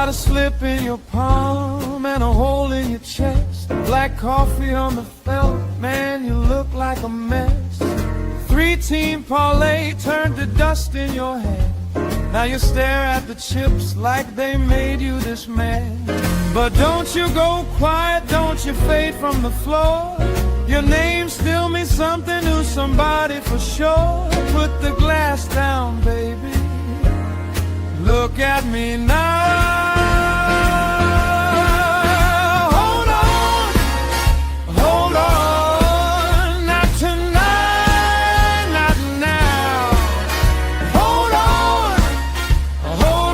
got a slip in your palm and a hole in your chest. Black coffee on the felt, man, you look like a mess. 3-team parlay turned to dust in your head. Now you stare at the chips like they made you this man. But don't you go quiet, don't you fade from the floor. Your name still means something to somebody for sure. Put the glass down, baby. Look at me now. Hold on, hold on. Not tonight, not now. Hold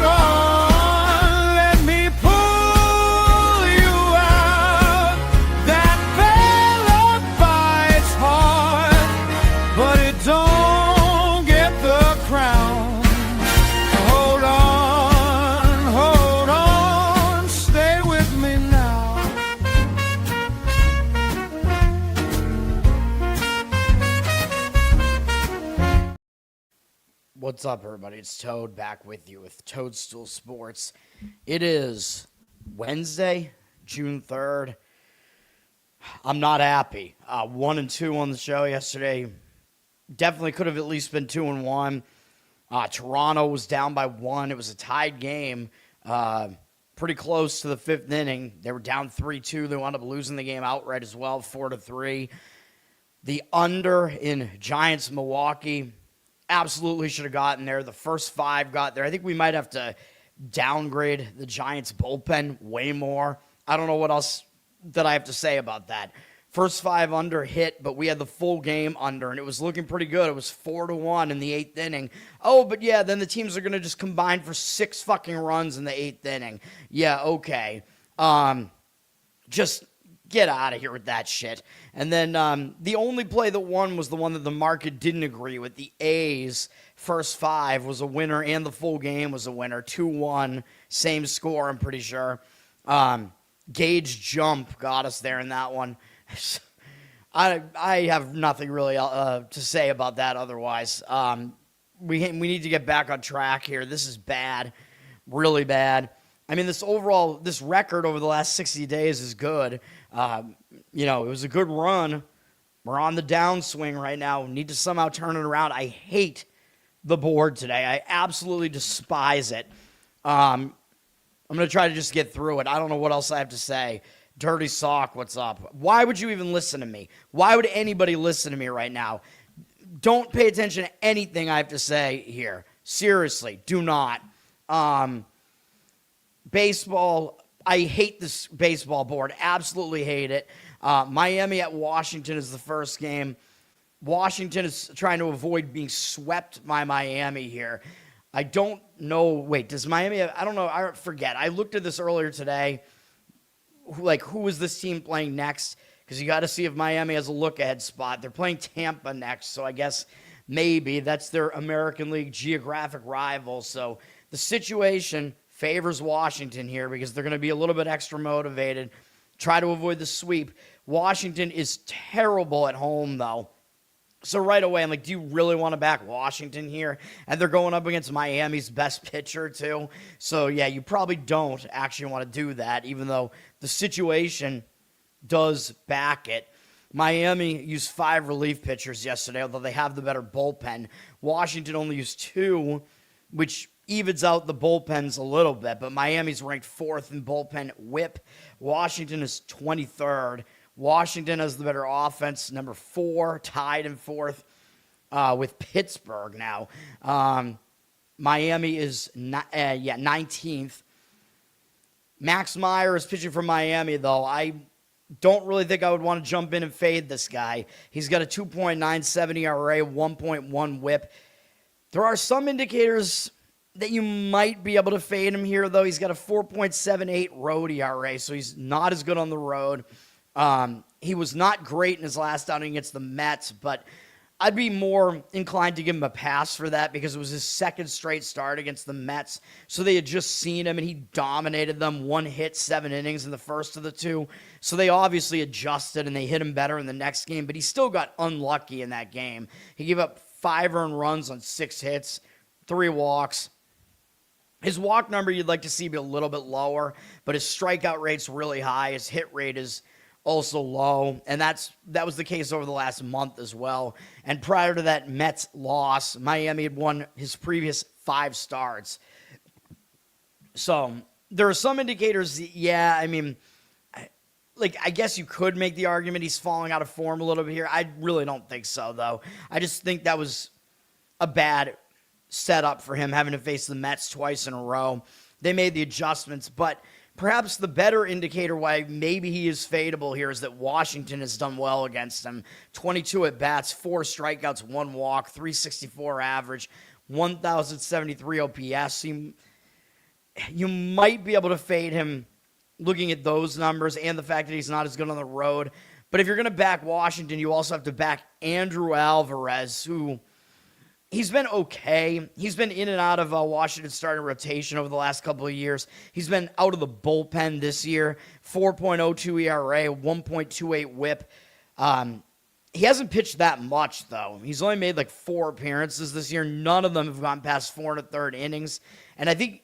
on. Let me pull you out. That fella bites hard, but it don't get the crown. What's up, everybody? It's Toad back with you with Toadstool Sports. It is Wednesday, June 3rd. I'm not happy. 1-2 on the show yesterday. Definitely could have at least been 2-1. Toronto was down by 1. It was a tied game. Pretty close to the 5th inning. They were down 3-2. They wound up losing the game outright as well, 4-3. The under in Giants-Milwaukee. Absolutely should have gotten there. The first 5 got there. I think we might have to downgrade the Giants bullpen way more. I don't know what else that I have to say about that. First 5 under hit, but we had the full game under, and it was looking pretty good. It was 4-1 in the 8th inning. Oh, but yeah, then the teams are going to just combine for 6 fucking runs in the 8th inning. Yeah, okay. Just get out of here with that shit. And then the only play that won was the one that the market didn't agree with. The A's first 5 was a winner, and the full game was a winner. 2-1, same score, I'm pretty sure. Gauge jump got us there in that one. I have nothing really to say about that otherwise. We need to get back on track here. This is bad, really bad. I mean, this record over the last 60 days is good. It was a good run. We're on the downswing right now. We need to somehow turn it around. I hate the board today. I absolutely despise it. I'm going to try to just get through it. I don't know what else I have to say. Dirty Sock, what's up? Why would you even listen to me? Why would anybody listen to me right now? Don't pay attention to anything I have to say here. Seriously, do not. Baseball, I hate this baseball board. Absolutely hate it. Miami at Washington is the first game. Washington is trying to avoid being swept by Miami here. I don't know. Wait, does Miami have, I don't know. I forget. I looked at this earlier today. Who is this team playing next? Because you got to see if Miami has a look-ahead spot. They're playing Tampa next, so I guess maybe that's their American League geographic rival. So the situation favors Washington here because they're going to be a little bit extra motivated. Try to avoid the sweep. Washington is terrible at home, though. So right away, I'm like, do you really want to back Washington here? And they're going up against Miami's best pitcher, too. So, yeah, you probably don't actually want to do that, even though the situation does back it. Miami used 5 relief pitchers yesterday, although they have the better bullpen. Washington only used 2, which evens out the bullpens a little bit, but Miami's ranked 4th in bullpen whip. Washington is 23rd. Washington has the better offense, number 4, tied in 4th with Pittsburgh now. Miami is 19th. Max Meyer is pitching for Miami, though. I don't really think I would want to jump in and fade this guy. He's got a 2.97 ERA, 1.1 whip. There are some indicators that you might be able to fade him here, though. He's got a 4.78 road ERA, so he's not as good on the road. He was not great in his last outing against the Mets, but I'd be more inclined to give him a pass for that because it was his second straight start against the Mets. So they had just seen him, and he dominated them. 1 hit, 7 innings in the first of the 2. So they obviously adjusted, and they hit him better in the next game, but he still got unlucky in that game. He gave up 5 earned runs on 6 hits, 3 walks. His walk number you'd like to see be a little bit lower, but his strikeout rate's really high. His hit rate is also low, and that was the case over the last month as well. And prior to that Mets loss, Miami had won his previous 5 starts. So there are some indicators, yeah, I mean, I guess you could make the argument he's falling out of form a little bit here. I really don't think so, though. I just think that was a bad setup for him, having to face the Mets twice in a row. They made the adjustments, but perhaps the better indicator why maybe he is fadeable here is that Washington has done well against him. 22 at-bats, 4 strikeouts, 1 walk, 364 average, 1,073 OPS. You might be able to fade him looking at those numbers and the fact that he's not as good on the road. But if you're going to back Washington, you also have to back Andrew Alvarez, who he's been okay. He's been in and out of Washington's starting rotation over the last couple of years. He's been out of the bullpen this year. 4.02 ERA, 1.28 WHIP. He hasn't pitched that much, though. He's only made 4 appearances this year. None of them have gone past 4 1/3 innings. And I think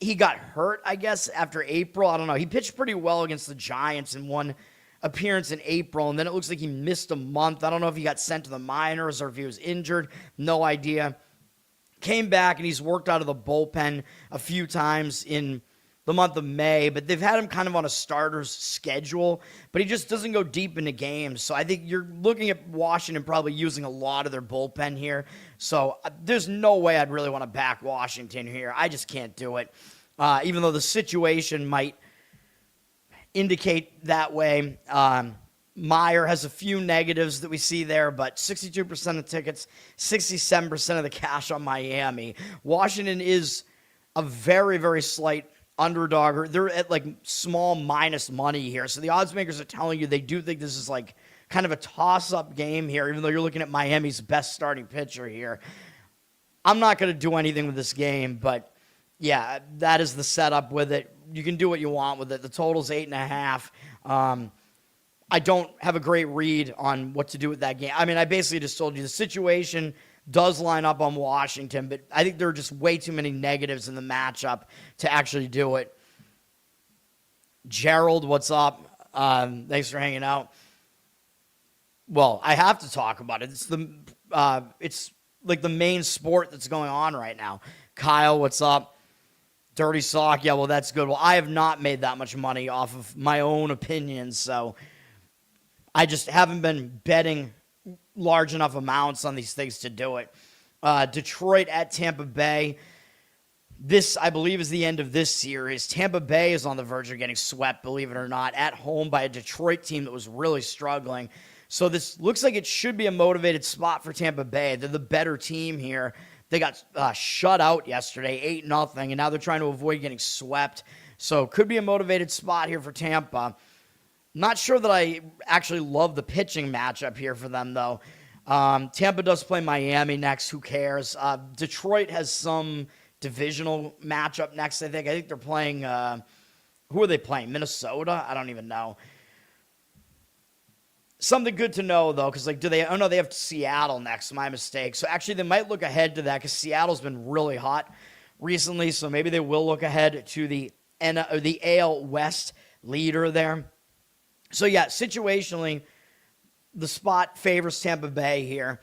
he got hurt, I guess, after April. I don't know. He pitched pretty well against the Giants in one appearance in April, and then it looks like he missed a month. I don't know if he got sent to the minors or if he was injured. No idea. Came back, and he's worked out of the bullpen a few times in the month of May, but they've had him kind of on a starter's schedule, but he just doesn't go deep into games. So I think you're looking at Washington probably using a lot of their bullpen here. So there's no way I'd really want to back Washington here. I just can't do it, even though the situation might indicate that way. Meyer has a few negatives that we see there, but 62% of tickets, 67% of the cash on Miami. Washington is a very, very slight underdog. They're at small minus money here. So the odds makers are telling you they do think this is kind of a toss-up game here, even though you're looking at Miami's best starting pitcher here. I'm not going to do anything with this game, but yeah, that is the setup with it. You can do what you want with it. The total's 8.5. I don't have a great read on what to do with that game. I mean, I basically just told you the situation does line up on Washington, but I think there are just way too many negatives in the matchup to actually do it. Gerald, what's up? Thanks for hanging out. Well, I have to talk about it. It's the main sport that's going on right now. Kyle, what's up? Dirty Sock, yeah, well, that's good. Well, I have not made that much money off of my own opinions, so I just haven't been betting large enough amounts on these things to do it. Detroit at Tampa Bay. This, I believe, is the end of this series. Tampa Bay is on the verge of getting swept, believe it or not, at home by a Detroit team that was really struggling. So this looks like it should be a motivated spot for Tampa Bay. They're the better team here. They got shut out yesterday, 8-0, and now they're trying to avoid getting swept. So could be a motivated spot here for Tampa. Not sure that I actually love the pitching matchup here for them, though. Tampa does play Miami next. Who cares? Detroit has some divisional matchup next, I think. I think they're playing who are they playing? Minnesota? I don't even know. Something good to know, though, because, do they? Oh, no, they have Seattle next. My mistake. So, actually, they might look ahead to that because Seattle's been really hot recently. So, maybe they will look ahead to the AL West leader there. So, yeah, situationally, the spot favors Tampa Bay here.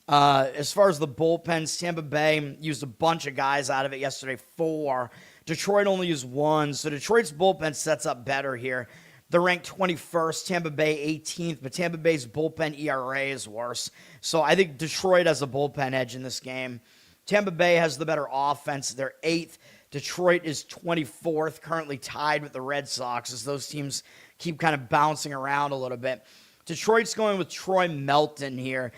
As far as the bullpens, Tampa Bay used a bunch of guys out of it yesterday, 4. Detroit only used 1. So, Detroit's bullpen sets up better here. They're ranked 21st, Tampa Bay 18th, but Tampa Bay's bullpen ERA is worse. So I think Detroit has a bullpen edge in this game. Tampa Bay has the better offense. They're 8th. Detroit is 24th, currently tied with the Red Sox as those teams keep kind of bouncing around a little bit. Detroit's going with Troy Melton here.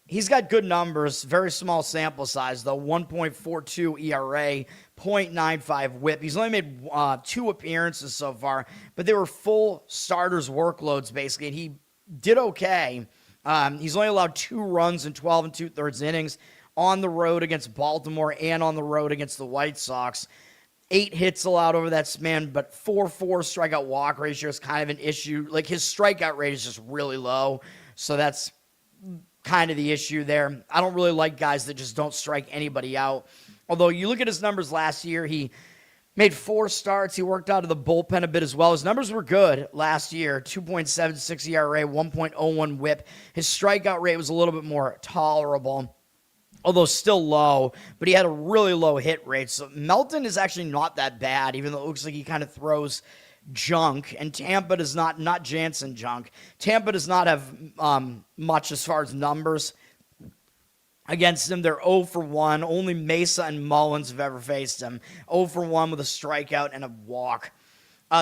He's got good numbers, very small sample size, though, 1.42 ERA, 0.95 WHIP. He's only made 2 appearances so far, but they were full starters' workloads, basically, and he did okay. He's only allowed 2 runs in 12 2/3 innings on the road against Baltimore and on the road against the White Sox. 8 hits allowed over that span, but 4.4 strikeout walk ratio is kind of an issue. His strikeout rate is just really low, so that's kind of the issue there. I don't really like guys that just don't strike anybody out. Although you look at his numbers last year, he made 4 starts. He worked out of the bullpen a bit as well. His numbers were good last year, 2.76 ERA, 1.01 whip. His strikeout rate was a little bit more tolerable, although still low, but he had a really low hit rate. So Melton is actually not that bad, even though it looks like he kind of throws junk, and Tampa does not Jansen junk. Tampa does not have much as far as numbers against him. They're 0 for 1. Only Mesa and Mullins have ever faced him. 0 for 1 with a strikeout and a walk.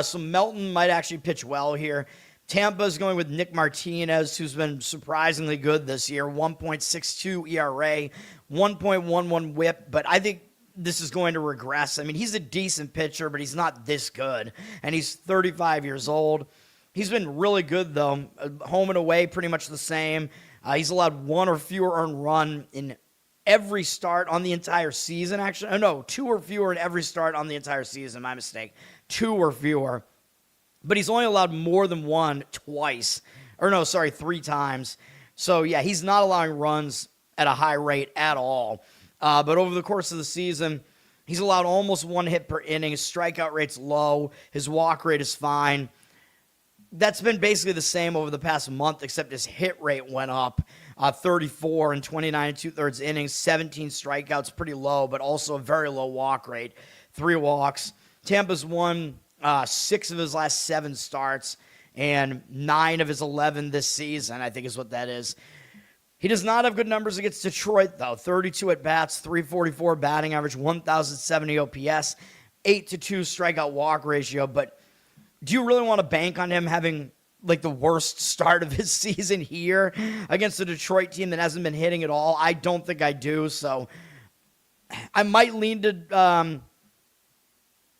So Melton might actually pitch well here. Tampa is going with Nick Martinez, who's been surprisingly good this year. 1.62 ERA, 1.11 whip, but I think this is going to regress. I mean, he's a decent pitcher, but he's not this good, and he's 35 years old. He's been really good, though. Home and away, pretty much the same. He's allowed 1 or fewer earned run in every start on the entire season, actually. Oh, no, 2 or fewer in every start on the entire season. My mistake. 2 or fewer. But he's only allowed more than 1 twice. Or no, sorry, 3 times. So, yeah, he's not allowing runs at a high rate at all. But over the course of the season, he's allowed almost 1 hit per inning. His strikeout rate's low. His walk rate is fine. That's been basically the same over the past month, except his hit rate went up. 34 and 29 2/3 innings, 17 strikeouts, pretty low, but also a very low walk rate. 3 walks. Tampa's won 6 of his last 7 starts and 9 of his 11 this season, I think is what that is. He does not have good numbers against Detroit, though. 32 at-bats, 344 batting average, 1,070 OPS, 8-2 strikeout walk ratio, but do you really want to bank on him having like the worst start of his season here against a Detroit team that hasn't been hitting at all? I don't think I do. So I might lean to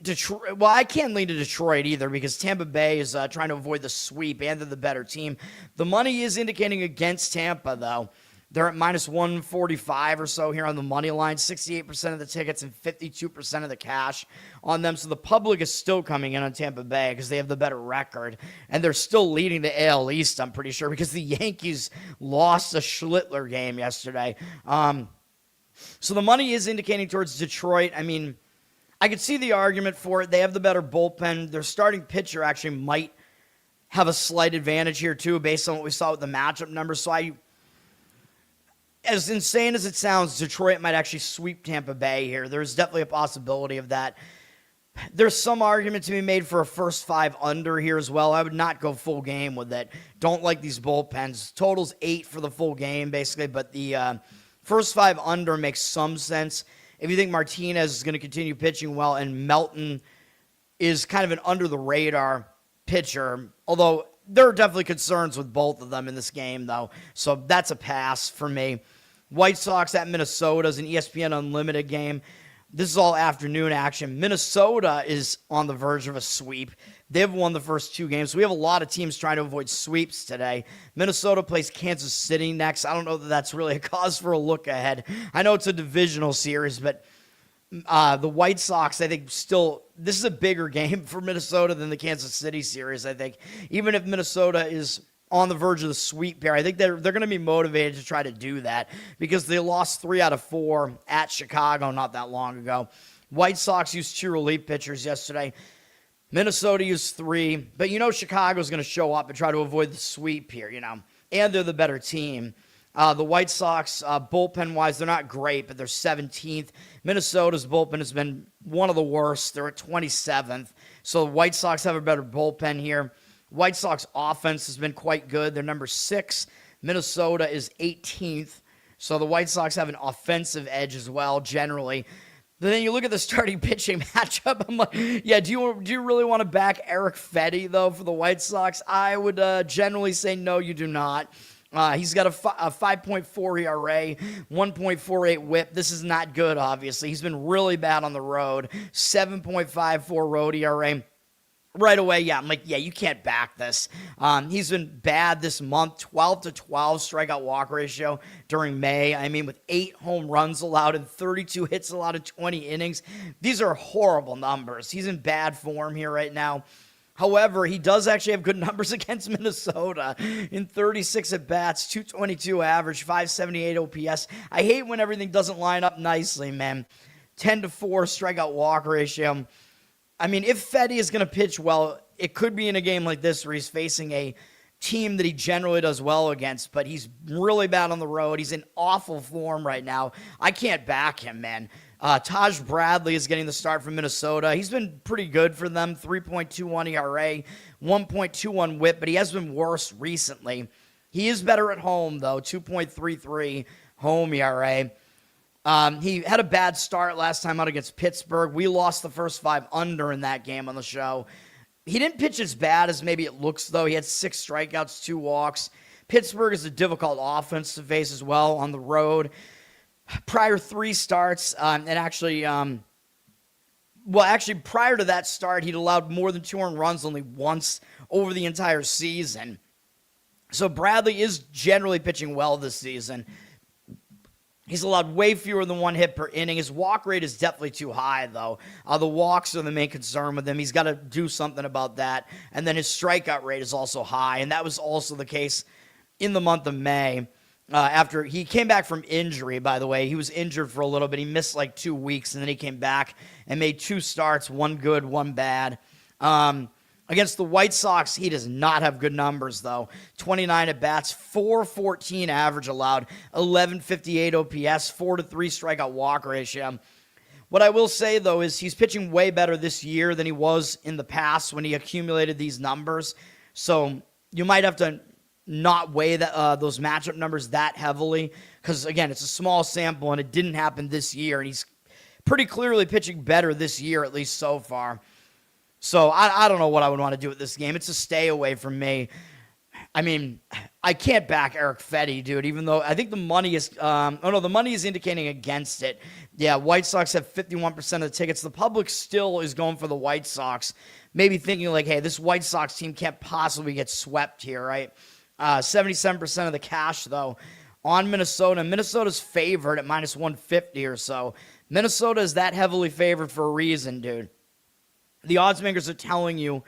Detroit. Well, I can't lean to Detroit either because Tampa Bay is trying to avoid the sweep and they're the better team. The money is indicating against Tampa, though. They're at minus 145 or so here on the money line, 68% of the tickets and 52% of the cash on them. So the public is still coming in on Tampa Bay because they have the better record. And they're still leading the AL East, I'm pretty sure, because the Yankees lost a Schlittler game yesterday. So the money is indicating towards Detroit. I mean, I could see the argument for it. They have the better bullpen. Their starting pitcher actually might have a slight advantage here, too, based on what we saw with the matchup numbers. So as insane as it sounds, Detroit might actually sweep Tampa Bay here. There's definitely a possibility of that. There's some argument to be made for a first 5 under here as well. I would not go full game with it. Don't like these bullpens. Total's 8 for the full game, basically, but the first 5 under makes some sense. If you think Martinez is going to continue pitching well and Melton is kind of an under-the-radar pitcher, although there are definitely concerns with both of them in this game, though. So that's a pass for me. White Sox at Minnesota is an ESPN Unlimited game. This is all afternoon action. Minnesota is on the verge of a sweep. They've won the first 2 games. We have a lot of teams trying to avoid sweeps today. Minnesota plays Kansas City next. I don't know that that's really a cause for a look ahead. I know it's a divisional series, but the White Sox, I think, still, this is a bigger game for Minnesota than the Kansas City series, I think. Even if Minnesota is on the verge of the sweep here, I think they're going to be motivated to try to do that because they lost 3 out of 4 at Chicago not that long ago. White Sox used 2 relief pitchers yesterday. Minnesota used 3, but Chicago's going to show up and try to avoid the sweep here, and they're the better team. The White Sox, bullpen-wise, they're not great, but they're 17th. Minnesota's bullpen has been one of the worst. They're at 27th. So the White Sox have a better bullpen here. White Sox offense has been quite good. They're number 6. Minnesota is 18th. So the White Sox have an offensive edge as well, generally. But then you look at the starting pitching matchup. I'm like, yeah, do you really want to back Eric Fetty, though, for the White Sox? I would generally say no, you do not. He's got a 5.4 ERA, 1.48 whip. This is not good, obviously. He's been really bad on the road. 7.54 road ERA. Right away, yeah, I'm like, yeah, you can't back this. He's been bad this month, 12-12 strikeout walk ratio during May. I mean, with 8 home runs allowed and 32 hits allowed in 20 innings. These are horrible numbers. He's in bad form here right now. However, he does actually have good numbers against Minnesota in 36 at-bats, 222 average, 578 OPS. I hate when everything doesn't line up nicely, man. 10-4 strikeout walk ratio. I mean, if Fedde is going to pitch well, it could be in a game like this where he's facing a team that he generally does well against, but he's really bad on the road. He's in awful form right now. I can't back him, man. Taj Bradley is getting the start from Minnesota. He's been pretty good for them, 3.21 ERA, 1.21 whip, but he has been worse recently. He is better at home, though, 2.33 home ERA. He had a bad start last time out against Pittsburgh. We lost the first 5 under in that game on the show. He didn't pitch as bad as maybe it looks, though. He had 6 strikeouts, 2 walks. Pittsburgh is a difficult offense to face as well on the road. Prior 3 starts, prior to that start, he'd allowed more than 2 earned runs only once over the entire season. So Bradley is generally pitching well this season. He's allowed way fewer than 1 hit per inning. His walk rate is definitely too high, though. The walks are the main concern with him. He's got to do something about that. And then his strikeout rate is also high, and that was also the case in the month of May. After he came back from injury, by the way. He was injured for a little bit. He missed like 2 weeks, and then he came back and made 2 starts, 1 good, 1 bad. Against the White Sox, he does not have good numbers, though. 29 at-bats, 4.14 average allowed, 11.58 OPS, 4-3 strikeout walk ratio. What I will say, though, is he's pitching way better this year than he was in the past when he accumulated these numbers. So you might have to not weigh those matchup numbers that heavily because, again, it's a small sample, and it didn't happen this year, and he's pretty clearly pitching better this year, at least so far. So I don't know what I would want to do with this game. It's a stay away from me. I mean, I can't back Eric Fedde, dude, even though I think the money is the money is indicating against it. Yeah, White Sox have 51% of the tickets. The public still is going for the White Sox, maybe thinking like, hey, this White Sox team can't possibly get swept here, right? 77% of the cash, though, on Minnesota. Minnesota's favored at minus 150 or so. Minnesota is that heavily favored for a reason, dude. The odds makers are telling you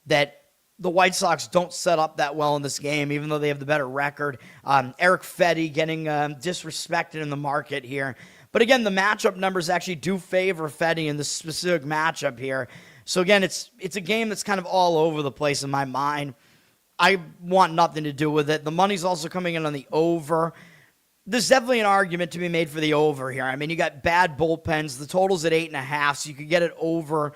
that the White Sox don't set up that well in this game, even though they have the better record. Eric Fedde getting disrespected in the market here. But again, the matchup numbers actually do favor Fedde in this specific matchup here. So again, it's a game that's kind of all over the place in my mind. I want nothing to do with it. The money's also coming in on the over. There's definitely an argument to be made for the over here. I mean, you got bad bullpens. The total's at 8.5, so you could get it over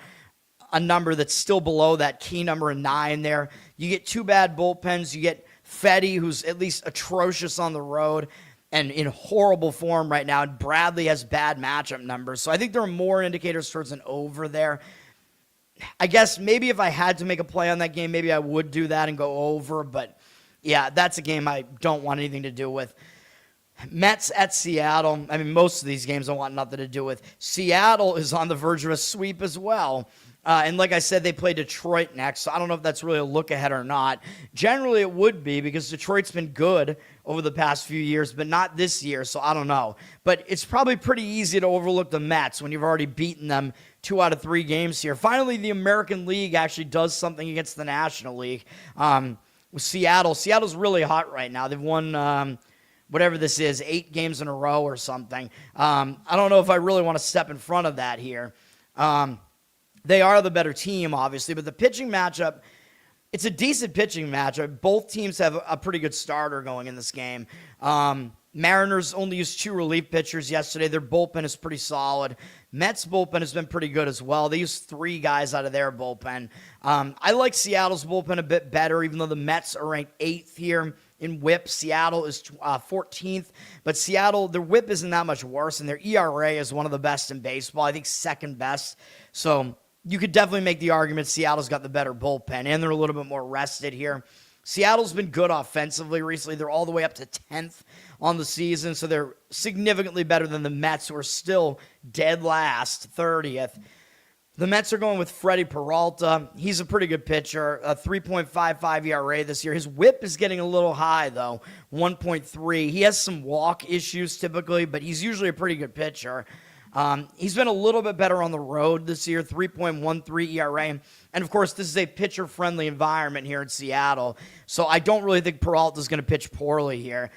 a number that's still below that key number of 9 there. You get 2 bad bullpens. You get Fedde, who's at least atrocious on the road and in horrible form right now. And Bradley has bad matchup numbers. So I think there are more indicators towards an over there. I guess maybe if I had to make a play on that game, maybe I would do that and go over. But, yeah, that's a game I don't want anything to do with. Mets at Seattle. I mean, most of these games I want nothing to do with. Seattle is on the verge of a sweep as well. And like I said, they play Detroit next, so I don't know if that's really a look ahead or not. Generally, it would be because Detroit's been good over the past few years, but not this year, so I don't know. But it's probably pretty easy to overlook the Mets when you've already beaten them 2 out of 3 games here. Finally, the American League actually does something against the National League. With Seattle. Seattle's really hot right now. They've won whatever this is, 8 games in a row or something. I don't know if I really want to step in front of that here. They are the better team, obviously, but the pitching matchup, it's a decent pitching matchup. Both teams have a pretty good starter going in this game. Mariners only used 2 relief pitchers yesterday. Their bullpen is pretty solid. Mets' bullpen has been pretty good as well. They used 3 guys out of their bullpen. I like Seattle's bullpen a bit better, even though the Mets are ranked 8th here in whip. Seattle is 14th, but Seattle, their whip isn't that much worse, and their ERA is one of the best in baseball. I think second best. So you could definitely make the argument Seattle's got the better bullpen, and they're a little bit more rested here. Seattle's been good offensively recently. They're all the way up to 10th on the season, so they're significantly better than the Mets, who are still dead last, 30th. The Mets are going with Freddie Peralta. He's a pretty good pitcher, a 3.55 ERA this year. His whip is getting a little high, though, 1.3. He has some walk issues typically, but he's usually a pretty good pitcher. He's been a little bit better on the road this year, 3.13 ERA. And, of course, this is a pitcher-friendly environment here in Seattle, so I don't really think Peralta's going to pitch poorly here.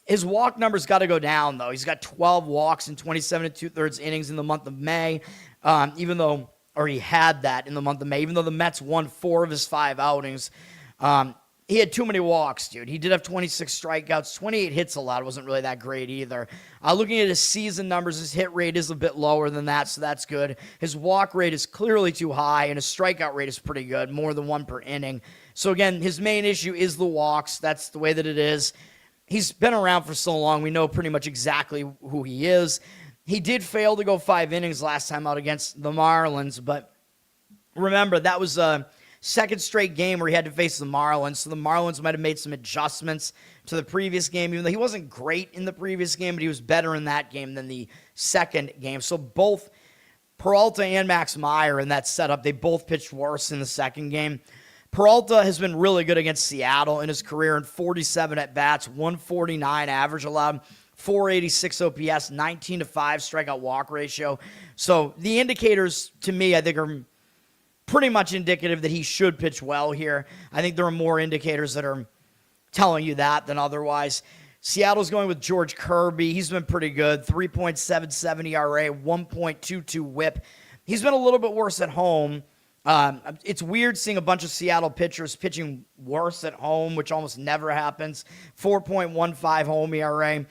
His walk numbers got to go down, though. He's got 12 walks in 27 and 2/3 innings in the month of May, or he had that in the month of May, even though the Mets won 4 of his 5 outings. He had too many walks, dude. He did have 26 strikeouts, 28 hits allowed. Wasn't really that great either. Looking at his season numbers, his hit rate is a bit lower than that, so that's good. His walk rate is clearly too high, and his strikeout rate is pretty good, more than 1 per inning. So again, his main issue is the walks. That's the way that it is. He's been around for so long, we know pretty much exactly who he is. He did fail to go 5 innings last time out against the Marlins, but remember, that was a second straight game where he had to face the Marlins, so the Marlins might have made some adjustments to the previous game, even though he wasn't great in the previous game, but he was better in that game than the second game. So both Peralta and Max Meyer in that setup, they both pitched worse in the second game. Peralta has been really good against Seattle in his career in 47 at-bats, 149 average allowed, 486 OPS, 19-5 strikeout walk ratio. So the indicators, to me, I think are pretty much indicative that he should pitch well here. I think there are more indicators that are telling you that than otherwise. Seattle's going with George Kirby. He's been pretty good, 3.77 ERA, 1.22 whip. He's been a little bit worse at home. It's weird seeing a bunch of Seattle pitchers pitching worse at home, which almost never happens. 4.15 home ERA.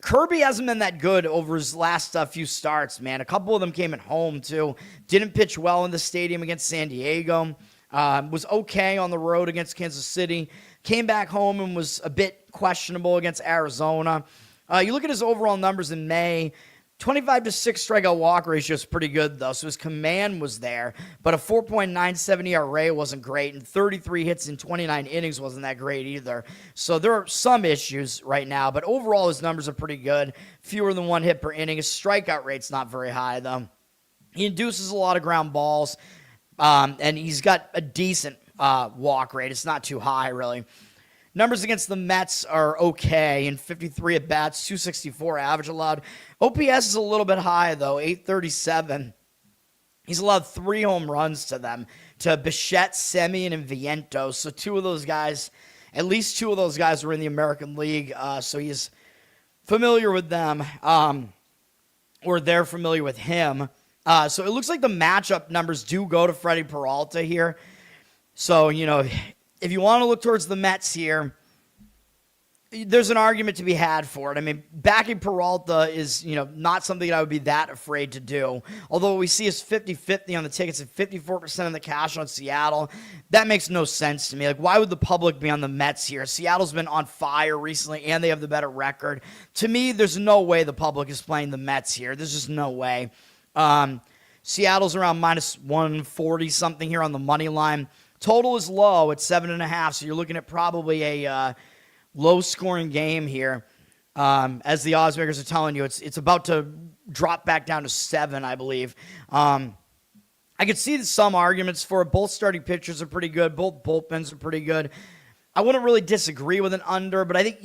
Kirby hasn't been that good over his last few starts, man. A couple of them came at home, too. Didn't pitch well in the stadium against San Diego. Was okay on the road against Kansas City. Came back home and was a bit questionable against Arizona. You look at his overall numbers in May. 25-6 strikeout walk ratio is pretty good, though, so his command was there, but a 4.97 ERA wasn't great, and 33 hits in 29 innings wasn't that great either. So there are some issues right now, but overall his numbers are pretty good. Fewer than 1 hit per inning. His strikeout rate's not very high, though. He induces a lot of ground balls, and he's got a decent walk rate. It's not too high, really. Numbers against the Mets are okay. In 53 at-bats, 264 average allowed. OPS is a little bit high, though, 837. He's allowed 3 home runs to them, to Bichette, Semien, and Vientos. So 2 of those guys, at least 2 of those guys were in the American League, so he's familiar with them, or they're familiar with him. So it looks like the matchup numbers do go to Freddie Peralta here. So, if you want to look towards the Mets here, there's an argument to be had for it. I mean, backing Peralta is, not something I would be that afraid to do. Although we see is 50-50 on the tickets and 54% of the cash on Seattle. That makes no sense to me. Like, why would the public be on the Mets here? Seattle's been on fire recently, and they have the better record. To me, there's no way the public is playing the Mets here. There's just no way. Seattle's around minus 140-something here on the money line. Total is low at 7.5, so you're looking at probably a low-scoring game here. As the odds makers are telling you, it's about to drop back down to 7, I believe. I could see some arguments for it. Both starting pitchers are pretty good. Both bullpens are pretty good. I wouldn't really disagree with an under, but I think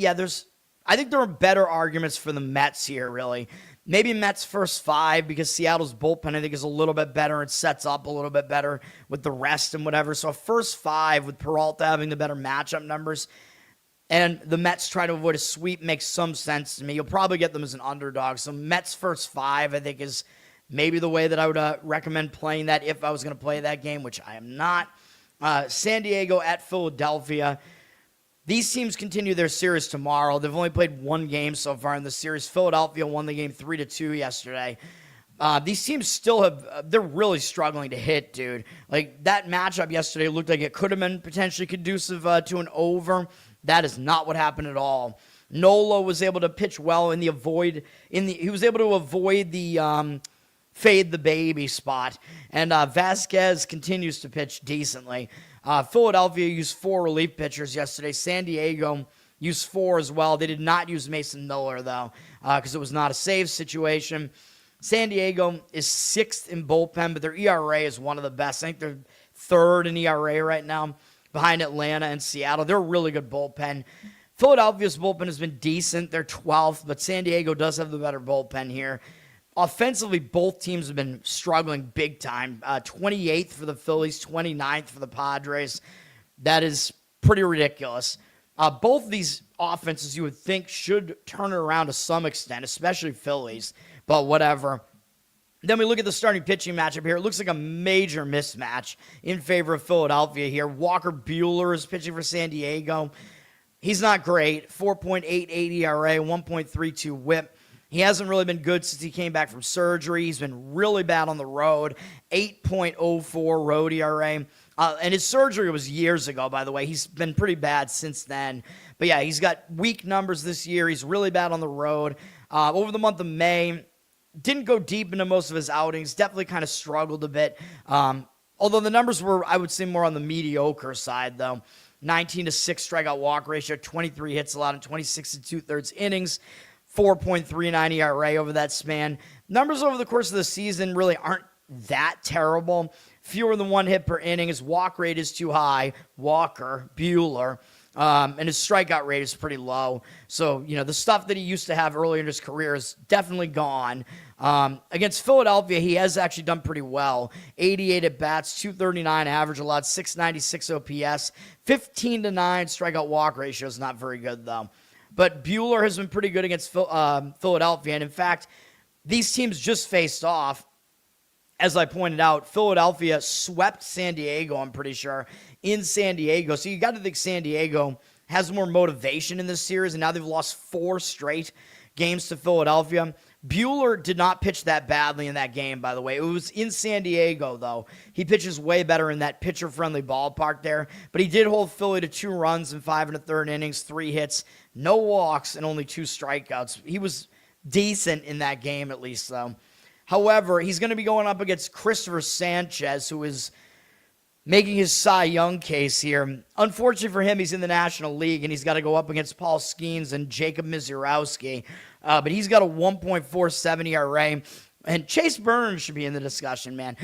there are better arguments for the Mets here, really. Maybe Mets first 5 because Seattle's bullpen, I think, is a little bit better. It sets up a little bit better with the rest and whatever. So a first 5 with Peralta having the better matchup numbers and the Mets try to avoid a sweep makes some sense to me. You'll probably get them as an underdog. So Mets first 5, I think, is maybe the way that I would recommend playing that if I was going to play that game, which I am not. San Diego at Philadelphia. These teams continue their series tomorrow. They've only played 1 game so far in the series. Philadelphia won the game 3-2 yesterday. These teams still they're really struggling to hit, dude. Like, that matchup yesterday looked like it could have been potentially conducive to an over. That is not what happened at all. Nola was able to pitch well he was able to avoid the fade the baby spot. And Vasquez continues to pitch decently. Philadelphia used 4 relief pitchers yesterday. San Diego used 4 as well. They did not use Mason Miller, though, because it was not a save situation. San Diego is 6th in bullpen, but their ERA is one of the best. I think they're 3rd in ERA right now, behind Atlanta and Seattle. They're a really good bullpen. Philadelphia's bullpen has been decent. They're 12th, but San Diego does have the better bullpen here. Offensively, both teams have been struggling big time. 28th for the Phillies, 29th for the Padres. That is pretty ridiculous. Both of these offenses you would think should turn it around to some extent, especially Phillies, but whatever. Then we look at the starting pitching matchup here. It looks like a major mismatch in favor of Philadelphia here. Walker Buehler is pitching for San Diego. He's not great. 4.88 ERA, 1.32 whip. He hasn't really been good since he came back from surgery. He's been really bad on the road. 8.04 road ERA. And his surgery was years ago, by the way. He's been pretty bad since then. But yeah, he's got weak numbers this year. He's really bad on the road. Over the month of May, didn't go deep into most of his outings. Definitely kind of struggled a bit. Although the numbers were, I would say, more on the mediocre side, though. 19-6 strikeout walk ratio, 23 hits allowed in 26 2/3 innings, 4.39 ERA over that span. Numbers over the course of the season really aren't that terrible. Fewer than 1 hit per inning. His walk rate is too high. Walker, Buehler. And his strikeout rate is pretty low. So, the stuff that he used to have earlier in his career is definitely gone. Against Philadelphia, he has actually done pretty well. 88 at-bats, 239 average allowed, 696 OPS, 15-9 strikeout walk ratio is not very good, though. But Buehler has been pretty good against Philadelphia. And, in fact, these teams just faced off. As I pointed out, Philadelphia swept San Diego, I'm pretty sure, in San Diego. So you got to think San Diego has more motivation in this series, and now they've lost 4 straight games to Philadelphia. Buehler did not pitch that badly in that game, by the way. It was in San Diego, though. He pitches way better in that pitcher-friendly ballpark there. But he did hold Philly to 2 runs in 5 1/3 innings, 3 hits, no walks, and only 2 strikeouts. He was decent in that game, at least, though. However, he's going to be going up against Christopher Sanchez, who is making his Cy Young case here. Unfortunately for him, he's in the National League, and he's got to go up against Paul Skeens and Jacob Misiorowski. But he's got a 1.47 ERA. And Chase Burns should be in the discussion, man.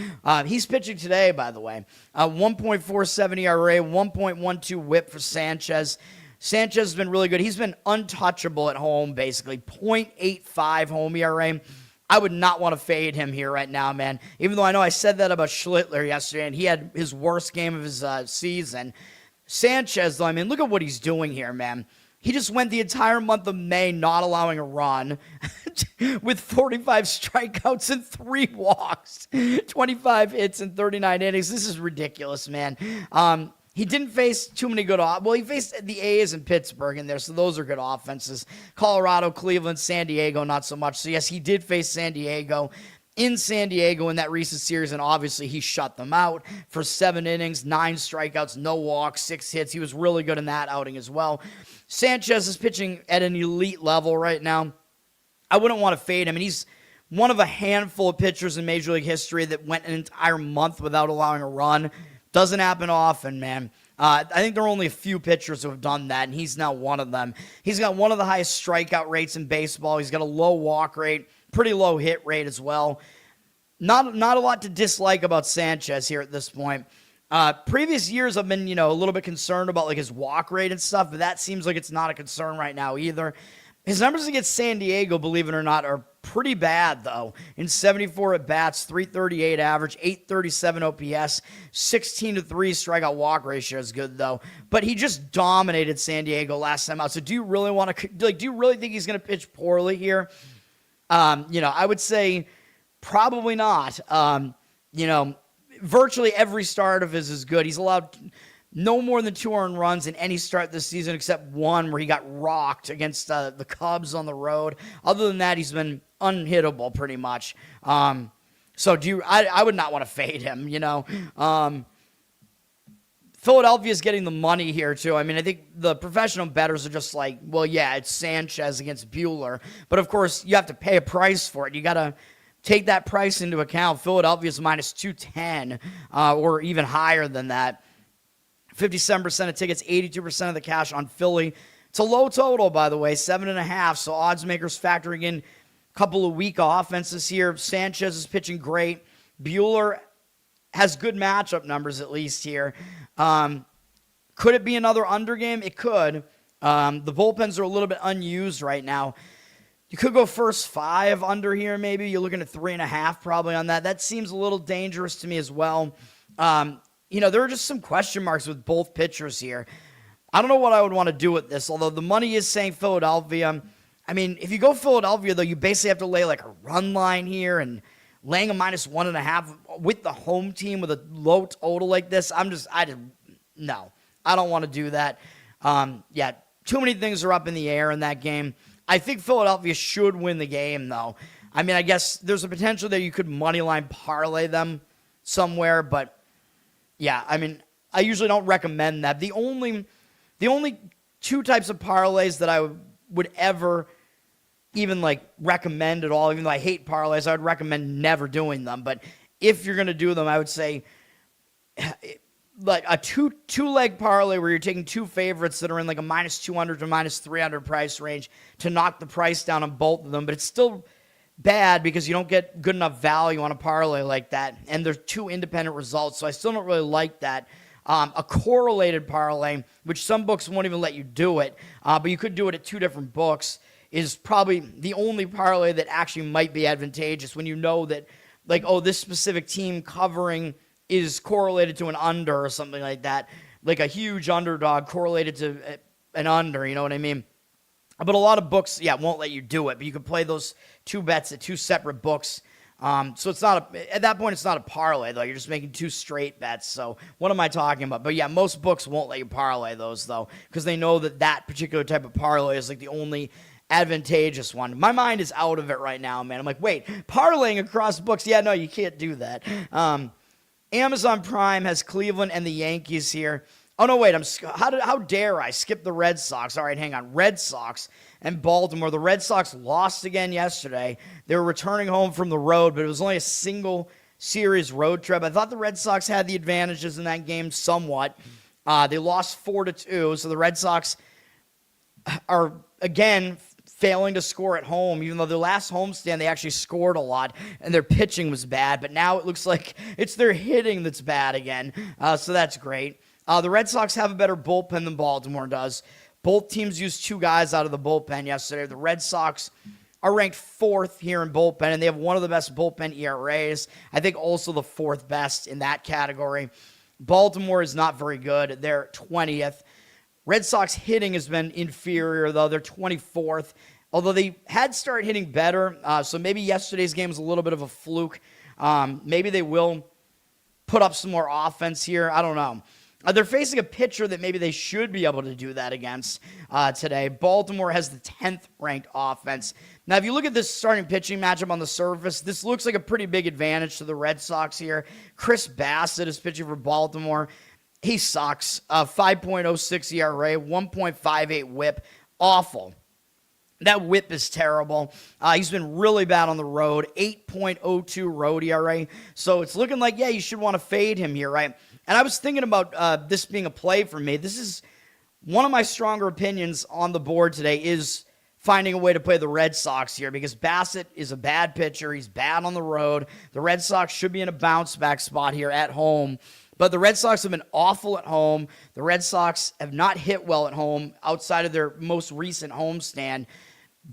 He's pitching today, by the way. 1.47 ERA, 1.12 whip for Sanchez. Sanchez has been really good. He's been untouchable at home, basically. 0.85 home ERA. I would not want to fade him here right now, man. Even though I know I said that about Schlittler yesterday, and he had his worst game of his season. Sanchez, though, I mean, look at what he's doing here, man. He just went the entire month of May not allowing a run with 45 strikeouts and 3 walks, 25 hits and 39 innings. This is ridiculous, man. He didn't face too many good well, he faced the A's and Pittsburgh in there, so those are good offenses. Colorado, Cleveland, San Diego, not so much. So, yes, he did face San Diego in San Diego in that recent series, and obviously he shut them out for 7 innings, 9 strikeouts, no walks, 6 hits. He was really good in that outing as well. Sanchez is pitching at an elite level right now. I wouldn't want to fade him, and he's one of a handful of pitchers in Major League history that went an entire month without allowing a run. Doesn't happen often, man. I think there are only a few pitchers who have done that, and he's now one of them. He's got one of the highest strikeout rates in baseball. He's got a low walk rate, pretty low hit rate as well. Not a lot to dislike about Sanchez here at this point. Previous years I've been, a little bit concerned about like his walk rate and stuff, but that seems like it's not a concern right now either. His numbers against San Diego, believe it or not, are pretty bad, though. In 74 at-bats, 338 average, 837 OPS, 16-3 strikeout walk ratio is good, though. But he just dominated San Diego last time out. So do you really want to, do you really think he's going to pitch poorly here? I would say probably not. Virtually every start of his is good. He's allowed no more than 2 earned runs in any start this season except one where he got rocked against the Cubs on the road. Other than that, he's been unhittable pretty much. So I would not want to fade him, Philadelphia's getting the money here, too. I mean, I think the professional bettors are just like, well, yeah, it's Sanchez against Buehler. But, of course, you have to pay a price for it. You got to take that price into account. Philadelphia's minus 210 or even higher than that. 57% of tickets, 82% of the cash on Philly. It's a low total, by the way, 7.5. So odds makers factoring in a couple of weak offenses here. Sanchez is pitching great. Buehler has good matchup numbers at least here. Could it be another under game? It could. The bullpens are a little bit unused right now. You could go first 5 under here maybe. You're looking at 3.5 probably on that. That seems a little dangerous to me as well. There are just some question marks with both pitchers here. I don't know what I would want to do with this, although the money is saying Philadelphia. I mean, if you go Philadelphia, though, you basically have to lay like a run line here, and laying a -1.5 with the home team with a low total like this, no, I don't want to do that. Yeah, too many things are up in the air in that game. I think Philadelphia should win the game, though. I mean, I guess there's a potential that you could moneyline parlay them somewhere, but yeah, I mean, I usually don't recommend that. The only two types of parlays that I would ever even like recommend at all, even though I hate parlays, I would recommend never doing them. But if you're going to do them, I would say like a two-leg parlay where you're taking two favorites that are in like a -200 to -300 price range to knock the price down on both of them. But it's still bad because you don't get good enough value on a parlay like that. And there's two independent results, so I still don't really like that. A correlated parlay, which some books won't even let you do it, but you could do it at two different books, is probably the only parlay that actually might be advantageous when you know that, like, oh, this specific team covering is correlated to an under or something like that, like a huge underdog correlated to an under, you know what I mean? But a lot of books, won't let you do it, but you can play those two bets at two separate books. So it's not at that point, it's not a parlay, though. You're just making two straight bets. So what am I talking about? But yeah, most books won't let you parlay those, though, because they know that particular type of parlay is like the only advantageous one. My mind is out of it right now, man. I'm like, wait, parlaying across books? Yeah, no, you can't do that. Amazon Prime has Cleveland and the Yankees here. Oh, no, wait, how dare I skip the Red Sox? All right, hang on. Red Sox and Baltimore. The Red Sox lost again yesterday. They were returning home from the road, but it was only a single series road trip. I thought the Red Sox had the advantages in that game somewhat. They lost 4-2, so the Red Sox are, again, failing to score at home, even though their last homestand, they actually scored a lot, and their pitching was bad. But now it looks like it's their hitting that's bad again, so that's great. The Red Sox have a better bullpen than Baltimore does. Both teams used two guys out of the bullpen yesterday. The Red Sox are ranked 4th here in bullpen, and they have one of the best bullpen ERAs. I think also the 4th best in that category. Baltimore is not very good. They're 20th. Red Sox hitting has been inferior, though. They're 24th, although they had started hitting better. So maybe yesterday's game was a little bit of a fluke. Maybe they will put up some more offense here. I don't know. They're facing a pitcher that maybe they should be able to do that against today. Baltimore has the 10th ranked offense. Now, if you look at this starting pitching matchup on the surface, this looks like a pretty big advantage to the Red Sox here. Chris Bassitt is pitching for Baltimore. He sucks. 5.06 ERA, 1.58 whip. Awful. That whip is terrible. He's been really bad on the road. 8.02 road ERA. So it's looking like, you should want to fade him here, right? And I was thinking about this being a play for me. This is one of my stronger opinions on the board today, is finding a way to play the Red Sox here, because Bassitt is a bad pitcher. He's bad on the road. The Red Sox should be in a bounce-back spot here at home. But the Red Sox have been awful at home. The Red Sox have not hit well at home outside of their most recent homestand.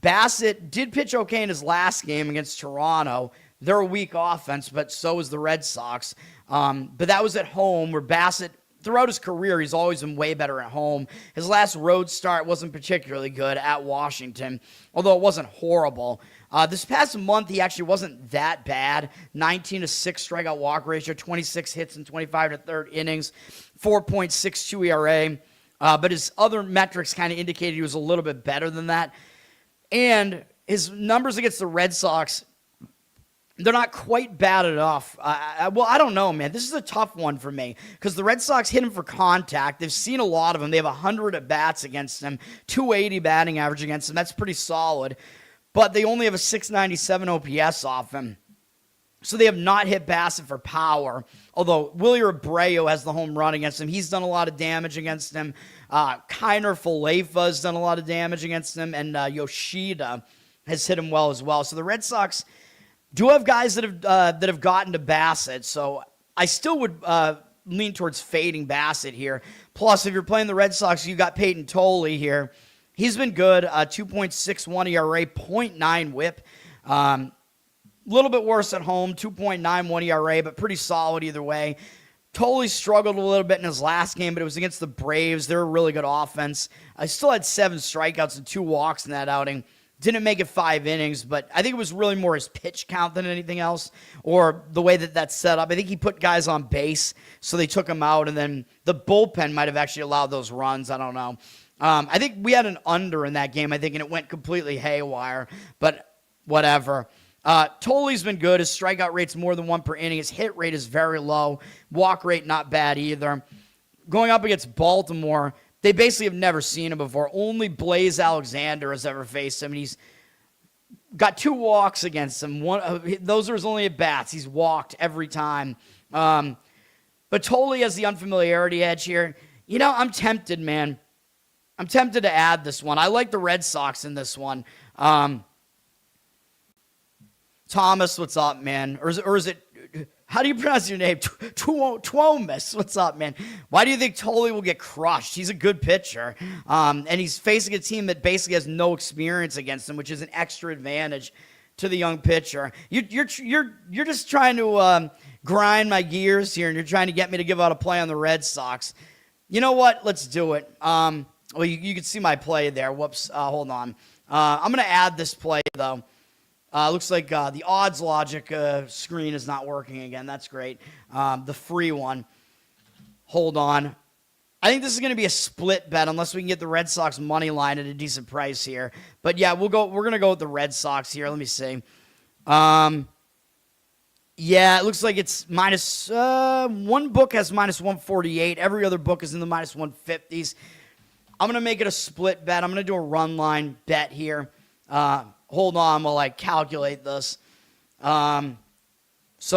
Bassitt did pitch okay in his last game against Toronto. They're a weak offense, but so is the Red Sox. But that was at home, where Bassitt, throughout his career, he's always been way better at home. His last road start wasn't particularly good at Washington, although it wasn't horrible. This past month, he actually wasn't that bad. 19-6 strikeout walk ratio, 26 hits in 25 1/3 innings, 4.62 ERA. But his other metrics kind of indicated he was a little bit better than that. And his numbers against the Red Sox, they're not quite bad enough. I don't know, man. This is a tough one for me, because the Red Sox hit him for contact. They've seen a lot of him. They have 100 at-bats against him, 280 batting average against him. That's pretty solid. But they only have a 697 OPS off him. So they have not hit Bassitt for power, although Willie Abreu has the home run against him. He's done a lot of damage against him. Kiner Falefa has done a lot of damage against him, and Yoshida has hit him well as well. So the Red Sox do have guys that have gotten to Bassitt, so I still would lean towards fading Bassitt here. Plus, if you're playing the Red Sox, you got Peyton Tully here. He's been good, 2.61 ERA, 0.9 whip. A little bit worse at home, 2.91 ERA, but pretty solid either way. Totally struggled a little bit in his last game, but it was against the Braves. They're a really good offense. I still had 7 strikeouts and 2 walks in that outing. Didn't make it 5 innings, but I think it was really more his pitch count than anything else, or the way that that's set up. I think he put guys on base, so they took him out, and then the bullpen might have actually allowed those runs. I don't know. I think we had an under in that game, I think, and it went completely haywire, but whatever. Tully's been good. His strikeout rate's more than 1 per inning. His hit rate is very low. Walk rate, not bad either. Going up against Baltimore, they basically have never seen him before. Only Blaze Alexander has ever faced him, and he's got 2 walks against him. Those are his only at-bats. He's walked every time. But Tully has the unfamiliarity edge here. You know, I'm tempted, man. I'm tempted to add this one. I like the Red Sox in this one. Thomas, what's up, man? Or is it, how do you pronounce your name? Twomis, what's up, man? Why do you think Tully will get crushed? He's a good pitcher. And he's facing a team that basically has no experience against him, which is an extra advantage to the young pitcher. You're just trying to grind my gears here, and you're trying to get me to give out a play on the Red Sox. You know what? Let's do it. Well, you can see my play there. Whoops. Hold on. I'm going to add this play, though. Looks like the odds logic screen is not working again. That's great. The free one. Hold on. I think this is going to be a split bet unless we can get the Red Sox money line at a decent price here. But yeah, we're going to go with the Red Sox here. Let me see. Yeah, it looks like it's minus. One book has minus 148. Every other book is in the minus 150s. I'm going to make it a split bet. I'm going to do a run line bet here. Hold on while I calculate this. So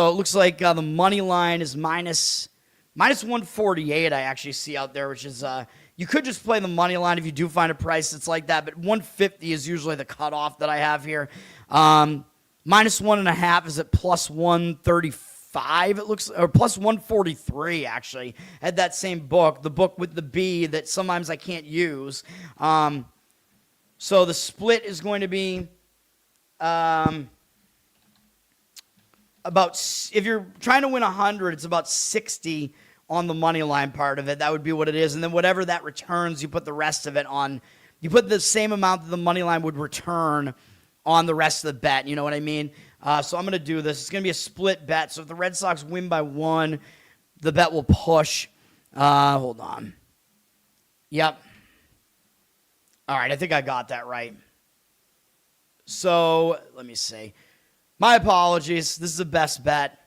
it looks like the money line is minus 148, I actually see out there, which is, you could just play the money line if you do find a price that's like that, but 150 is usually the cutoff that I have here. Minus 1.5 is at plus 135, it looks, or plus 143, actually, at that same book, the book with the B that sometimes I can't use. So the split is going to be about, if you're trying to win 100, it's about 60 on the money line part of it. That would be what it is. And then whatever that returns, you put the rest of it on. You put the same amount that the money line would return on the rest of the bet. You know what I mean? So I'm going to do this. It's going to be a split bet. So if the Red Sox win by 1, the bet will push. Hold on. Yep. All right, I think I got that right. So, let me see. My apologies. This is the best bet.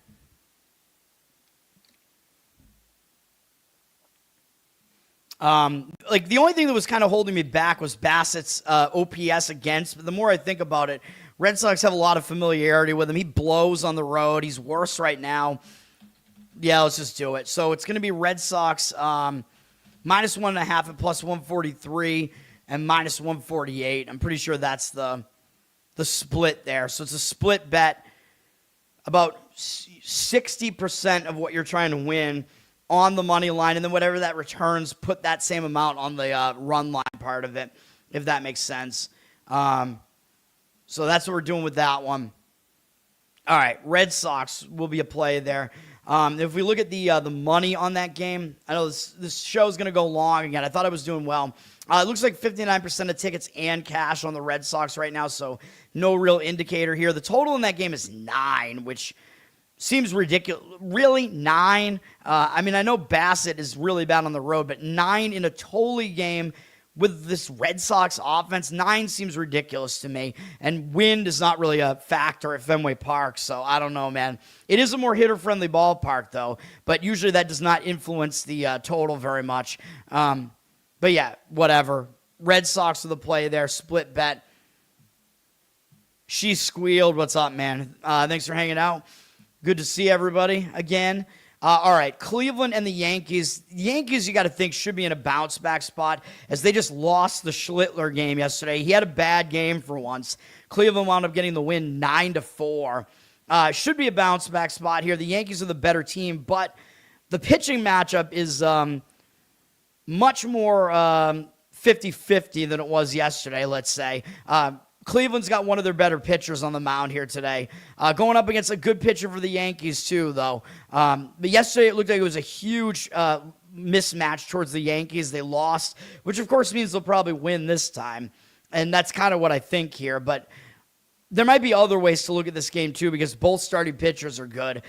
Like, the only thing that was kind of holding me back was Bassitt's OPS against. But the more I think about it, Red Sox have a lot of familiarity with him. He blows on the road. He's worse right now. Yeah, let's just do it. So, it's going to be Red Sox minus 1.5 at plus 143. And minus 148. I'm pretty sure that's the split there. So it's a split bet. About 60% of what you're trying to win on the money line. And then whatever that returns, put that same amount on the run line part of it, if that makes sense. So that's what we're doing with that one. All right, Red Sox will be a play there. If we look at the money on that game, I know this show's going to go long again. I thought I was doing well. It looks like 59% of tickets and cash on the Red Sox right now, so no real indicator here. The total in that game is 9, which seems ridiculous. Really? 9? I mean, I know Bassitt is really bad on the road, but 9 in a Tully game with this Red Sox offense, 9 seems ridiculous to me. And wind is not really a factor at Fenway Park, so I don't know, man. It is a more hitter-friendly ballpark, though, but usually that does not influence the total very much. But yeah, whatever. Red Sox with the play there, split bet. She squealed. What's up, man? Thanks for hanging out. Good to see everybody again. All right, Cleveland and the Yankees. The Yankees, you got to think, should be in a bounce-back spot as they just lost the Schlittler game yesterday. He had a bad game for once. Cleveland wound up getting the win 9-4. Should be a bounce-back spot here. The Yankees are the better team, but the pitching matchup is much more 50-50 than it was yesterday, let's say. Cleveland's got one of their better pitchers on the mound here today. Going up against a good pitcher for the Yankees, too, though. But yesterday, it looked like it was a huge mismatch towards the Yankees. They lost, which, of course, means they'll probably win this time. And that's kind of what I think here. But there might be other ways to look at this game, too, because both starting pitchers are good.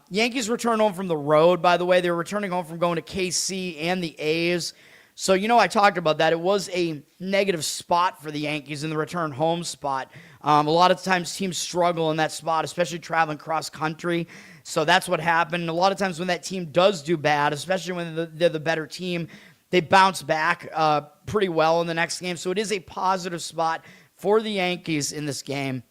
Yankees return home from the road, by the way. They were returning home from going to KC and the A's. So, I talked about that. It was a negative spot for the Yankees in the return home spot. A lot of times teams struggle in that spot, especially traveling cross country. So that's what happened. A lot of times when that team does do bad, especially when they're the better team, they bounce back pretty well in the next game. So it is a positive spot for the Yankees in this game.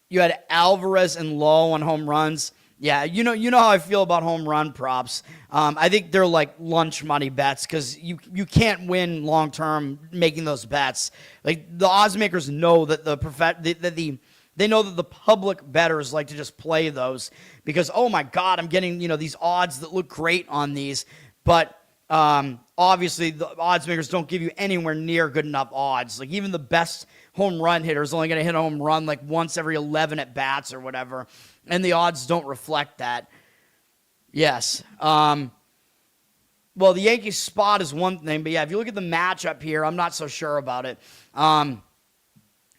You had Alvarez and Lowe on home runs. Yeah, you know how I feel about home run props. I think they're like lunch money bets because you can't win long term making those bets. Like the odds makers know that they know that the public bettors like to just play those because oh my God, I'm getting these odds that look great on these, but obviously the odds makers don't give you anywhere near good enough odds. Like even the best home run hitter is only going to hit a home run like once every 11 at bats or whatever. And the odds don't reflect that. Yes. Well, the Yankees spot is one thing, but yeah, if you look at the matchup here, I'm not so sure about it.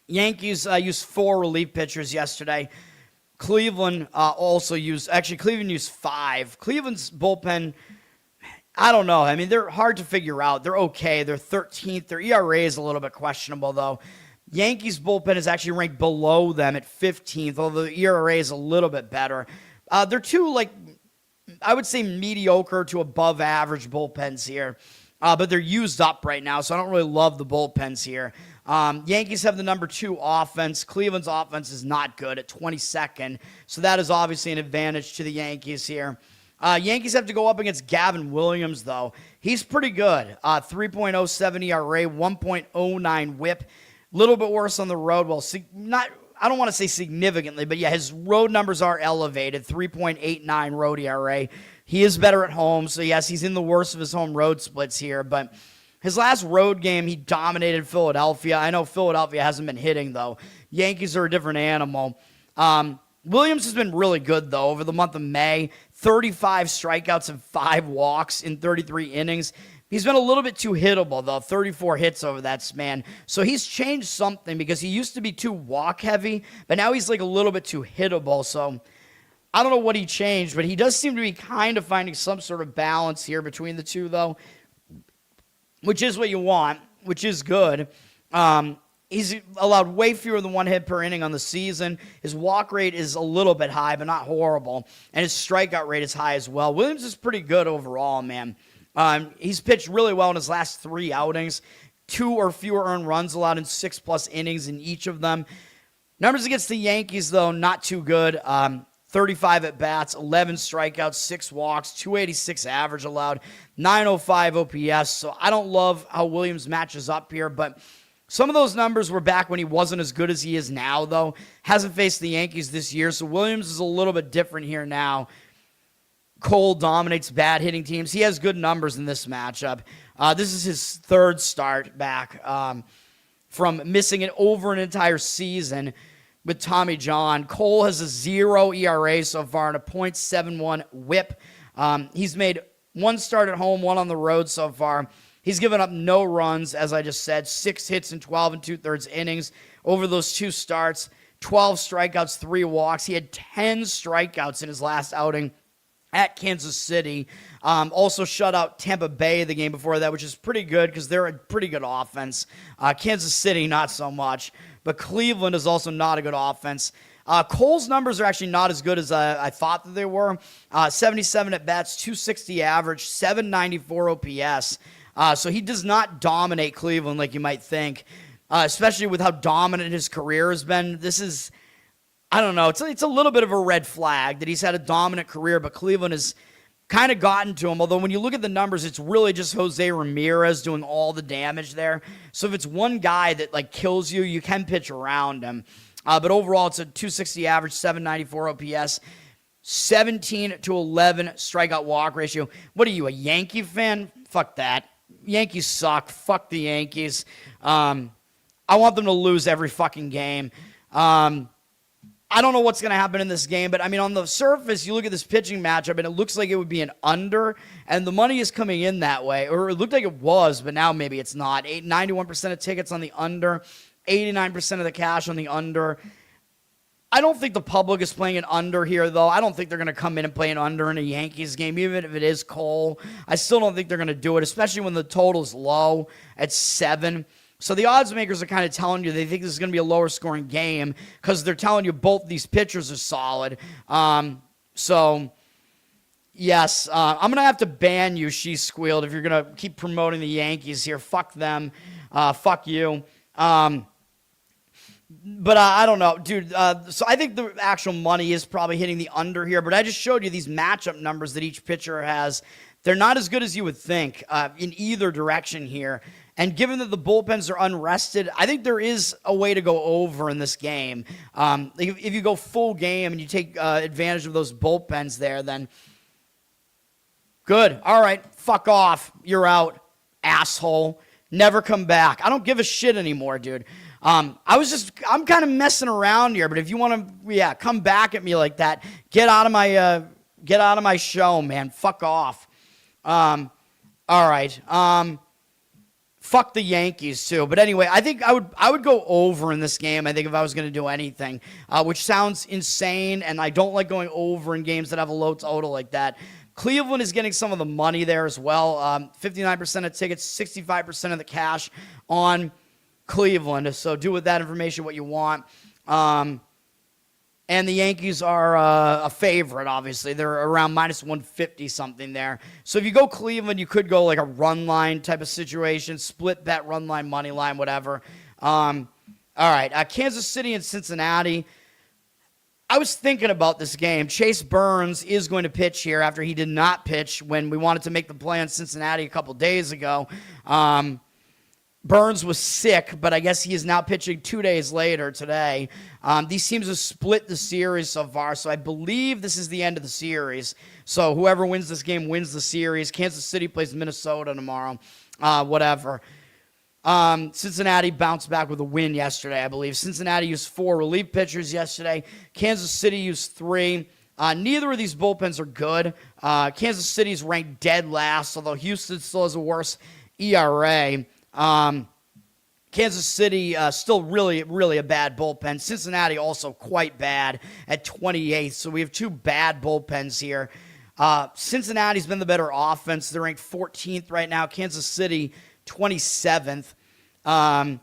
Yankees used 4 relief pitchers yesterday. Cleveland Cleveland used 5. Cleveland's bullpen, I don't know. I mean, they're hard to figure out. They're okay. They're 13th. Their ERA is a little bit questionable, though. Yankees bullpen is actually ranked below them at 15th, although the ERA is a little bit better. They're two, I would say mediocre to above average bullpens here, but they're used up right now, so I don't really love the bullpens here. Yankees have the number 2 offense. Cleveland's offense is not good at 22nd, so that is obviously an advantage to the Yankees here. Yankees have to go up against Gavin Williams, though. He's pretty good. 3.07 ERA, 1.09 whip. Little bit worse on the road. Well, I don't want to say significantly, but yeah, his road numbers are elevated. 3.89 road ERA. He is better at home, so yes, he's in the worst of his home road splits here. But his last road game, he dominated Philadelphia. I know Philadelphia hasn't been hitting, though. Yankees are a different animal. Williams has been really good, though, over the month of May. 35 strikeouts and 5 walks in 33 innings. He's been a little bit too hittable, though. 34 hits over that span. So he's changed something because he used to be too walk-heavy, but now he's like a little bit too hittable. So I don't know what he changed, but he does seem to be kind of finding some sort of balance here between the two, though, which is what you want, which is good. He's allowed way fewer than 1 hit per inning on the season. His walk rate is a little bit high, but not horrible. And his strikeout rate is high as well. Williams is pretty good overall, man. He's pitched really well in his last 3 outings. 2 or fewer earned runs allowed in 6+ innings in each of them. Numbers against the Yankees, though, not too good. 35 at-bats, 11 strikeouts, 6 walks, 286 average allowed, 905 OPS. So I don't love how Williams matches up here, but some of those numbers were back when he wasn't as good as he is now, though. Hasn't faced the Yankees this year, so Williams is a little bit different here now. Cole dominates bad hitting teams. He has good numbers in this matchup. This is his 3rd start back from missing it over an entire season with Tommy John. Cole has a 0 ERA so far and a .71 whip. He's made 1 start at home, 1 on the road so far. He's given up no runs, as I just said, 6 hits in 12 2/3 innings over those 2 starts, 12 strikeouts, 3 walks. He had 10 strikeouts in his last outing at Kansas City. Also shut out Tampa Bay the game before that, which is pretty good because they're a pretty good offense. Kansas City, not so much. But Cleveland is also not a good offense. Cole's numbers are actually not as good as I thought that they were. 77 at-bats, 260 average, 794 OPS. So he does not dominate Cleveland like you might think, especially with how dominant his career has been. This is, I don't know, it's a little bit of a red flag that he's had a dominant career, but Cleveland has kind of gotten to him. Although when you look at the numbers, it's really just Jose Ramirez doing all the damage there. So if it's one guy that kills you, you can pitch around him. But overall, it's a 260 average, 794 OPS, 17-11 strikeout walk ratio. What are you, a Yankee fan? Fuck that. Yankees suck. Fuck the Yankees. I want them to lose every fucking game. I don't know what's going to happen in this game, but I mean, on the surface, you look at this pitching matchup, and it looks like it would be an under, and the money is coming in that way. Or it looked like it was, but now maybe it's not. 91% of tickets on the under, 89% of the cash on the under. I don't think the public is playing an under here, though. I don't think they're going to come in and play an under in a Yankees game, even if it is Cole. I still don't think they're going to do it, especially when the total's low at 7. So the odds makers are kind of telling you they think this is going to be a lower scoring game because they're telling you both these pitchers are solid. So, yes, I'm going to have to ban you, She Squealed, if you're going to keep promoting the Yankees here. Fuck them. Fuck you. But I don't know, dude. So I think the actual money is probably hitting the under here. But I just showed you these matchup numbers that each pitcher has. They're not as good as you would think in either direction here. And given that the bullpens are unrested, I think there is a way to go over in this game. If you go full game and you take advantage of those bullpens there, then good. All right, fuck off. You're out, asshole. Never come back. I don't give a shit anymore, dude. I'm kind of messing around here, but if you want to, come back at me like that, get out of my show, man. Fuck off. All right. Fuck the Yankees too. But anyway, I think I would go over in this game. I think if I was going to do anything, which sounds insane, and I don't like going over in games that have a low total like that. Cleveland is getting some of the money there as well. 59% of tickets, 65% of the cash on Cleveland. So do with that information what you want. And the Yankees are a favorite, obviously. They're around minus 150 something there. So if you go Cleveland, you could go like a run line type of situation, split bet, run line, money line, whatever. All right, Kansas City and Cincinnati. I was thinking about this game. Chase Burns is going to pitch here after he did not pitch when we wanted to make the play on Cincinnati a couple days ago. Burns was sick, but I guess he is now pitching 2 days later today. These teams have split the series so far, so I believe this is the end of the series. So whoever wins this game wins the series. Kansas City plays Minnesota tomorrow. Whatever. Cincinnati bounced back with a win yesterday, I believe. Cincinnati used 4 relief pitchers yesterday. Kansas City used 3. Neither of these bullpens are good. Kansas City's ranked dead last, although Houston still has a worse ERA. Kansas City still really, really a bad bullpen. Cincinnati also quite bad at 28th. So we have 2 bad bullpens here. Cincinnati's been the better offense. They're ranked 14th right now. Kansas City 27th. I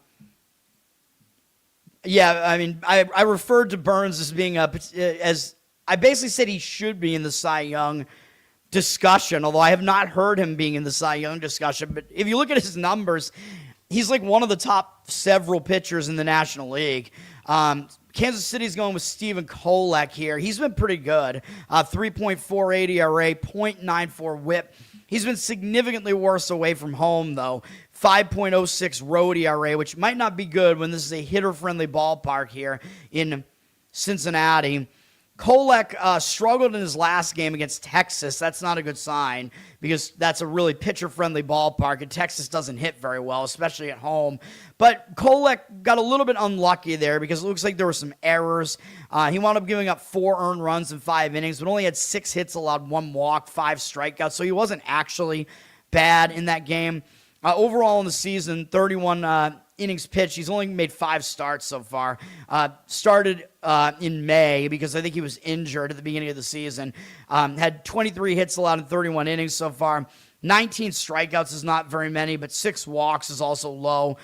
mean, I referred to Burns as being as I basically said he should be in the Cy Young discussion, although I have not heard him being in the Cy Young discussion. But if you look at his numbers, he's like one of the top several pitchers in the National League. Kansas City's going with Steven Kolek here. He's been pretty good. 3.48 ERA, .94 whip. He's been significantly worse away from home, though. 5.06 road ERA, which might not be good when this is a hitter-friendly ballpark here in Cincinnati. Kolek struggled in his last game against Texas. That's not a good sign because that's a really pitcher-friendly ballpark, and Texas doesn't hit very well, especially at home. But Kolek got a little bit unlucky there because it looks like there were some errors. He wound up giving up 4 earned runs in 5 innings, but only had 6 hits, allowed 1 walk, 5 strikeouts, so he wasn't actually bad in that game. Overall in the season, 31 innings pitched. He's only made 5 starts so far. Started in May because I think he was injured at the beginning of the season. Had 23 hits allowed in 31 innings so far. 19 strikeouts is not very many, but 6 walks is also low.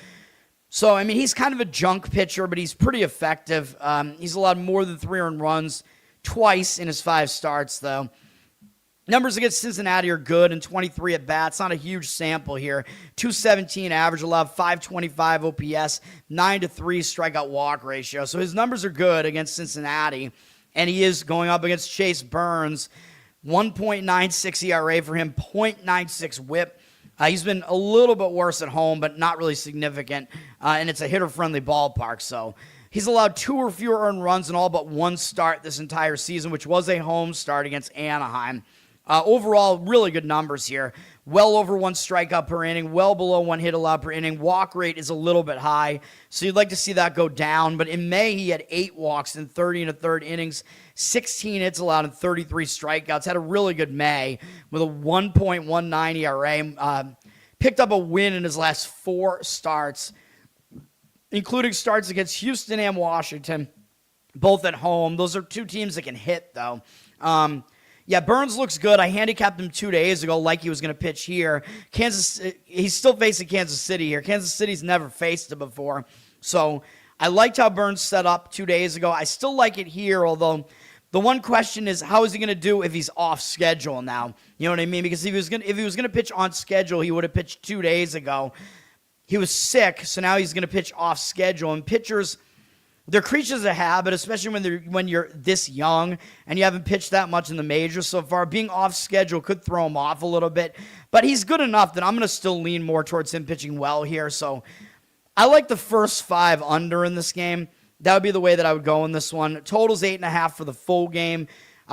So, I mean, he's kind of a junk pitcher, but he's pretty effective. He's allowed more than 3 earned runs twice in his 5 starts, though. Numbers against Cincinnati are good in 23 at-bats. Not a huge sample here. 217 average, allowed 525 OPS, 9-3 strikeout walk ratio. So his numbers are good against Cincinnati, and he is going up against Chase Burns. 1.96 ERA for him, .96 whip. He's been a little bit worse at home, but not really significant, and it's a hitter-friendly ballpark, so he's allowed 2 or fewer earned runs in all but 1 start this entire season, which was a home start against Anaheim. Overall, really good numbers here. Well over 1 strikeout per inning, well below 1 hit allowed per inning. Walk rate is a little bit high, so you'd like to see that go down. But in May, he had 8 walks in 30 1/3 innings, 16 hits allowed, and 33 strikeouts. Had a really good May with a 1.19 ERA. Picked up a win in his last 4 starts, including starts against Houston and Washington, both at home. Those are 2 teams that can hit, though. Yeah, Burns looks good. I handicapped him 2 days ago like he was going to pitch here. He's still facing Kansas City here. Kansas City's never faced him before. So I liked how Burns set up 2 days ago. I still like it here, although the one question is, how is he going to do if he's off schedule now? You know what I mean? Because if he was going to pitch on schedule, he would have pitched 2 days ago. He was sick, so now he's going to pitch off schedule. And pitchers, they're creatures of habit, especially when you're this young and you haven't pitched that much in the majors so far. Being off schedule could throw him off a little bit, but he's good enough that I'm going to still lean more towards him pitching well here. So I like the first 5 under in this game. That would be the way that I would go in this one. Total's 8.5 for the full game.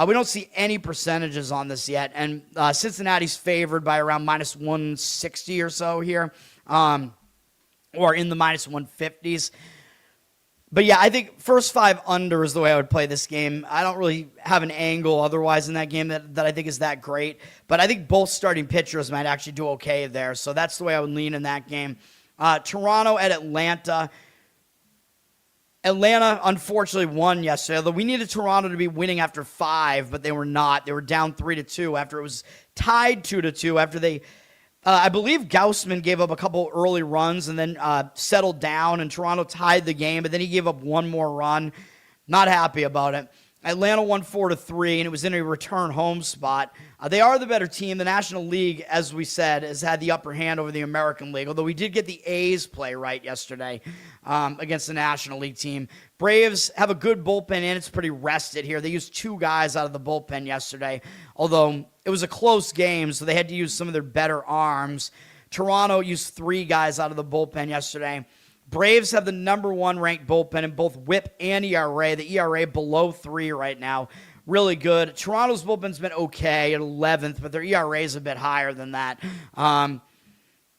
We don't see any percentages on this yet, and Cincinnati's favored by around minus 160 or so here, or in the minus 150s. But yeah, I think first 5 under is the way I would play this game. I don't really have an angle otherwise in that game that I think is that great. But I think both starting pitchers might actually do okay there. So that's the way I would lean in that game. Toronto at Atlanta. Atlanta, unfortunately, won yesterday. Although we needed Toronto to be winning after 5, but they were not. They were down 3-2 after it was tied 2-2 after they... I believe Gaussman gave up a couple early runs and then settled down, and Toronto tied the game, but then he gave up one more run. Not happy about it. Atlanta won 4-3, and it was in a return home spot. They are the better team. The National League, as we said, has had the upper hand over the American League, although we did get the A's play right yesterday against the National League team. Braves have a good bullpen, and it's pretty rested here. They used 2 guys out of the bullpen yesterday, although it was a close game, so they had to use some of their better arms. Toronto used 3 guys out of the bullpen yesterday. Braves have the number 1 ranked bullpen in both WHIP and ERA. The ERA below 3 right now. Really good. Toronto's bullpen's been okay at 11th, but their ERA is a bit higher than that.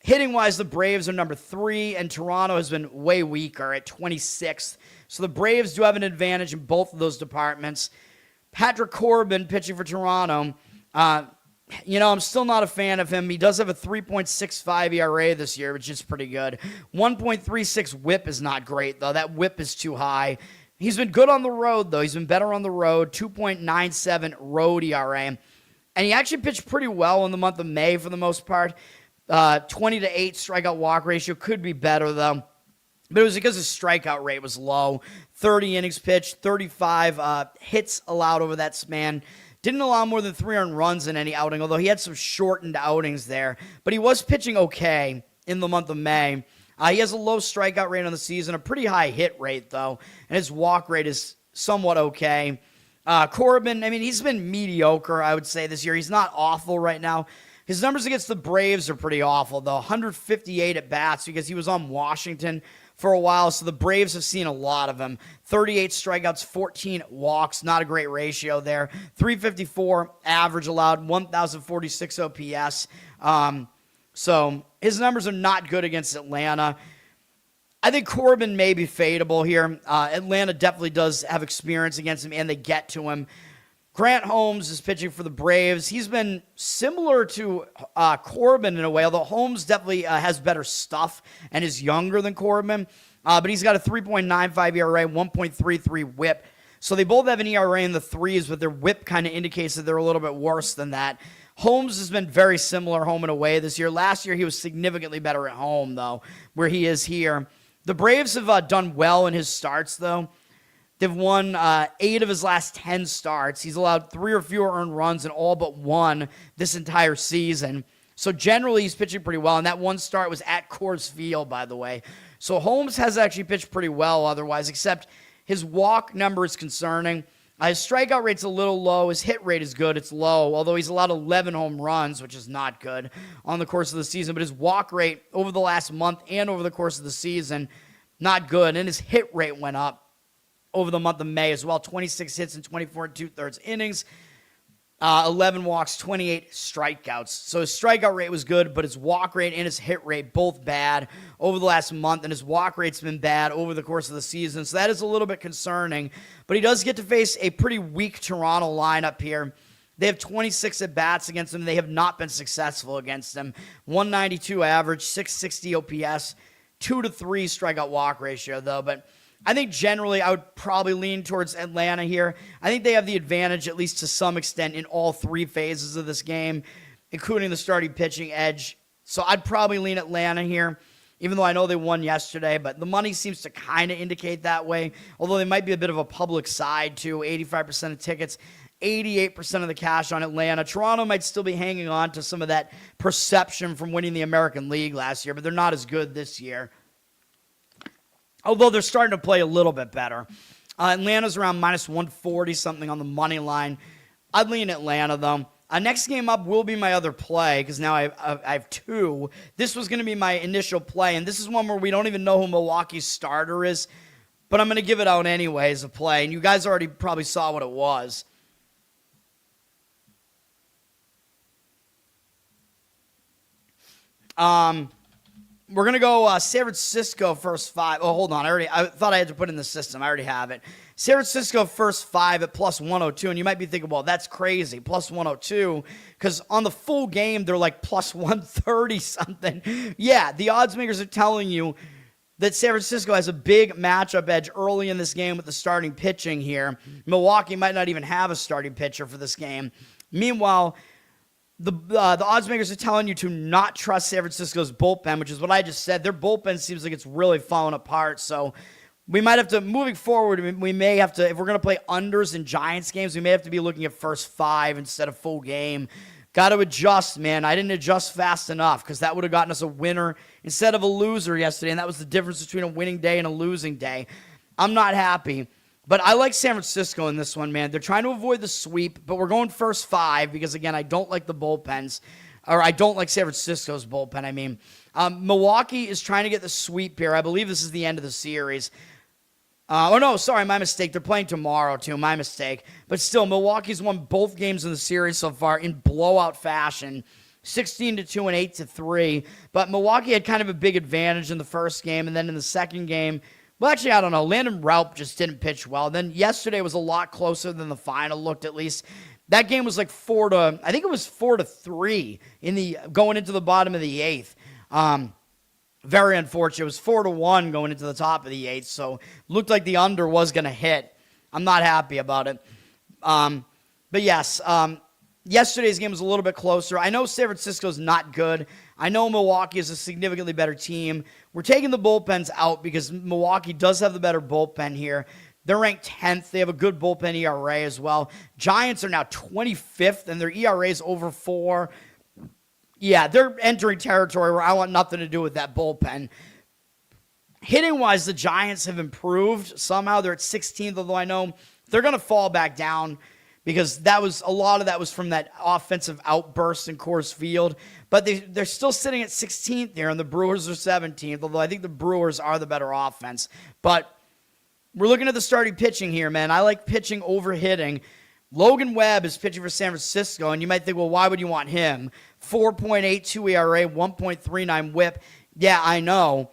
Hitting-wise, the Braves are number 3, and Toronto has been way weaker at 26th. So the Braves do have an advantage in both of those departments. Patrick Corbin pitching for Toronto. I'm still not a fan of him. He does have a 3.65 ERA this year, which is pretty good. 1.36 WHIP is not great, though. That WHIP is too high. He's been good on the road, though. He's been better on the road. 2.97 road ERA. And he actually pitched pretty well in the month of May for the most part. 20-8 strikeout walk ratio. Could be better, though. But it was because his strikeout rate was low. 30 innings pitched, 35 hits allowed over that span. Didn't allow more than 3 earned runs in any outing, although he had some shortened outings there. But he was pitching okay in the month of May. He has a low strikeout rate on the season, a pretty high hit rate, though, and his walk rate is somewhat okay. Corbin, he's been mediocre, I would say, this year. He's not awful right now. His numbers against the Braves are pretty awful, though. 158 at-bats because he was on Washington for a while, so the Braves have seen a lot of him. 38 strikeouts, 14 walks, not a great ratio there. 354 average allowed, 1,046 OPS. So his numbers are not good against Atlanta. I think Corbin may be fadeable here. Atlanta definitely does have experience against him, and they get to him. Grant Holmes is pitching for the Braves. He's been similar to Corbin in a way, although Holmes definitely has better stuff and is younger than Corbin. But he's got a 3.95 ERA, 1.33 WHIP. So they both have an ERA in the 3s, but their WHIP kind of indicates that they're a little bit worse than that. Holmes has been very similar home and away this year. Last year, he was significantly better at home, though, where he is here. The Braves have done well in his starts, though. They've won 8 of his last 10 starts. He's allowed 3 or fewer earned runs in all but 1 this entire season. So generally, he's pitching pretty well. And that one start was at Coors Field, by the way. So Holmes has actually pitched pretty well otherwise, except his walk number is concerning. His strikeout rate's a little low. His hit rate is good. It's low, although he's allowed 11 home runs, which is not good on the course of the season. But his walk rate over the last month and over the course of the season, not good. And his hit rate went up over the month of May as well. 26 hits in 24 2/3 innings. 11 walks, 28 strikeouts. So his strikeout rate was good, but his walk rate and his hit rate both bad over the last month, and his walk rate's been bad over the course of the season. So that is a little bit concerning. But he does get to face a pretty weak Toronto lineup here. They have 26 at-bats against him. They have not been successful against him. 192 average, 660 OPS, 2-3 strikeout walk ratio, though. But I think generally I would probably lean towards Atlanta here. I think they have the advantage, at least to some extent, in all three phases of this game, including the starting pitching edge. So I'd probably lean Atlanta here, even though I know they won yesterday. But the money seems to kind of indicate that way, although they might be a bit of a public side, too. 85% of tickets, 88% of the cash on Atlanta. Toronto might still be hanging on to some of that perception from winning the American League last year, but they're not as good this year, although they're starting to play a little bit better. Atlanta's around minus 140 something on the money line. I'd lean Atlanta, though. Next game up will be my other play, because now I have two. This was going to be my initial play, and this is one where we don't even know who Milwaukee's starter is, but I'm going to give it out anyway as a play, and you guys already probably saw what it was. We're going to go San Francisco first five. Oh, hold on. I thought I had to put in the system. I already have it. San Francisco first five at plus 102. And you might be thinking, well, that's crazy. Plus 102. Because on the full game, they're like plus 130 something. Yeah, the odds makers are telling you that San Francisco has a big matchup edge early in this game with the starting pitching here. Milwaukee might not even have a starting pitcher for this game. Meanwhile, the odds makers are telling you to not trust San Francisco's bullpen, which is what I just said. Their bullpen seems like it's really falling apart. So we might have to, moving forward, we may have to, if we're going to play unders in Giants games, we may have to be looking at first five instead of full game. Got to adjust, man. I didn't adjust fast enough, because that would have gotten us a winner instead of a loser yesterday, and that was the difference between a winning day and a losing day. I'm not happy. But I like San Francisco in this one, man. They're trying to avoid the sweep, but we're going first five because, again, I don't like the bullpens. Or I don't like San Francisco's bullpen, I mean. Milwaukee is trying to get the sweep here. I believe this is the end of the series. No, sorry, my mistake. They're playing tomorrow, too. My mistake. But still, Milwaukee's won both games in the series so far in blowout fashion. 16-2 and 8-3. But Milwaukee had kind of a big advantage in the first game, and then in the second game, well, actually, I don't know. Landon Raup just didn't pitch well. Then yesterday was a lot closer than the final looked, at least. That game was like 4-3 going into the bottom of the eighth. Very unfortunate. It was 4-1 going into the top of the eighth, so looked like the under was going to hit. I'm not happy about it. But yes, yesterday's game was a little bit closer. I know San Francisco's not good. I know Milwaukee is a significantly better team. We're taking the bullpens out because Milwaukee does have the better bullpen here. They're ranked 10th. They have a good bullpen ERA as well. Giants are now 25th, and their ERA is over 4. Yeah, they're entering territory where I want nothing to do with that bullpen. Hitting-wise, the Giants have improved. Somehow they're at 16th, although I know they're going to fall back down, because a lot of that was from that offensive outburst in Coors Field. But they're still sitting at 16th there, and the Brewers are 17th, although I think the Brewers are the better offense. But we're looking at the starting pitching here, man. I like pitching over hitting. Logan Webb is pitching for San Francisco, and you might think, well, why would you want him? 4.82 ERA, 1.39 whip. Yeah, I know.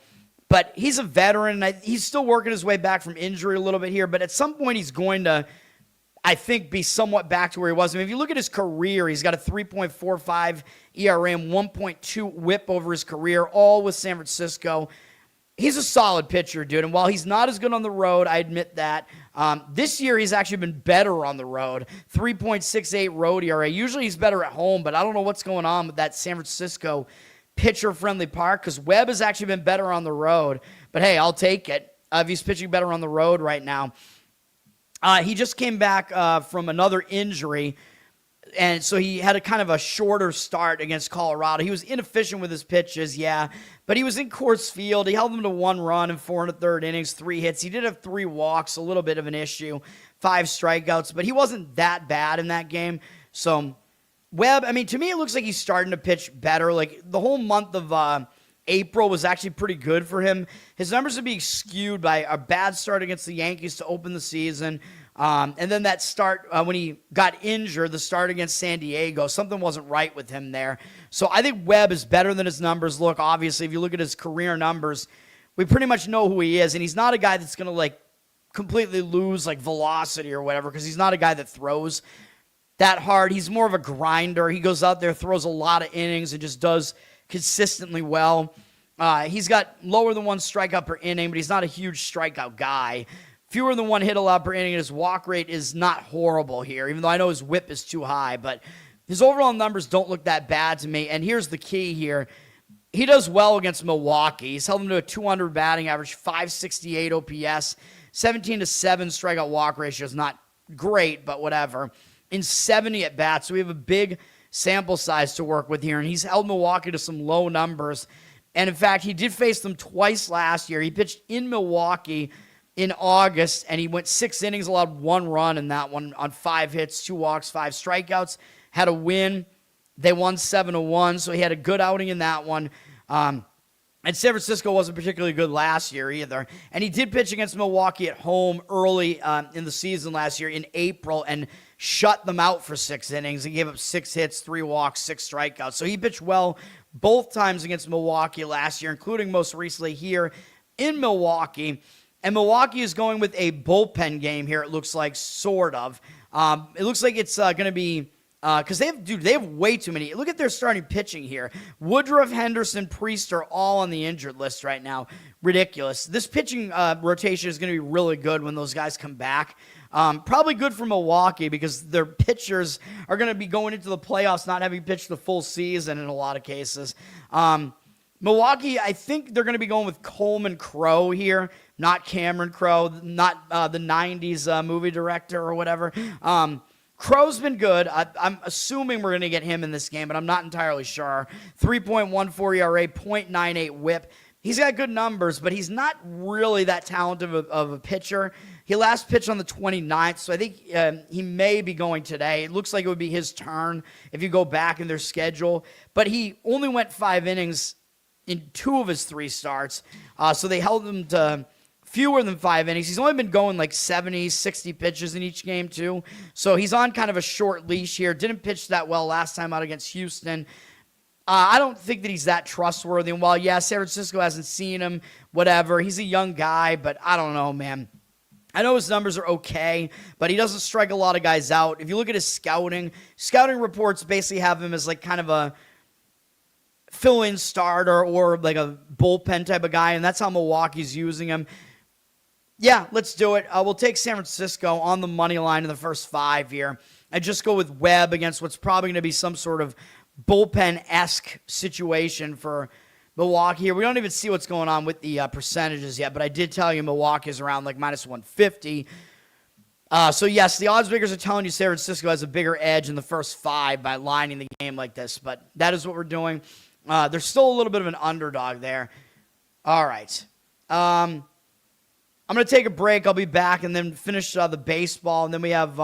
But he's a veteran, and he's still working his way back from injury a little bit here. But at some point, he's going to, I think, be somewhat back to where he was. I mean, if you look at his career, he's got a 3.45 ERA and 1.2 whip over his career, all with San Francisco. He's a solid pitcher, dude. And while he's not as good on the road, I admit that. This year, he's actually been better on the road. 3.68 road ERA. Usually, he's better at home, but I don't know what's going on with that San Francisco pitcher-friendly park, because Webb has actually been better on the road. But hey, I'll take it if he's pitching better on the road right now. He just came back from another injury, and so he had a kind of a shorter start against Colorado. He was inefficient with his pitches, yeah, but he was in Coors Field. He held them to 1 run in 4 1/3 innings, 3 hits. He did have 3 walks, a little bit of an issue, 5 strikeouts, but he wasn't that bad in that game. So Webb, I mean, to me, it looks like he's starting to pitch better. Like, the whole month of April was actually pretty good for him. His numbers are being skewed by a bad start against the Yankees to open the season. And then that start, when he got injured, the start against San Diego, something wasn't right with him there. So I think Webb is better than his numbers look. Obviously, if you look at his career numbers, we pretty much know who he is. And he's not a guy that's going to, like, completely lose, like, velocity or whatever, because he's not a guy that throws that hard. He's more of a grinder. He goes out there, throws a lot of innings, and just does consistently well. He's got lower than 1 strikeout per inning, but he's not a huge strikeout guy. Fewer than 1 hit allowed per inning, and his walk rate is not horrible here, even though I know his whip is too high. But his overall numbers don't look that bad to me. And here's the key here. He does well against Milwaukee. He's held them to a 200 batting average, 568 OPS, 17-7 strikeout walk ratio is not great, but whatever. In 70 at bats, so we have a big sample size to work with here, and he's held Milwaukee to some low numbers. And in fact, he did face them twice last year. He pitched in Milwaukee in August, and he went 6 innings, allowed 1 run in that one on 5 hits, 2 walks, 5 strikeouts, had a win. They won 7-1, so he had a good outing in that one. And San Francisco wasn't particularly good last year either. And he did pitch against Milwaukee at home early in the season last year in April and shut them out for 6 innings. He gave up 6 hits, 3 walks, 6 strikeouts. So he pitched well both times against Milwaukee last year, including most recently here in Milwaukee. And Milwaukee is going with a bullpen game here, it looks like, sort of. It looks like it's going to be... Because they have way too many. Look at their starting pitching here. Woodruff, Henderson, Priest are all on the injured list right now. Ridiculous. This pitching rotation is going to be really good when those guys come back. Probably good for Milwaukee because their pitchers are going to be going into the playoffs not having pitched the full season in a lot of cases. Milwaukee, I think they're going to be going with Coleman Crowe here, not Cameron Crowe, not the 90s movie director or whatever. Crowe's been good. I'm assuming we're going to get him in this game, but I'm not entirely sure. 3.14 ERA, 0.98 whip. He's got good numbers, but he's not really that talented of a pitcher. He last pitched on the 29th, so I think he may be going today. It looks like it would be his turn if you go back in their schedule. But he only went 5 innings in 2 of his 3 starts, so they held him to fewer than 5 innings. He's only been going like 70, 60 pitches in each game, too. So he's on kind of a short leash here. Didn't pitch that well last time out against Houston. I don't think that he's that trustworthy. And while, yeah, San Francisco hasn't seen him, whatever, he's a young guy, but I don't know, man. I know his numbers are okay, but he doesn't strike a lot of guys out. If you look at his scouting reports basically have him as like kind of a fill-in starter or like a bullpen type of guy, and that's how Milwaukee's using him. Yeah, let's do it. We'll take San Francisco on the money line in the first 5 here and just go with Webb against what's probably going to be some sort of bullpen-esque situation for Milwaukee here. We don't even see what's going on with the percentages yet, but I did tell you Milwaukee is around like minus 150. So, yes, the odds makers are telling you San Francisco has a bigger edge in the first 5 by lining the game like this, but that is what we're doing. There's still a little bit of an underdog there. All right. I'm going to take a break. I'll be back and then finish the baseball. And then we have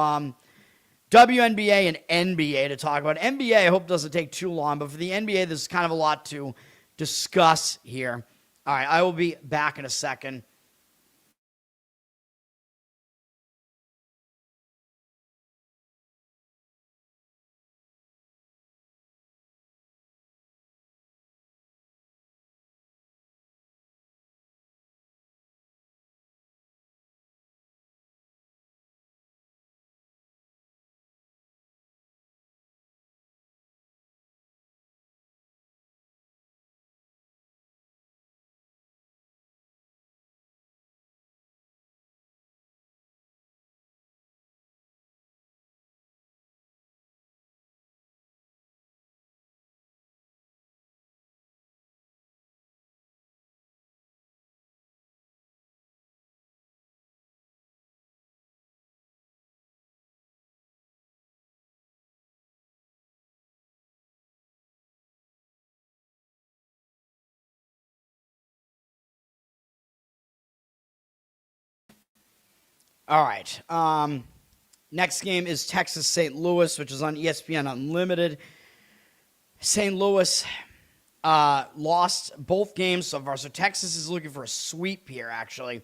WNBA and NBA to talk about. NBA, I hope, doesn't take too long. But for the NBA, there's kind of a lot to discuss here. All right, I will be back in a second. All right. Next game is Texas-St. Louis, which is on ESPN Unlimited. St. Louis lost both games so far, so Texas is looking for a sweep here, actually.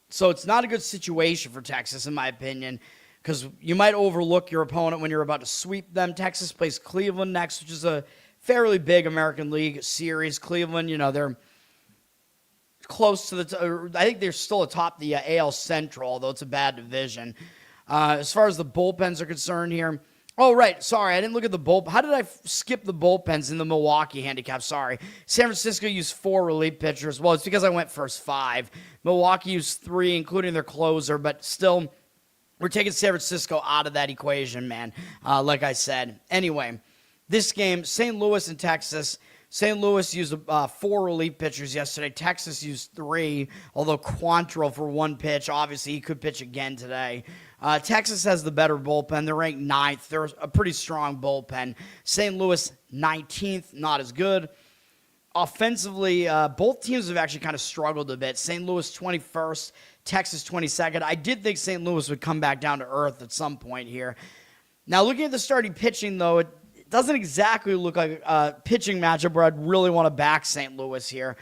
So it's not a good situation for Texas, in my opinion, because you might overlook your opponent when you're about to sweep them. Texas plays Cleveland next, which is a fairly big American League series. Cleveland, they're close to I think they're still atop the AL Central, although it's a bad division. As far as the bullpens are concerned here, oh, right. Sorry, I didn't look at the bullpen. How did I skip the bullpens in the Milwaukee handicap? Sorry. San Francisco used 4 relief pitchers. Well, it's because I went first 5. Milwaukee used 3, including their closer, but still, we're taking San Francisco out of that equation, man, like I said. Anyway, this game, St. Louis and Texas. St. Louis used 4 relief pitchers yesterday. Texas used 3, although Quantrill for 1 pitch. Obviously, he could pitch again today. Texas has the better bullpen. They're ranked 9th. They're a pretty strong bullpen. St. Louis, 19th, not as good. Offensively, both teams have actually kind of struggled a bit. St. Louis, 21st. Texas, 22nd. I did think St. Louis would come back down to earth at some point here. Now, looking at the starting pitching, though, it doesn't exactly look like a pitching matchup where I'd really want to back St. Louis here.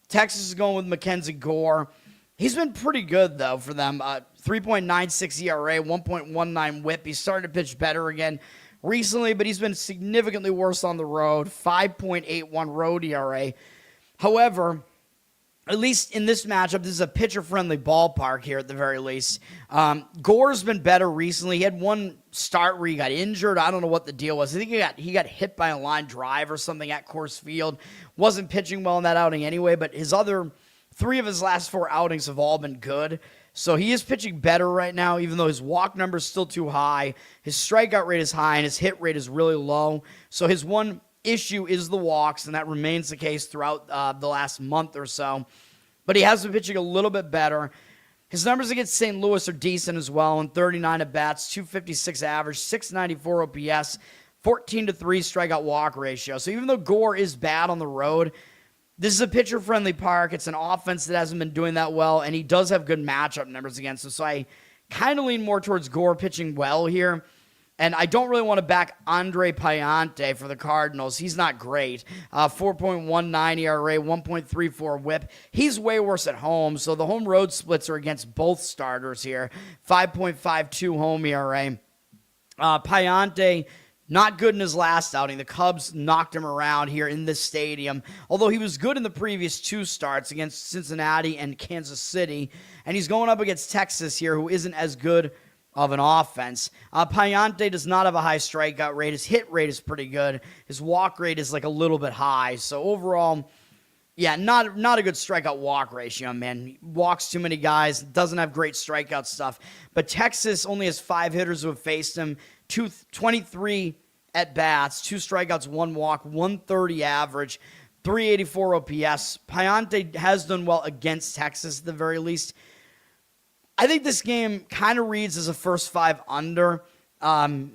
Texas is going with Mackenzie Gore. He's been pretty good, though, for them. 3.96 ERA, 1.19 whip. He's starting to pitch better again recently, but he's been significantly worse on the road. 5.81 road ERA. However, at least in this matchup, this is a pitcher-friendly ballpark here at the very least. Gore's been better recently. He had one start where he got injured. I don't know what the deal was. I think he got hit by a line drive or something at Coors Field. Wasn't pitching well in that outing anyway, but his other 3 of his last 4 outings have all been good. So he is pitching better right now, even though his walk number is still too high. His strikeout rate is high, and his hit rate is really low. So his one issue is the walks, and that remains the case throughout the last month or so. But he has been pitching a little bit better. His numbers against St. Louis are decent as well. In 39 at-bats, 256 average, 694 OPS, 14-3 strikeout walk ratio. So even though Gore is bad on the road, this is a pitcher-friendly park. It's an offense that hasn't been doing that well, and he does have good matchup numbers against him. So I kind of lean more towards Gore pitching well here. And I don't really want to back Andre Pallante for the Cardinals. He's not great. 4.19 ERA, 1.34 whip. He's way worse at home, so the home road splits are against both starters here. 5.52 home ERA. Pallante, not good in his last outing. The Cubs knocked him around here in this stadium, although he was good in the previous 2 starts against Cincinnati and Kansas City. And he's going up against Texas here, who isn't as good of an offense. Pallante does not have a high strikeout rate. His hit rate is pretty good. His walk rate is like a little bit high. So overall, yeah, not a good strikeout walk ratio, man. He walks too many guys, doesn't have great strikeout stuff. But Texas only has 5 hitters who have faced him, 23 at-bats, 2 strikeouts, 1 walk, 130 average, 384 OPS. Pallante has done well against Texas at the very least. I think this game kind of reads as a first 5 under,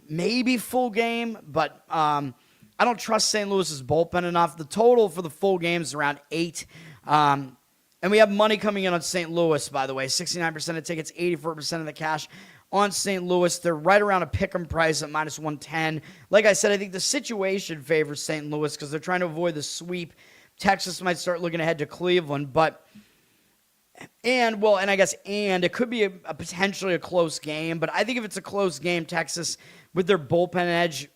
maybe full game, but I don't trust St. Louis's bullpen enough. The total for the full game is around 8. And we have money coming in on St. Louis, by the way. 69% of tickets, 84% of the cash on St. Louis. They're right around a pick'em price at minus 110. Like I said, I think the situation favors St. Louis because they're trying to avoid the sweep. Texas might start looking ahead to Cleveland, but and it could be a potentially a close game, but I think if it's a close game, Texas, with their bullpen edge,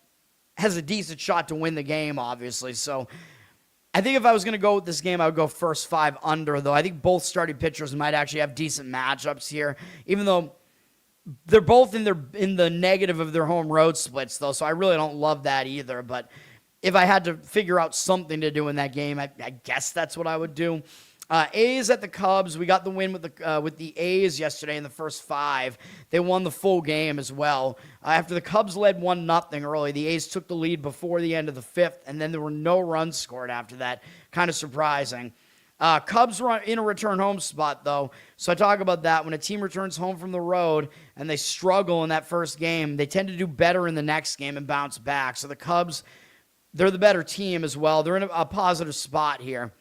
has a decent shot to win the game, obviously. So I think if I was going to go with this game, I would go first 5 under, though. I think both starting pitchers might actually have decent matchups here, even though they're both in the negative of their home road splits, though, so I really don't love that either. But if I had to figure out something to do in that game, I guess that's what I would do. A's at the Cubs. We got the win with the A's yesterday in the first 5. They won the full game as well. After the Cubs led 1-0 early, the A's took the lead before the end of the 5th, and then there were no runs scored after that. Kind of surprising. Cubs were in a return home spot, though, so I talk about that. When a team returns home from the road and they struggle in that first game, they tend to do better in the next game and bounce back. So the Cubs, they're the better team as well. They're in a positive spot here.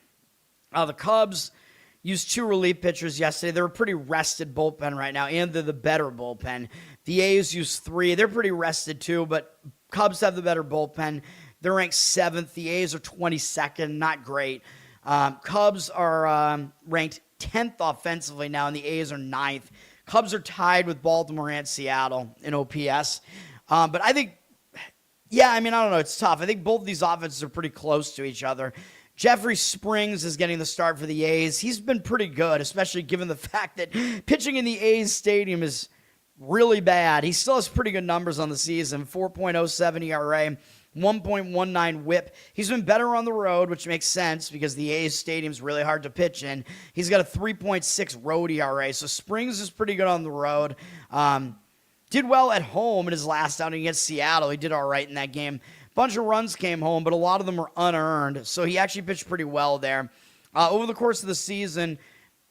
The Cubs used 2 relief pitchers yesterday. They're a pretty rested bullpen right now, and they're the better bullpen. The A's used 3. They're pretty rested too, but Cubs have the better bullpen. They're ranked 7th. The A's are 22nd. Not great. Cubs are ranked 10th offensively now, and the A's are 9th. Cubs are tied with Baltimore and Seattle in OPS. But I think, I don't know. It's tough. I think both of these offenses are pretty close to each other. Jeffrey Springs is getting the start for the A's. He's been pretty good, especially given the fact that pitching in the A's stadium is really bad. He still has pretty good numbers on the season. 4.07 ERA, 1.19 whip. He's been better on the road, which makes sense because the A's stadium's really hard to pitch in. He's got a 3.6 road ERA, so Springs is pretty good on the road. Did well at home in his last outing against Seattle. He did all right in that game. Bunch of runs came home, but a lot of them were unearned, so he actually pitched pretty well there. Over the course of the season,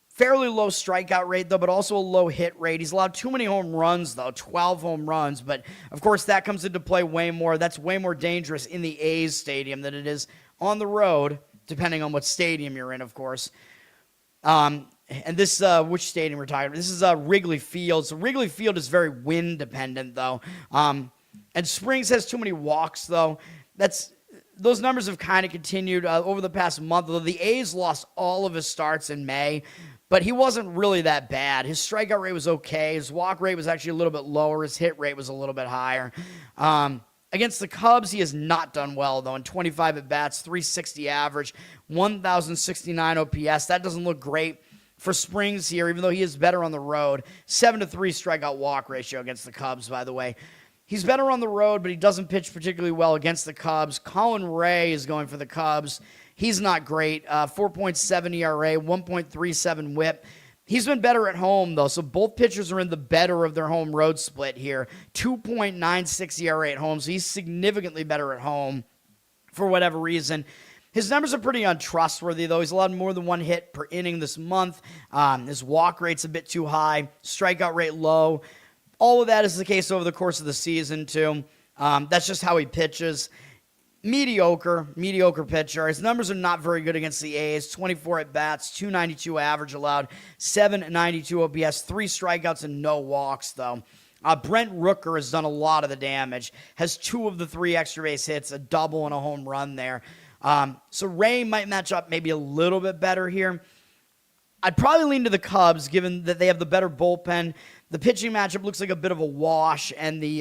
fairly low strikeout rate, though, but also a low hit rate. He's allowed too many home runs, though, 12 home runs. But, of course, that comes into play way more. That's way more dangerous in the A's stadium than it is on the road, depending on what stadium you're in, of course. And this, which stadium we're talking about? This is Wrigley Field. So Wrigley Field is very wind-dependent, though. And Springs has too many walks, though. Those numbers have kind of continued over the past month, though the A's lost all of his starts in May. But he wasn't really that bad. His strikeout rate was okay. His walk rate was actually a little bit lower. His hit rate was a little bit higher. Against the Cubs, he has not done well, though. In 25 at-bats, 360 average, 1,069 OPS. That doesn't look great for Springs here, even though he is better on the road. 7-3 strikeout walk ratio against the Cubs, by the way. He's better on the road, but he doesn't pitch particularly well against the Cubs. Colin Ray is going for the Cubs. He's not great. 4.7 ERA, 1.37 whip. He's been better at home, though, so both pitchers are in the better of their home-road split here. 2.96 ERA at home, so he's significantly better at home for whatever reason. His numbers are pretty untrustworthy, though. He's allowed more than one hit per inning this month. His walk rate's a bit too high. Strikeout rate low. All of that is the case over the course of the season, too. That's just how he pitches. Mediocre pitcher. His numbers are not very good against the A's. 24 at-bats, 292 average allowed, 792 OPS, 3 strikeouts and no walks, though. Brent Rooker has done a lot of the damage. Has 2 of the 3 extra base hits, a double and a home run there. So Ray might match up maybe a little bit better here. I'd probably lean to the Cubs, given that they have the better bullpen. The pitching matchup looks like a bit of a wash, and the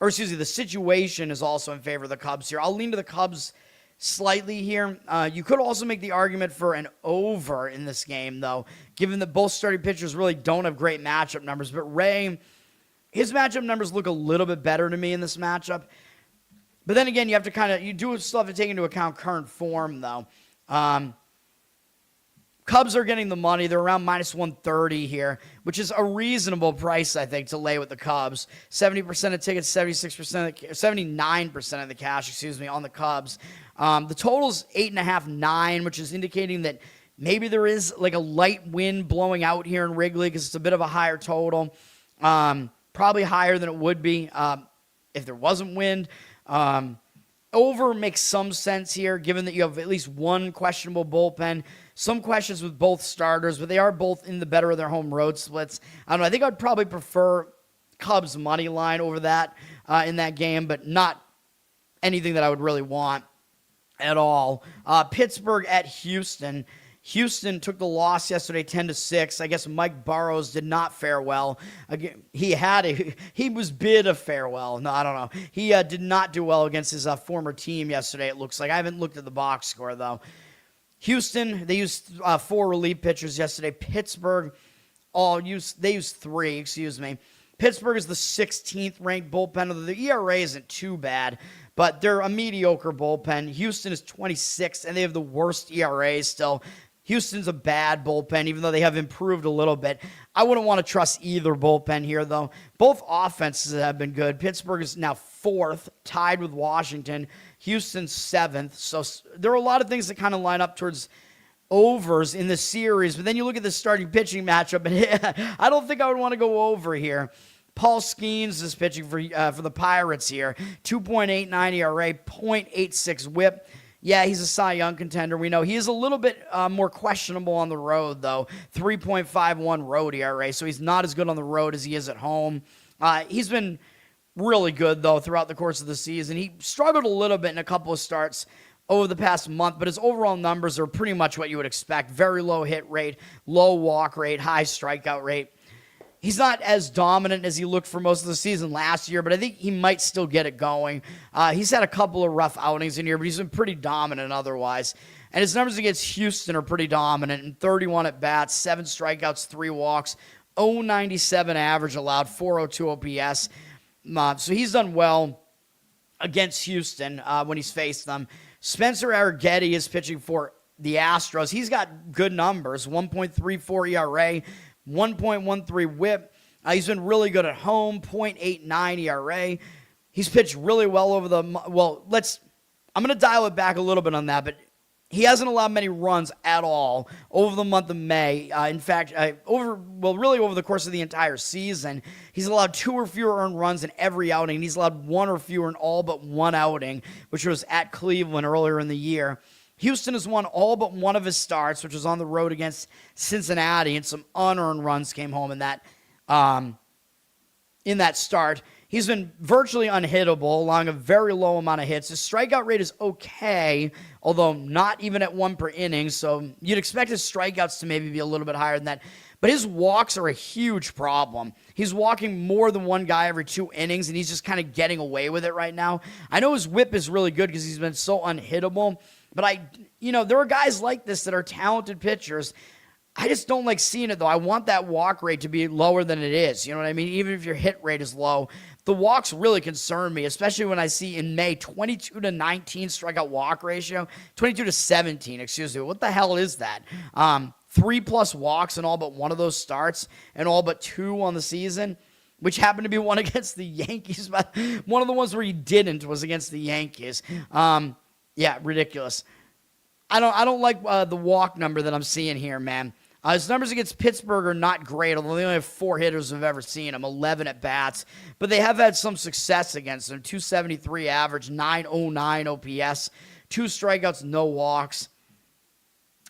the situation is also in favor of the Cubs here. I'll lean to the Cubs slightly here. You could also make the argument for an over in this game, though, given that both starting pitchers really don't have great matchup numbers. But Ray, his matchup numbers look a little bit better to me in this matchup. But then again, you do still have to take into account current form, though. Cubs are getting the money. They're around minus 130 here, which is a reasonable price, I think, to lay with the Cubs. 70% of tickets, 79% of the cash, on the Cubs. The total's 8.5, 9, which is indicating that maybe there is like a light wind blowing out here in Wrigley because it's a bit of a higher total. Probably higher than it would be if there wasn't wind. Over makes some sense here, given that you have at least one questionable bullpen. Some questions with both starters, but they are both in the better of their home road splits. I don't know. I think I'd probably prefer Cubs money line over that in that game, but not anything that I would really want at all. Pittsburgh at Houston. Houston took the loss yesterday 10-6. I guess Mike Burrows did not fare well. Again, he was bid a farewell. No, I don't know. He did not do well against his former team yesterday, it looks like. I haven't looked at the box score, though. Houston, they used 4 relief pitchers yesterday. Pittsburgh, they used 3, Pittsburgh is the 16th ranked bullpen, although the ERA isn't too bad, but they're a mediocre bullpen. Houston is 26th, and they have the worst ERA still. Houston's a bad bullpen, even though they have improved a little bit. I wouldn't want to trust either bullpen here, though. Both offenses have been good. Pittsburgh is now 4th, tied with Washington. Houston's 7th. So there are a lot of things that kind of line up towards overs in the series. But then you look at the starting pitching matchup, and I don't think I would want to go over here. Paul Skeens is pitching for the Pirates here. 2.89 ERA, 0.86 whip. Yeah, he's a Cy Young contender. We know he is a little bit more questionable on the road, though. 3.51 road ERA, so he's not as good on the road as he is at home. He's been really good, though, throughout the course of the season. He struggled a little bit in a couple of starts over the past month, but his overall numbers are pretty much what you would expect. Very low hit rate, low walk rate, high strikeout rate. He's not as dominant as he looked for most of the season last year, but I think he might still get it going. He's had a couple of rough outings in here, but he's been pretty dominant otherwise. And his numbers against Houston are pretty dominant. In 31 at-bats, 7 strikeouts, 3 walks, 0.97 average allowed, 4.02 OPS. So he's done well against Houston when he's faced them. Spencer Arrighetti is pitching for the Astros. He's got good numbers, 1.34 ERA, 1.13 whip. He's been really good at home, 0.89 ERA. He's pitched really well over the, I'm going to dial it back a little bit on that, but he hasn't allowed many runs at all over the month of May. In fact, over the course of the entire season, he's allowed 2 or fewer earned runs in every outing. And he's allowed 1 or fewer in all but one outing, which was at Cleveland earlier in the year. Houston has won all but one of his starts, which was on the road against Cincinnati, and some unearned runs came home in that start. He's been virtually unhittable, allowing a very low amount of hits. His strikeout rate is okay, although not even at 1 per inning, so you'd expect his strikeouts to maybe be a little bit higher than that. But his walks are a huge problem. He's walking more than one guy every 2 innings, and he's just kind of getting away with it right now. I know his whip is really good because he's been so unhittable, but there are guys like this that are talented pitchers. I just don't like seeing it, though. I want that walk rate to be lower than it is. You know what I mean? Even if your hit rate is low. The walks really concern me, especially when I see in May 22 to 19 strikeout walk ratio, 22 to 17, excuse me. What the hell is that? 3+ walks in all but one of those starts and all but 2 on the season, which happened to be one against the Yankees. But one of the ones where he didn't was against the Yankees. Yeah, ridiculous. I don't like the walk number that I'm seeing here, man. His numbers against Pittsburgh are not great, although they only have 4 hitters who've ever seen him, 11 at-bats. But they have had some success against him. 273 average, 909 OPS, 2 strikeouts, no walks.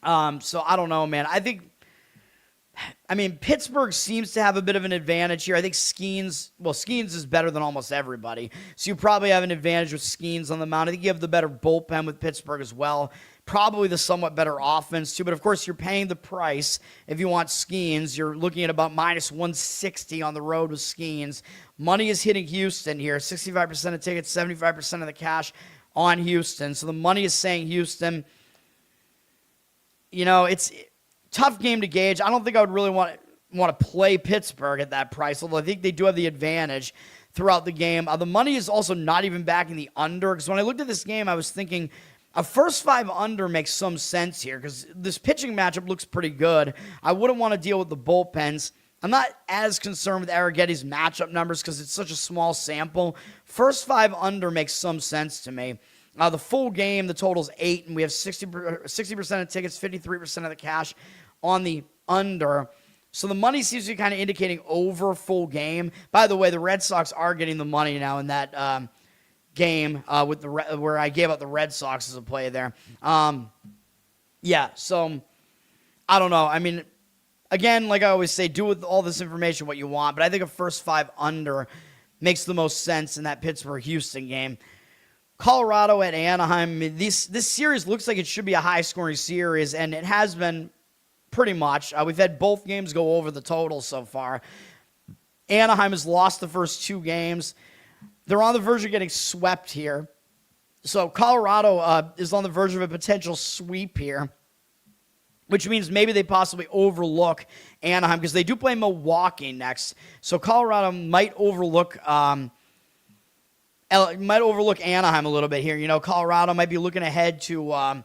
So I don't know, man. Pittsburgh seems to have a bit of an advantage here. I think Skeens is better than almost everybody. So you probably have an advantage with Skeens on the mound. I think you have the better bullpen with Pittsburgh as well. Probably the somewhat better offense, too. But, of course, you're paying the price if you want Skeens. You're looking at about minus 160 on the road with Skeens. Money is hitting Houston here. 65% of tickets, 75% of the cash on Houston. So the money is saying Houston. It's a tough game to gauge. I don't think I would really want to play Pittsburgh at that price, although I think they do have the advantage throughout the game. The money is also not even backing the under, because when I looked at this game, I was thinking a first 5 under makes some sense here because this pitching matchup looks pretty good. I wouldn't want to deal with the bullpens. I'm not as concerned with Arrighetti's matchup numbers because it's such a small sample. First 5 under makes some sense to me. The full game, the total's 8, and we have 60% of tickets, 53% of the cash on the under. So the money seems to be kind of indicating over full game. By the way, the Red Sox are getting the money now in that game where I gave out the Red Sox as a play there. So I don't know. Again, like I always say, do with all this information what you want, but I think a first 5 under makes the most sense in that Pittsburgh-Houston game. Colorado at Anaheim. This series looks like it should be a high-scoring series, and it has been pretty much. We've had both games go over the total so far. Anaheim has lost the first 2 games. They're on the verge of getting swept here. So Colorado is on the verge of a potential sweep here, which means maybe they possibly overlook Anaheim because they do play Milwaukee next. So Colorado might overlook Anaheim a little bit here. Colorado might be looking ahead to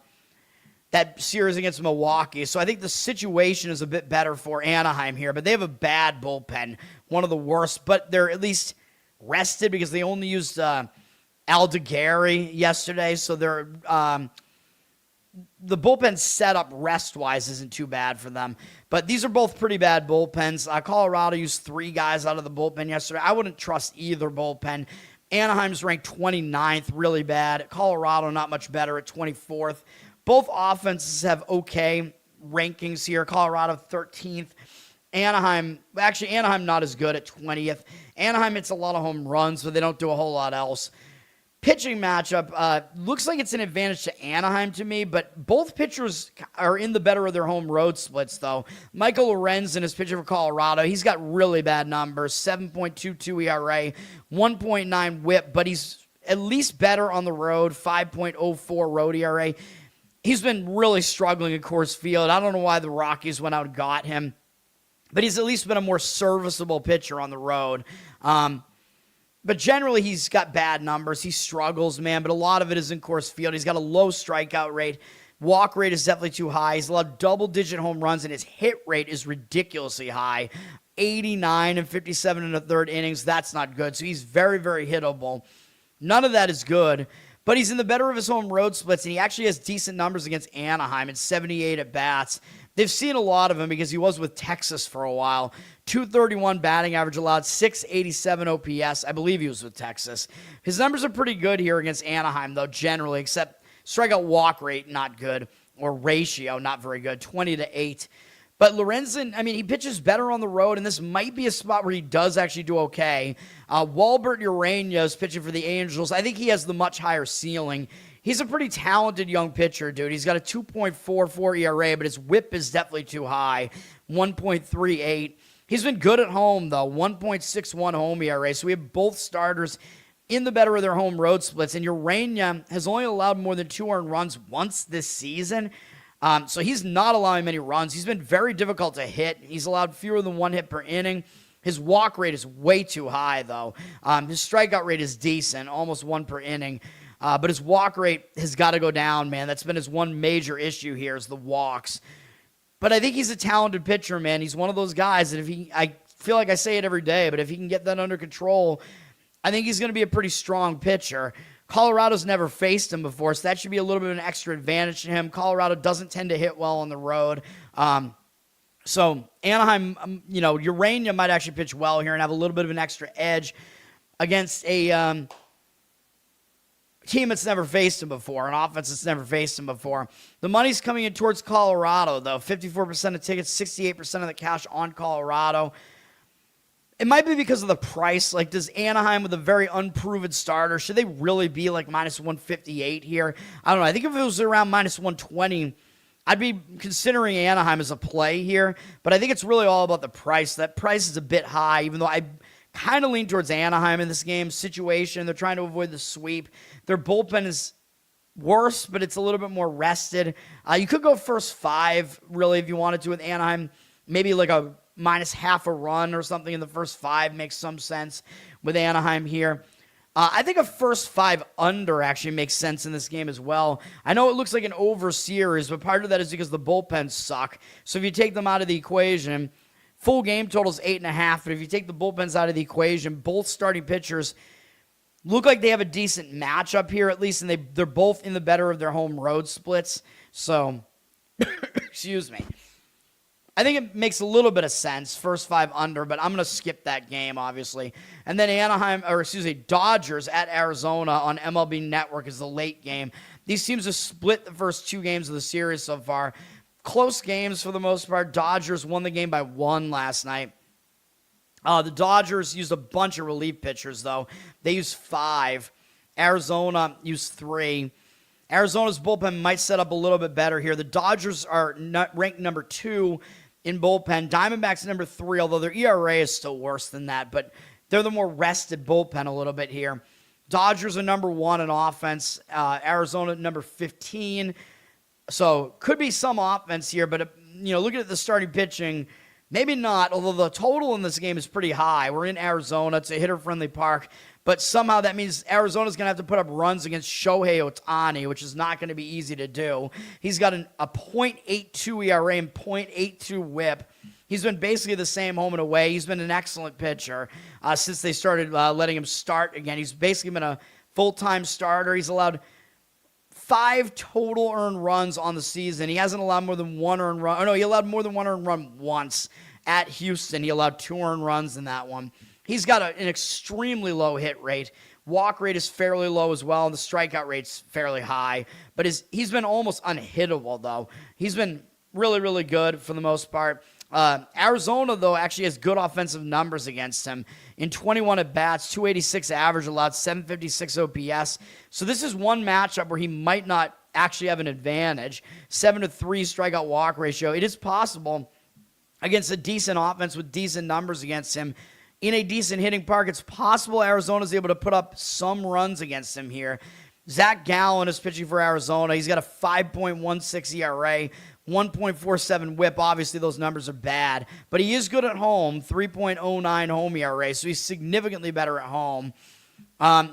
that series against Milwaukee. So I think the situation is a bit better for Anaheim here, but they have a bad bullpen, one of the worst, but they're at least rested because they only used Aldegari yesterday, so they're the bullpen setup rest-wise isn't too bad for them. But these are both pretty bad bullpens. Colorado used 3 guys out of the bullpen yesterday. I wouldn't trust either bullpen. Anaheim's ranked 29th, really bad. Colorado not much better at 24th. Both offenses have okay rankings here. Colorado 13th. Anaheim not as good at 20th. Anaheim hits a lot of home runs, but they don't do a whole lot else. pitching matchup looks like it's an advantage to Anaheim to me, but both pitchers are in the better of their home road splits, though. Michael Lorenzen is pitching for Colorado. He's got really bad numbers, 7.22 ERA, 1.9 whip, but he's at least better on the road, 5.04 road ERA. He's been really struggling at Coors Field. I don't know why the Rockies went out and got him, but he's at least been a more serviceable pitcher on the road. But generally, he's got bad numbers. He struggles, man, but a lot of it is in Coors Field. He's got a low strikeout rate. Walk rate is definitely too high. He's allowed double-digit home runs, and his hit rate is ridiculously high. 89 and 57 in the third innings. That's not good. So he's very, very hittable. None of that is good. But he's in the better of his home road splits, and he actually has decent numbers against Anaheim at 78 at-bats. They've seen a lot of him because he was with Texas for a while. 231 batting average allowed, 687 OPS. I believe he was with Texas. His numbers are pretty good here against Anaheim, though, generally, except strikeout walk rate, not good, or ratio, not very good, 20-8. But Lorenzen, I mean, he pitches better on the road, and this might be a spot where he does actually do okay. Walbert Urania is pitching for the Angels. I think he has the much higher ceiling. He's a pretty talented young pitcher, dude. He's got a 2.44 ERA, but his whip is definitely too high, 1.38. He's been good at home, though, 1.61 home ERA. So we have both starters in the better of their home road splits, and Urania has only allowed more than 2 earned runs once this season. So he's not allowing many runs. He's been very difficult to hit. He's allowed fewer than 1 hit per inning. His walk rate is way too high, though. His strikeout rate is decent, almost 1 per inning. But his walk rate has got to go down, man. That's been his one major issue here is the walks. But I think he's a talented pitcher, man. He's one of those guys that I feel like I say it every day, but if he can get that under control, I think he's going to be a pretty strong pitcher. Colorado's never faced him before, so that should be a little bit of an extra advantage to him. Colorado doesn't tend to hit well on the road. So Anaheim, Urania might actually pitch well here and have a little bit of an extra edge against a team that's never faced him before, an offense that's never faced him before. The money's coming in towards Colorado, though. 54% of tickets, 68% of the cash on Colorado. It might be because of the price. Like, does Anaheim with a very unproven starter, should they really be like minus 158 here? I don't know. I think if it was around minus 120, I'd be considering Anaheim as a play here. But I think it's really all about the price. That price is a bit high, even though I kind of lean towards Anaheim in this game situation. They're trying to avoid the sweep. Their bullpen is worse, but it's a little bit more rested. You could go first 5, really, if you wanted to with Anaheim. Maybe like a minus half a run or something in the first 5 makes some sense with Anaheim here. I think a first 5 under actually makes sense in this game as well. I know it looks like an over series, but part of that is because the bullpens suck. So if you take them out of the equation, full game total is 8.5, but if you take the bullpens out of the equation, both starting pitchers look like they have a decent matchup here at least, and they're both in the better of their home road splits. So, excuse me. I think it makes a little bit of sense, first 5 under, but I'm going to skip that game, obviously. And then Dodgers at Arizona on MLB Network is the late game. These teams have split the first 2 games of the series so far. Close games for the most part. Dodgers won the game by 1 last night. The Dodgers used a bunch of relief pitchers, though. They used 5. Arizona used 3. Arizona's bullpen might set up a little bit better here. The Dodgers are ranked number 2 in bullpen. Diamondbacks number 3, although their ERA is still worse than that, but they're the more rested bullpen a little bit here. Dodgers are number 1 in offense. Arizona number 15. So could be some offense here, but looking at the starting pitching, maybe not, although the total in this game is pretty high. We're in Arizona. It's a hitter-friendly park. But somehow that means Arizona's going to have to put up runs against Shohei Ohtani, which is not going to be easy to do. He's got a .82 ERA and .82 whip. He's been basically the same home and away. He's been an excellent pitcher since they started letting him start again. He's basically been a full-time starter. He's allowed 5 total earned runs on the season. He hasn't allowed more than 1 earned run. Oh, no, he allowed more than 1 earned run once at Houston. He allowed 2 earned runs in that one. He's got an extremely low hit rate. Walk rate is fairly low as well, and the strikeout rate's fairly high. But he's been almost unhittable, though. He's been really, really good for the most part. Arizona, though, actually has good offensive numbers against him. In 21 at-bats, 286 average allowed, 756 OPS. So this is one matchup where he might not actually have an advantage. 7-3 strikeout walk ratio. It is possible against a decent offense with decent numbers against him. In a decent hitting park, it's possible Arizona's able to put up some runs against him here. Zach Gallen is pitching for Arizona. He's got a 5.16 ERA, 1.47 whip. Obviously, those numbers are bad, but he is good at home, 3.09 home ERA, so he's significantly better at home.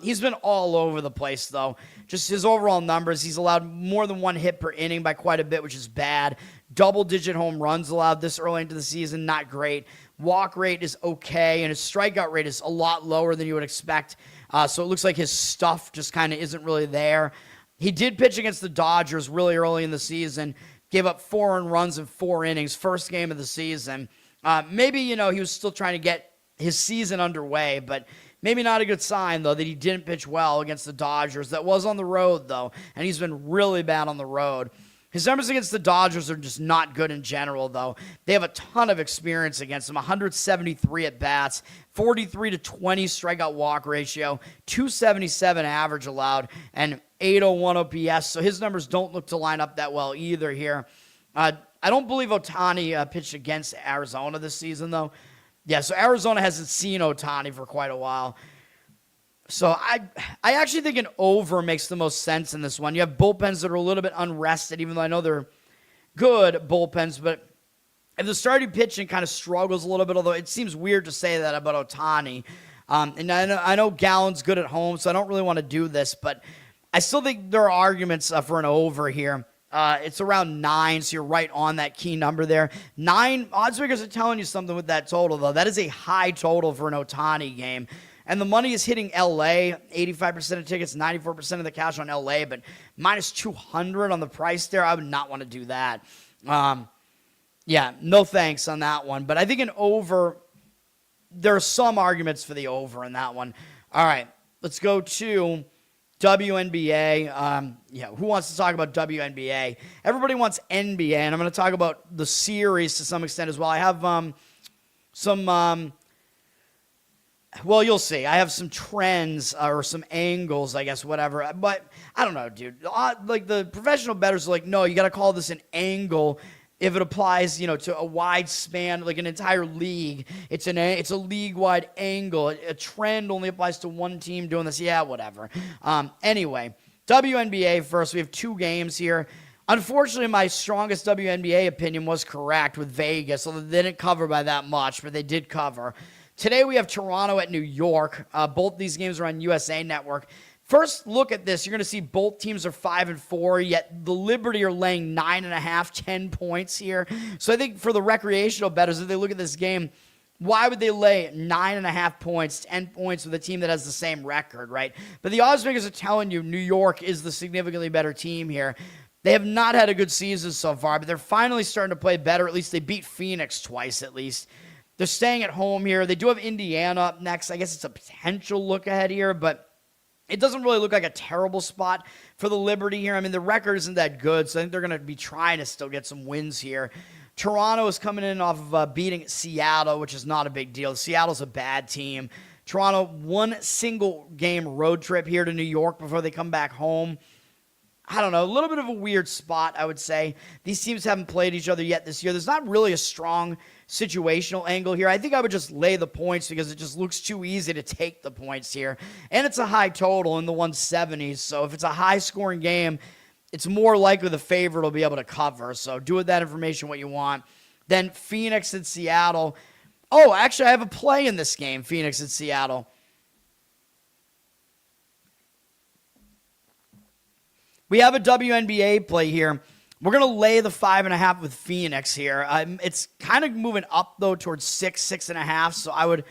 He's been all over the place, though. Just his overall numbers, he's allowed more than one hit per inning by quite a bit, which is bad. Double-digit home runs allowed this early into the season, not great. Walk rate is okay, and his strikeout rate is a lot lower than you would expect. So it looks like his stuff just kind of isn't really there. He did pitch against the Dodgers really early in the season, gave up 4 earned runs in 4 innings, first game of the season. Maybe, he was still trying to get his season underway, but maybe not a good sign, though, that he didn't pitch well against the Dodgers. That was on the road, though, and he's been really bad on the road. His numbers against the Dodgers are just not good in general, though. They have a ton of experience against him, 173 at-bats, 43-20 strikeout walk ratio, 277 average allowed, and 801 OPS. So his numbers don't look to line up that well either here. I don't believe Ohtani pitched against Arizona this season, though. Yeah, so Arizona hasn't seen Ohtani for quite a while. So I actually think an over makes the most sense in this one. You have bullpens that are a little bit unrested, even though I know they're good bullpens. But if the starting pitching kind of struggles a little bit, although it seems weird to say that about Ohtani. And I know Gallen's good at home, so I don't really want to do this. But I still think there are arguments for an over here. It's around 9, so you're right on that key number there. 9, odds makers are telling you something with that total, though. That is a high total for an Ohtani game. And the money is hitting LA, 85% of tickets, 94% of the cash on LA, but minus 200 on the price there. I would not want to do that. Yeah, no thanks on that one. But I think an over, there are some arguments for the over in that one. All right, let's go to WNBA. Who wants to talk about WNBA? Everybody wants NBA, and I'm going to talk about the series to some extent as well. I have well, you'll see. I have some trends or some angles, I guess, whatever. But I don't know, dude. Like the professional bettors are like, no, you got to call this an angle if it applies, to a wide span, like an entire league. It's a league-wide angle. A trend only applies to one team doing this. Yeah, whatever. Anyway, WNBA first. We have 2 games here. Unfortunately, my strongest WNBA opinion was correct with Vegas, although they didn't cover by that much, but they did cover. Today we have Toronto at New York. Both these games are on USA Network. First look at this. You're going to see both teams are 5-4, yet the Liberty are laying 9.5, 10 points here. So I think for the recreational bettors, if they look at this game, why would they lay 9.5 points, 10 points with a team that has the same record, right? But the odds makers are telling you New York is the significantly better team here. They have not had a good season so far, but they're finally starting to play better. At least they beat Phoenix twice, at least. They're staying at home here. They do have Indiana up next. I guess it's a potential look ahead here, but it doesn't really look like a terrible spot for the Liberty here. I mean, the record isn't that good, so I think they're going to be trying to still get some wins here. Toronto is coming in off of beating Seattle, which is not a big deal. Seattle's a bad team. Toronto, 1 single game road trip here to New York before they come back home. I don't know, a little bit of a weird spot, I would say. These teams haven't played each other yet this year. There's not really a strong situational angle here. I think I would just lay the points because it just looks too easy to take the points here. And it's a high total in the 170s, so if it's a high-scoring game, it's more likely the favorite will be able to cover. So do with that information what you want. Then Phoenix and Seattle. Oh, actually, I have a play in this game, Phoenix and Seattle. We have a WNBA play here. We're going to lay the 5.5 with Phoenix here. It's kind of moving up, though, towards 6.5. So I would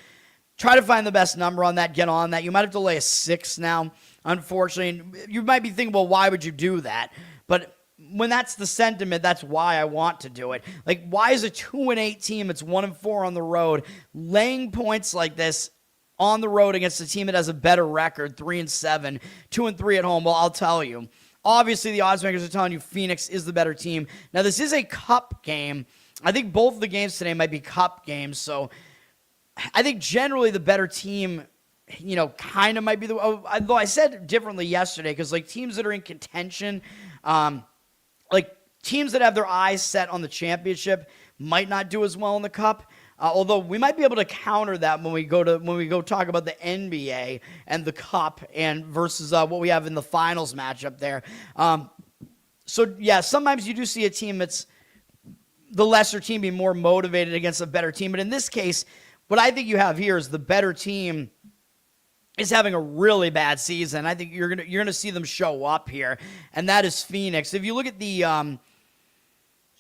try to find the best number on that, get on that. You might have to lay a 6 now, unfortunately. You might be thinking, well, why would you do that? But when that's the sentiment, that's why I want to do it. Like, why is a 2-8 team, it's 1-4 on the road, laying points like this on the road against a team that has a better record, 3-7, 2-3 at home? Well, I'll tell you. Obviously, the odds makers are telling you Phoenix is the better team. Now, this is a cup game, I think both of the games today might be cup games, so I think generally the better team, kind of might be though I said it differently yesterday, because like teams that are in contention, like teams that have their eyes set on the championship might not do as well in the cup. Although we might be able to counter that when we go talk about the NBA and the cup and versus what we have in the finals matchup there. So yeah, sometimes you do see a team that's the lesser team be more motivated against a better team. But in this case, what I think you have here is the better team is having a really bad season. I think you're gonna see them show up here, and that is Phoenix. If you look at the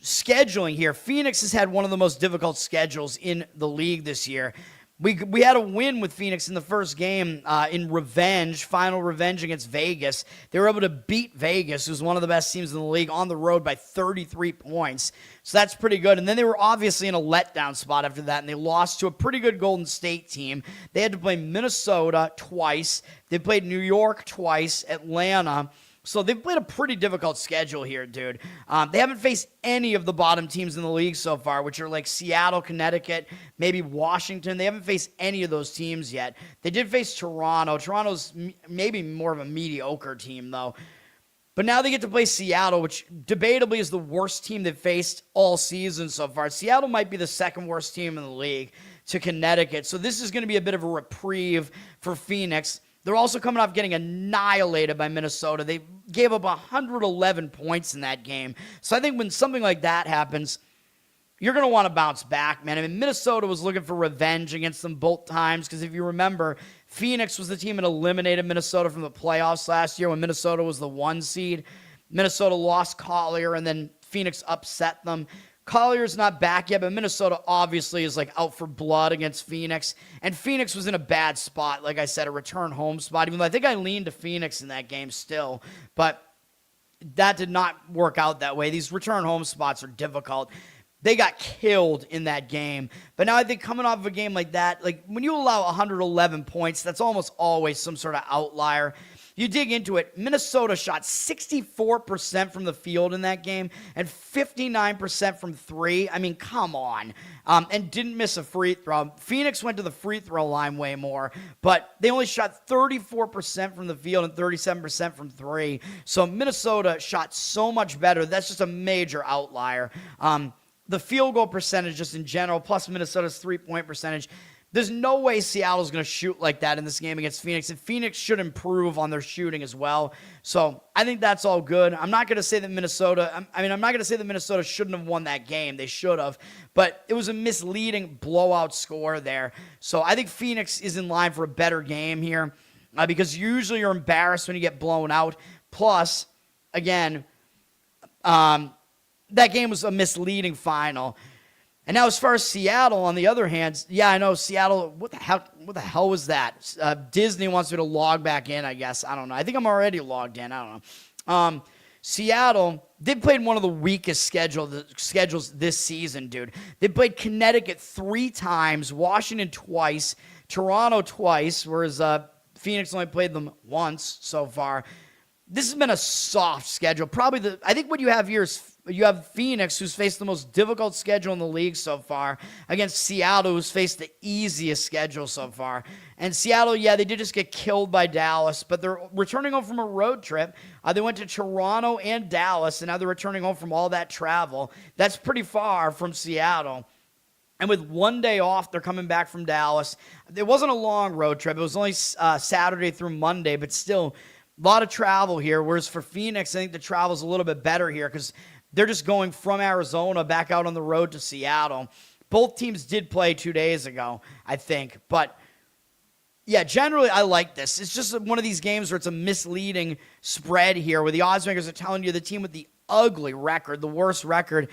scheduling here, Phoenix has had one of the most difficult schedules in the league this year. We had a win with Phoenix in the first game in final revenge against Vegas. They were able to beat Vegas, who's one of the best teams in the league, on the road by 33 points. So that's pretty good. And then they were obviously in a letdown spot after that, and they lost to a pretty good Golden State team. They had to play Minnesota twice. They played New York twice, Atlanta. So they've played a pretty difficult schedule here, dude. They haven't faced any of the bottom teams in the league so far, which are like Seattle, Connecticut, maybe Washington. They haven't faced any of those teams yet. They did face Toronto. Toronto's maybe more of a mediocre team, though. But now they get to play Seattle, which debatably is the worst team they've faced all season so far. Seattle might be the second worst team in the league to Connecticut. So this is going to be a bit of a reprieve for Phoenix. They're also coming off getting annihilated by Minnesota. They gave up 111 points in that game. So I think when something like that happens, you're going to want to bounce back, man. I mean, Minnesota was looking for revenge against them both times, because if you remember, Phoenix was the team that eliminated Minnesota from the playoffs last year when Minnesota was the 1 seed. Minnesota lost Collier, and then Phoenix upset them. Collier's not back yet, but Minnesota obviously is like out for blood against Phoenix. And Phoenix was in a bad spot, like I said, a return home spot, even though I think I leaned to Phoenix in that game still. But that did not work out that way. These return home spots are difficult. They got killed in that game. But now I think coming off of a game like that, like when you allow 111 points, that's almost always some sort of outlier. You dig into it, Minnesota shot 64% from the field in that game and 59% from three. I mean, come on. And didn't miss a free throw. Phoenix went to the free throw line way more, but they only shot 34% from the field and 37% from three. So Minnesota shot so much better. That's just a major outlier. The field goal percentage just in general, plus Minnesota's three-point percentage, there's no way Seattle's going to shoot like that in this game against Phoenix, and Phoenix should improve on their shooting as well. So I think that's all good. I'm not going to say that Minnesota shouldn't have won that game. They should have, but it was a misleading blowout score there. So I think Phoenix is in line for a better game here, because usually you're embarrassed when you get blown out. Plus, again, that game was a misleading final. And now as far as Seattle, on the other hand, yeah, I know Seattle, what the hell was that? Disney wants me to log back in, I guess. I don't know. I think I'm already logged in. I don't know. Seattle, they played one of the weakest schedules this season, dude. They played Connecticut 3 times, Washington twice, Toronto twice, whereas Phoenix only played them once so far. This has been a soft schedule. I think what you have here is you have Phoenix, who's faced the most difficult schedule in the league so far, against Seattle, who's faced the easiest schedule so far. And Seattle, yeah, they did just get killed by Dallas, but they're returning home from a road trip. They went to Toronto and Dallas, and now they're returning home from all that travel. That's pretty far from Seattle. And with 1 day off, they're coming back from Dallas. It wasn't a long road trip. It was only Saturday through Monday, but still a lot of travel here. Whereas for Phoenix, I think the travel's a little bit better here because they're just going from Arizona back out on the road to Seattle. Both teams did play 2 days ago, I think. But, yeah, generally I like this. It's just one of these games where it's a misleading spread here where the odds makers are telling you the team with the ugly record, the worst record,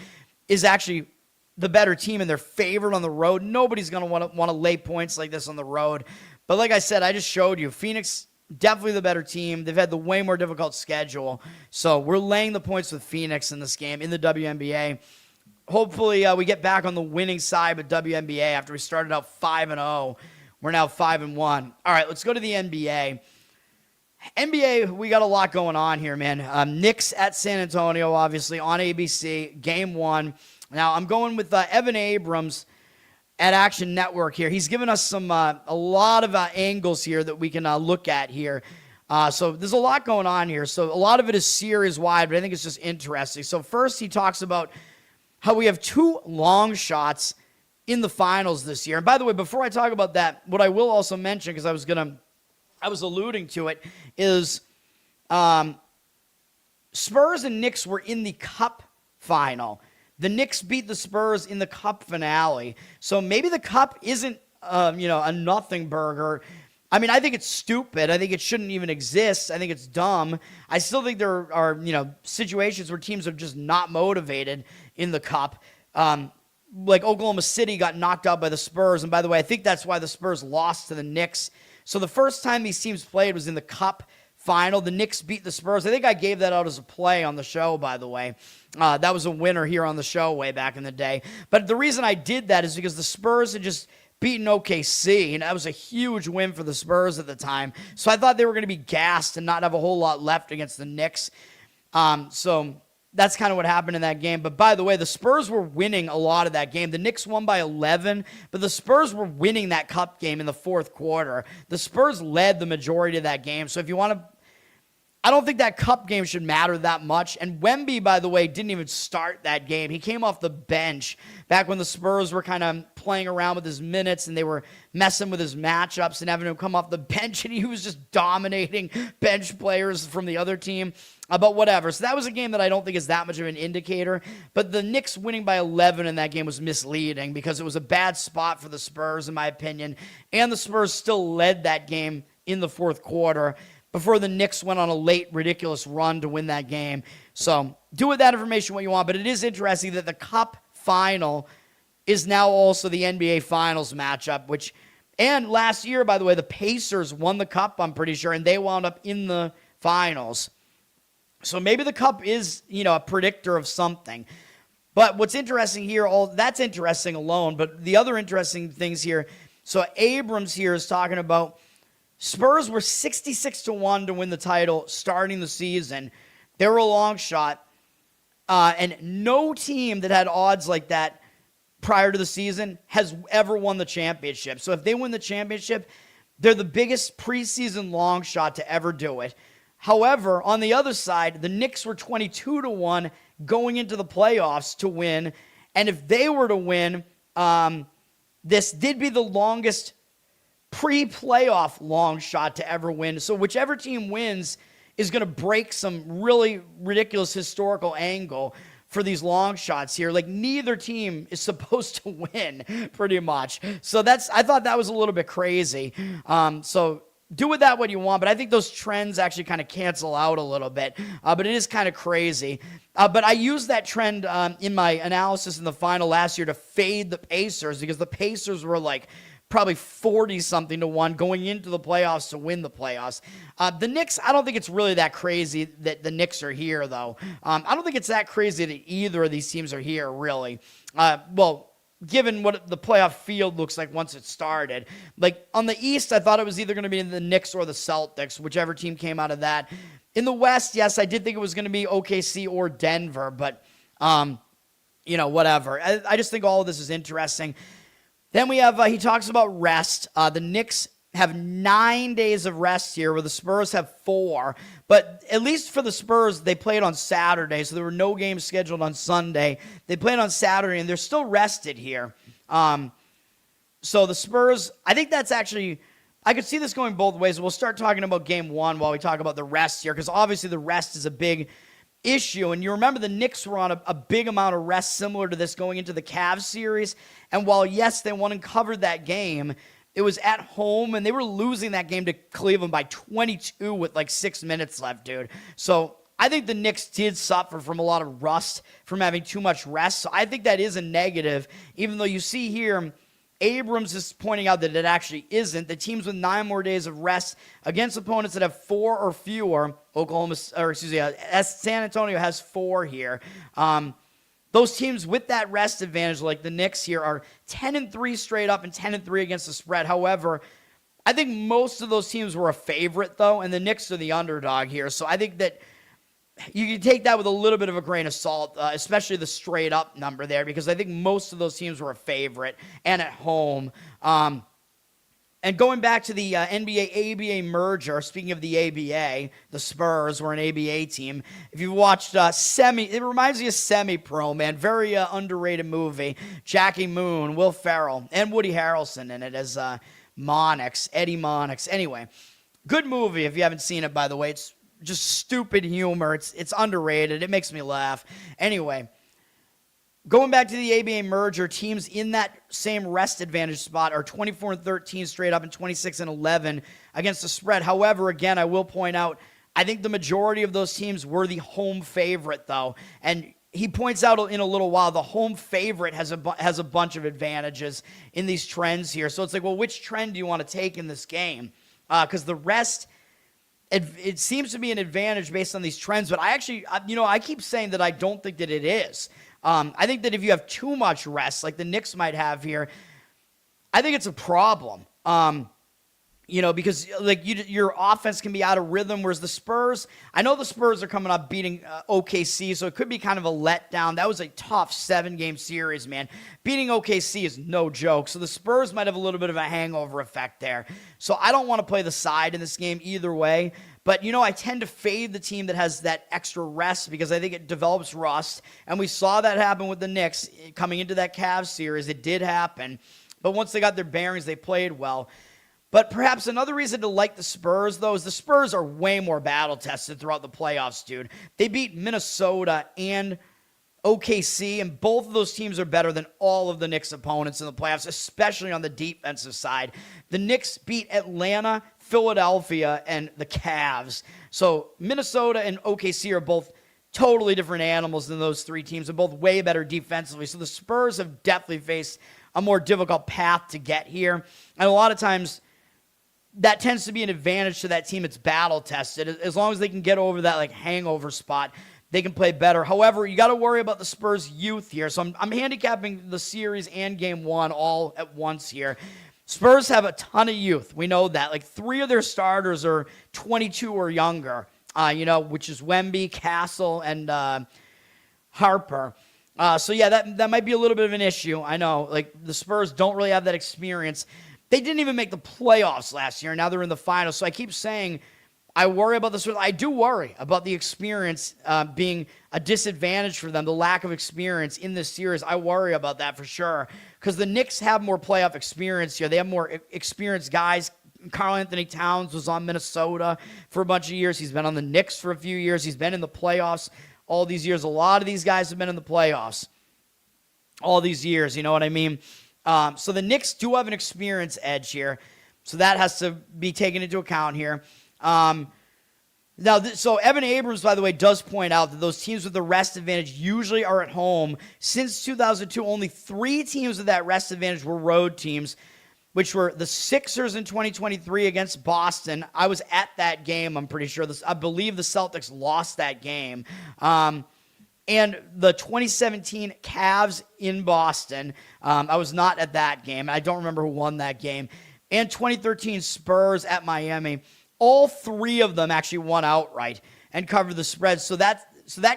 is actually the better team and they're favored on the road. Nobody's going to want to lay points like this on the road. But like I said, I just showed you, Phoenix definitely the better team. They've had the way more difficult schedule. So we're laying the points with Phoenix in this game in the WNBA. Hopefully we get back on the winning side with WNBA after we started out 5-0. We're now 5-1. All right, let's go to the NBA. NBA, we got a lot going on here, man. Knicks at San Antonio, obviously, on ABC, game 1. Now, I'm going with Evan Abrams at Action Network here. He's given us some a lot of angles here that we can look at here. So there's a lot going on here. So a lot of it is series-wide, but I think it's just interesting. So first he talks about how we have 2 long shots in the finals this year. And by the way, before I talk about that, what I will also mention, because I was alluding to it, is Spurs and Knicks were in the Cup final. The Knicks beat the Spurs in the Cup finale. So maybe the Cup isn't, a nothing burger. I mean, I think it's stupid. I think it shouldn't even exist. I think it's dumb. I still think there are, situations where teams are just not motivated in the Cup. Like Oklahoma City got knocked out by the Spurs. And by the way, I think that's why the Spurs lost to the Knicks. So the first time these teams played was in the Cup final. The Knicks beat the Spurs. I think I gave that out as a play on the show, by the way. That was a winner here on the show way back in the day. But the reason I did that is because the Spurs had just beaten OKC, and that was a huge win for the Spurs at the time. So I thought they were going to be gassed and not have a whole lot left against the Knicks. So that's kind of what happened in that game. But by the way, the Spurs were winning a lot of that game. The Knicks won by 11, but the Spurs were winning that Cup game in the fourth quarter. The Spurs led the majority of that game. So if you want to, I don't think that Cup game should matter that much. And Wemby, by the way, didn't even start that game. He came off the bench back when the Spurs were kind of playing around with his minutes and they were messing with his matchups and having him come off the bench, and he was just dominating bench players from the other team. But whatever. So that was a game that I don't think is that much of an indicator. But the Knicks winning by 11 in that game was misleading because it was a bad spot for the Spurs, in my opinion. And the Spurs still led that game in the fourth quarter before the Knicks went on a late, ridiculous run to win that game. So do with that information what you want, but it is interesting that the Cup final is now also the NBA Finals matchup, and last year, by the way, the Pacers won the Cup, I'm pretty sure, and they wound up in the finals. So maybe the Cup is, a predictor of something. But what's interesting here, that's interesting alone, but the other interesting things here, so Abrams here is talking about Spurs were 66-1 to win the title starting the season. They were a long shot. And no team that had odds like that prior to the season has ever won the championship. So if they win the championship, they're the biggest preseason long shot to ever do it. However, on the other side, the Knicks were 22-1 going into the playoffs to win. And if they were to win, this did be the longest pre-playoff long shot to ever win. So whichever team wins is going to break some really ridiculous historical angle for these long shots here. Like, neither team is supposed to win, pretty much. So I thought that was a little bit crazy. So do with that what you want, but I think those trends actually kind of cancel out a little bit. But it is kind of crazy. But I used that trend in my analysis in the final last year to fade the Pacers, because the Pacers were like probably 40-something to 1 going into the playoffs to win the playoffs. The Knicks, I don't think it's really that crazy that the Knicks are here, though. I don't think it's that crazy that either of these teams are here, really. Given what the playoff field looks like once it started. Like, on the East, I thought it was either going to be the Knicks or the Celtics, whichever team came out of that. In the West, yes, I did think it was going to be OKC or Denver, but, whatever. I just think all of this is interesting. Then we have, he talks about rest. The Knicks have 9 days of rest here, where the Spurs have 4. But at least for the Spurs, they played on Saturday, so there were no games scheduled on Sunday. They played on Saturday, and they're still rested here. So the Spurs, I think that's actually, I could see this going both ways. We'll start talking about game 1 while we talk about the rest here, because obviously the rest is a big issue. And you remember the Knicks were on a big amount of rest similar to this going into the Cavs series. And while, yes, they won and covered that game, it was at home, and they were losing that game to Cleveland by 22 with like 6 minutes left, dude. So I think the Knicks did suffer from a lot of rust from having too much rest. So I think that is a negative, even though you see here Abrams is pointing out that it actually isn't. The teams with 9 more days of rest against opponents that have 4 or fewer, San Antonio has 4 here. Those teams with that rest advantage, like the Knicks here, are 10-3 straight up and 10-3 against the spread. However, I think most of those teams were a favorite, though, and the Knicks are the underdog here. So I think that you can take that with a little bit of a grain of salt, especially the straight up number there, because I think most of those teams were a favorite and at home. And going back to the NBA-ABA merger, speaking of the ABA, the Spurs were an ABA team. If you've watched it reminds me of Semi-Pro, man. Very underrated movie. Jackie Moon, Will Ferrell, and Woody Harrelson in it as Monix, Eddie Monix. Anyway, good movie if you haven't seen it, by the way. It's just stupid humor. It's underrated. It makes me laugh. Anyway, going back to the ABA merger, teams in that same rest advantage spot are 24-13 straight up and 26-11 against the spread. However, again, I will point out, I think the majority of those teams were the home favorite, though. And he points out in a little while, the home favorite has a bunch of advantages in these trends here. So it's like, well, which trend do you want to take in this game? Because the rest, it seems to be an advantage based on these trends. But I keep saying that I don't think that it is. I think that if you have too much rest, like the Knicks might have here, I think it's a problem. Because like your offense can be out of rhythm, whereas the Spurs, I know the Spurs are coming up beating OKC, so it could be kind of a letdown. That was a tough 7-game series, man. Beating OKC is no joke, so the Spurs might have a little bit of a hangover effect there. So I don't want to play the side in this game either way. But, I tend to fade the team that has that extra rest because I think it develops rust. And we saw that happen with the Knicks coming into that Cavs series. It did happen. But once they got their bearings, they played well. But perhaps another reason to like the Spurs, though, is the Spurs are way more battle-tested throughout the playoffs, dude. They beat Minnesota and OKC, and both of those teams are better than all of the Knicks' opponents in the playoffs, especially on the defensive side. The Knicks beat Atlanta, Philadelphia, and the Cavs. So Minnesota and OKC are both totally different animals than those three teams. They're both way better defensively. So the Spurs have definitely faced a more difficult path to get here. And a lot of times that tends to be an advantage to that team that's battle-tested. As long as they can get over that like hangover spot, they can play better. However, you got to worry about the Spurs' youth here. So I'm handicapping the series and game one all at once here. Spurs have a ton of youth. We know that. Like 3 of their starters are 22 or younger, which is Wemby, Castle, and Harper. So yeah, that might be a little bit of an issue. I know. Like the Spurs don't really have that experience. They didn't even make the playoffs last year. Now they're in the finals. So I keep saying I worry about this. I do worry about the experience being a disadvantage for them, the lack of experience in this series. I worry about that for sure because the Knicks have more playoff experience here. They have more experienced guys. Karl Anthony Towns was on Minnesota for a bunch of years. He's been on the Knicks for a few years. He's been in the playoffs all these years. A lot of these guys have been in the playoffs all these years. You know what I mean? So the Knicks do have an experience edge here. So that has to be taken into account here. So Evan Abrams, by the way, does point out that those teams with the rest advantage usually are at home. Since 2002, only 3 teams with that rest advantage were road teams, which were the Sixers in 2023 against Boston. I was at that game, I'm pretty sure. I believe the Celtics lost that game. And the 2017 Cavs in Boston. I was not at that game. I don't remember who won that game. And 2013 Spurs at Miami. All 3 of them actually won outright and covered the spread. So that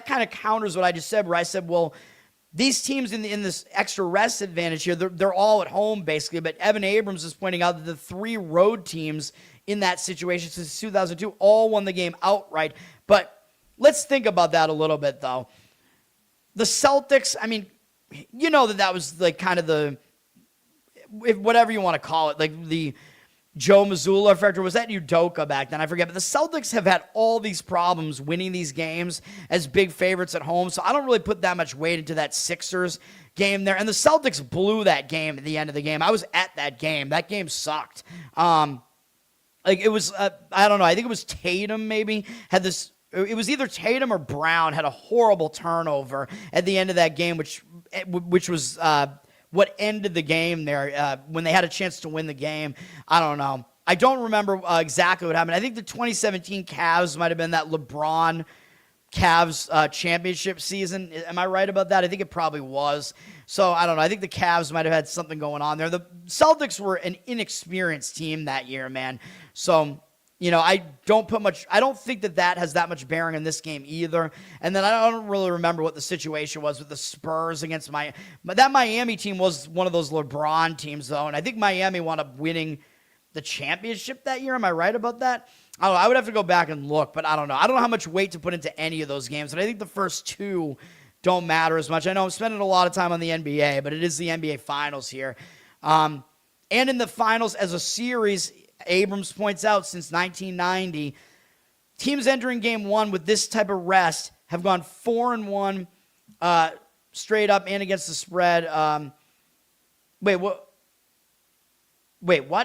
kind of counters what I just said, where I said, well, these teams in this extra rest advantage here, they're all at home basically. But Evan Abrams is pointing out that the 3 road teams in that situation since 2002 all won the game outright. But let's think about that a little bit, though. The Celtics, I mean, you know that was like kind of whatever you want to call it, like the Joe Mazzulla effect, or was that Udoka back then? I forget. But the Celtics have had all these problems winning these games as big favorites at home, so I don't really put that much weight into that Sixers game there. And the Celtics blew that game at the end of the game. I was at that game. That game sucked. It was, I don't know, I think it was Tatum maybe had this. It was either Tatum or Brown had a horrible turnover at the end of that game, which was what ended the game there when they had a chance to win the game. I don't know. I don't remember exactly what happened. I think the 2017 Cavs might have been that LeBron Cavs championship season. Am I right about that? I think it probably was. So I don't know. I think the Cavs might have had something going on there. The Celtics were an inexperienced team that year, man. So I don't think that has that much bearing in this game either. And then I don't really remember what the situation was with the Spurs against Miami. But that Miami team was one of those LeBron teams, though. And I think Miami wound up winning the championship that year. Am I right about that? I don't know. I would have to go back and look, but I don't know. I don't know how much weight to put into any of those games. And I think the first two don't matter as much. I know I'm spending a lot of time on the NBA, but it is the NBA Finals here. And in the Finals as a series, Abrams points out since 1990, teams entering Game 1 with this type of rest have gone 4-1 straight up and against the spread. Wait, what?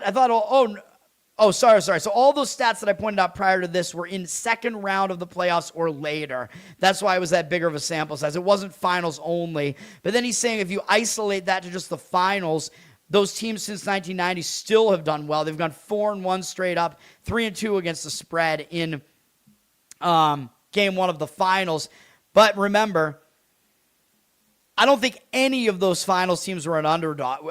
I thought sorry. So all those stats that I pointed out prior to this were in second round of the playoffs or later. That's why it was that bigger of a sample size. It wasn't finals only. But then he's saying if you isolate that to just the finals, those teams since 1990 still have done well. They've gone 4-1 straight up, 3-2 against the spread in Game 1 of the finals. But remember, I don't think any of those finals teams were an underdog.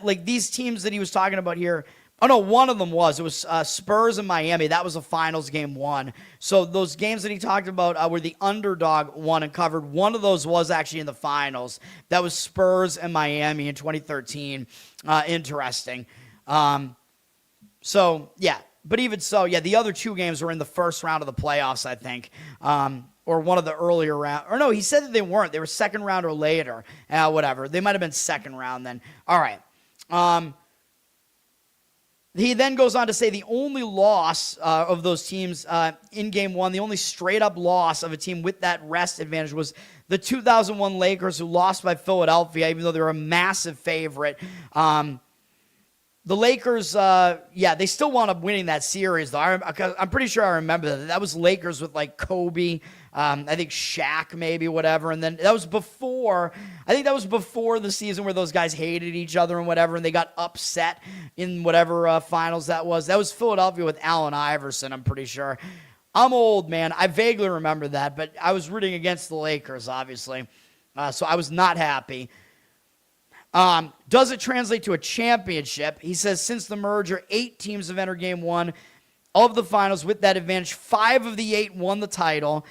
Like these teams that he was talking about here. Oh, no, one of them was. It was Spurs and Miami. That was a finals Game 1. So those games that he talked about were the underdog won and covered. One of those was actually in the finals. That was Spurs and Miami in 2013. Interesting. So, yeah. But even so, yeah, the other two games were in the first round of the playoffs, I think. Or one of the earlier rounds. Or no, he said that they weren't. They were second round or later. Whatever. They might have been second round then. All right. He then goes on to say the only loss of those teams in Game 1, the only straight-up loss of a team with that rest advantage was the 2001 Lakers, who lost by Philadelphia, even though they were a massive favorite. The Lakers, they still wound up winning that series, though. I'm pretty sure I remember that. That was Lakers with, like, Kobe, I think Shaq maybe, whatever. And then that was before the season where those guys hated each other and whatever, and they got upset in whatever finals that was. That was Philadelphia with Allen Iverson, I'm pretty sure. I'm old, man. I vaguely remember that, but I was rooting against the Lakers, obviously. So I was not happy. Does it translate to a championship? He says since the merger, 8 teams have entered Game 1 of the finals with that advantage. 5 of the 8 won the title,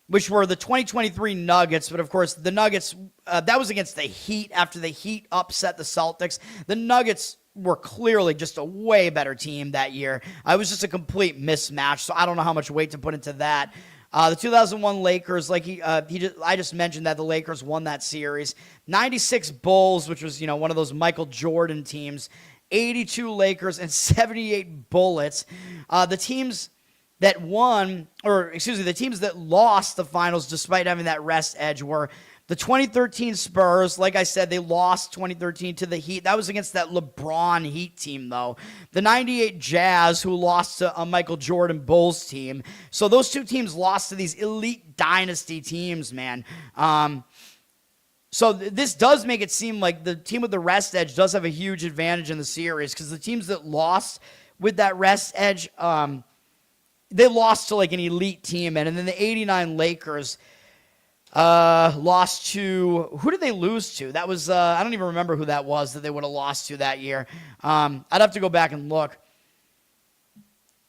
which were the 2023 Nuggets. But, of course, the Nuggets, that was against the Heat after the Heat upset the Celtics. The Nuggets were clearly just a way better team that year. It was just a complete mismatch, so I don't know how much weight to put into that. The 2001 Lakers, I just mentioned that the Lakers won that series. 96 Bulls, which was, one of those Michael Jordan teams. 82 Lakers and 78 Bullets. The teams that lost the finals despite having that rest edge were the 2013 Spurs. Like I said, they lost 2013 to the Heat. That was against that LeBron Heat team, though. The 98 Jazz, who lost to a Michael Jordan Bulls team. So those two teams lost to these elite dynasty teams, man. So this does make it seem like the team with the rest edge does have a huge advantage in the series, because the teams that lost with that rest edge, they lost to like an elite team, and then the 89 Lakers lost to, who did they lose to? That was, I don't even remember who that was that they would have lost to that year. I'd have to go back and look.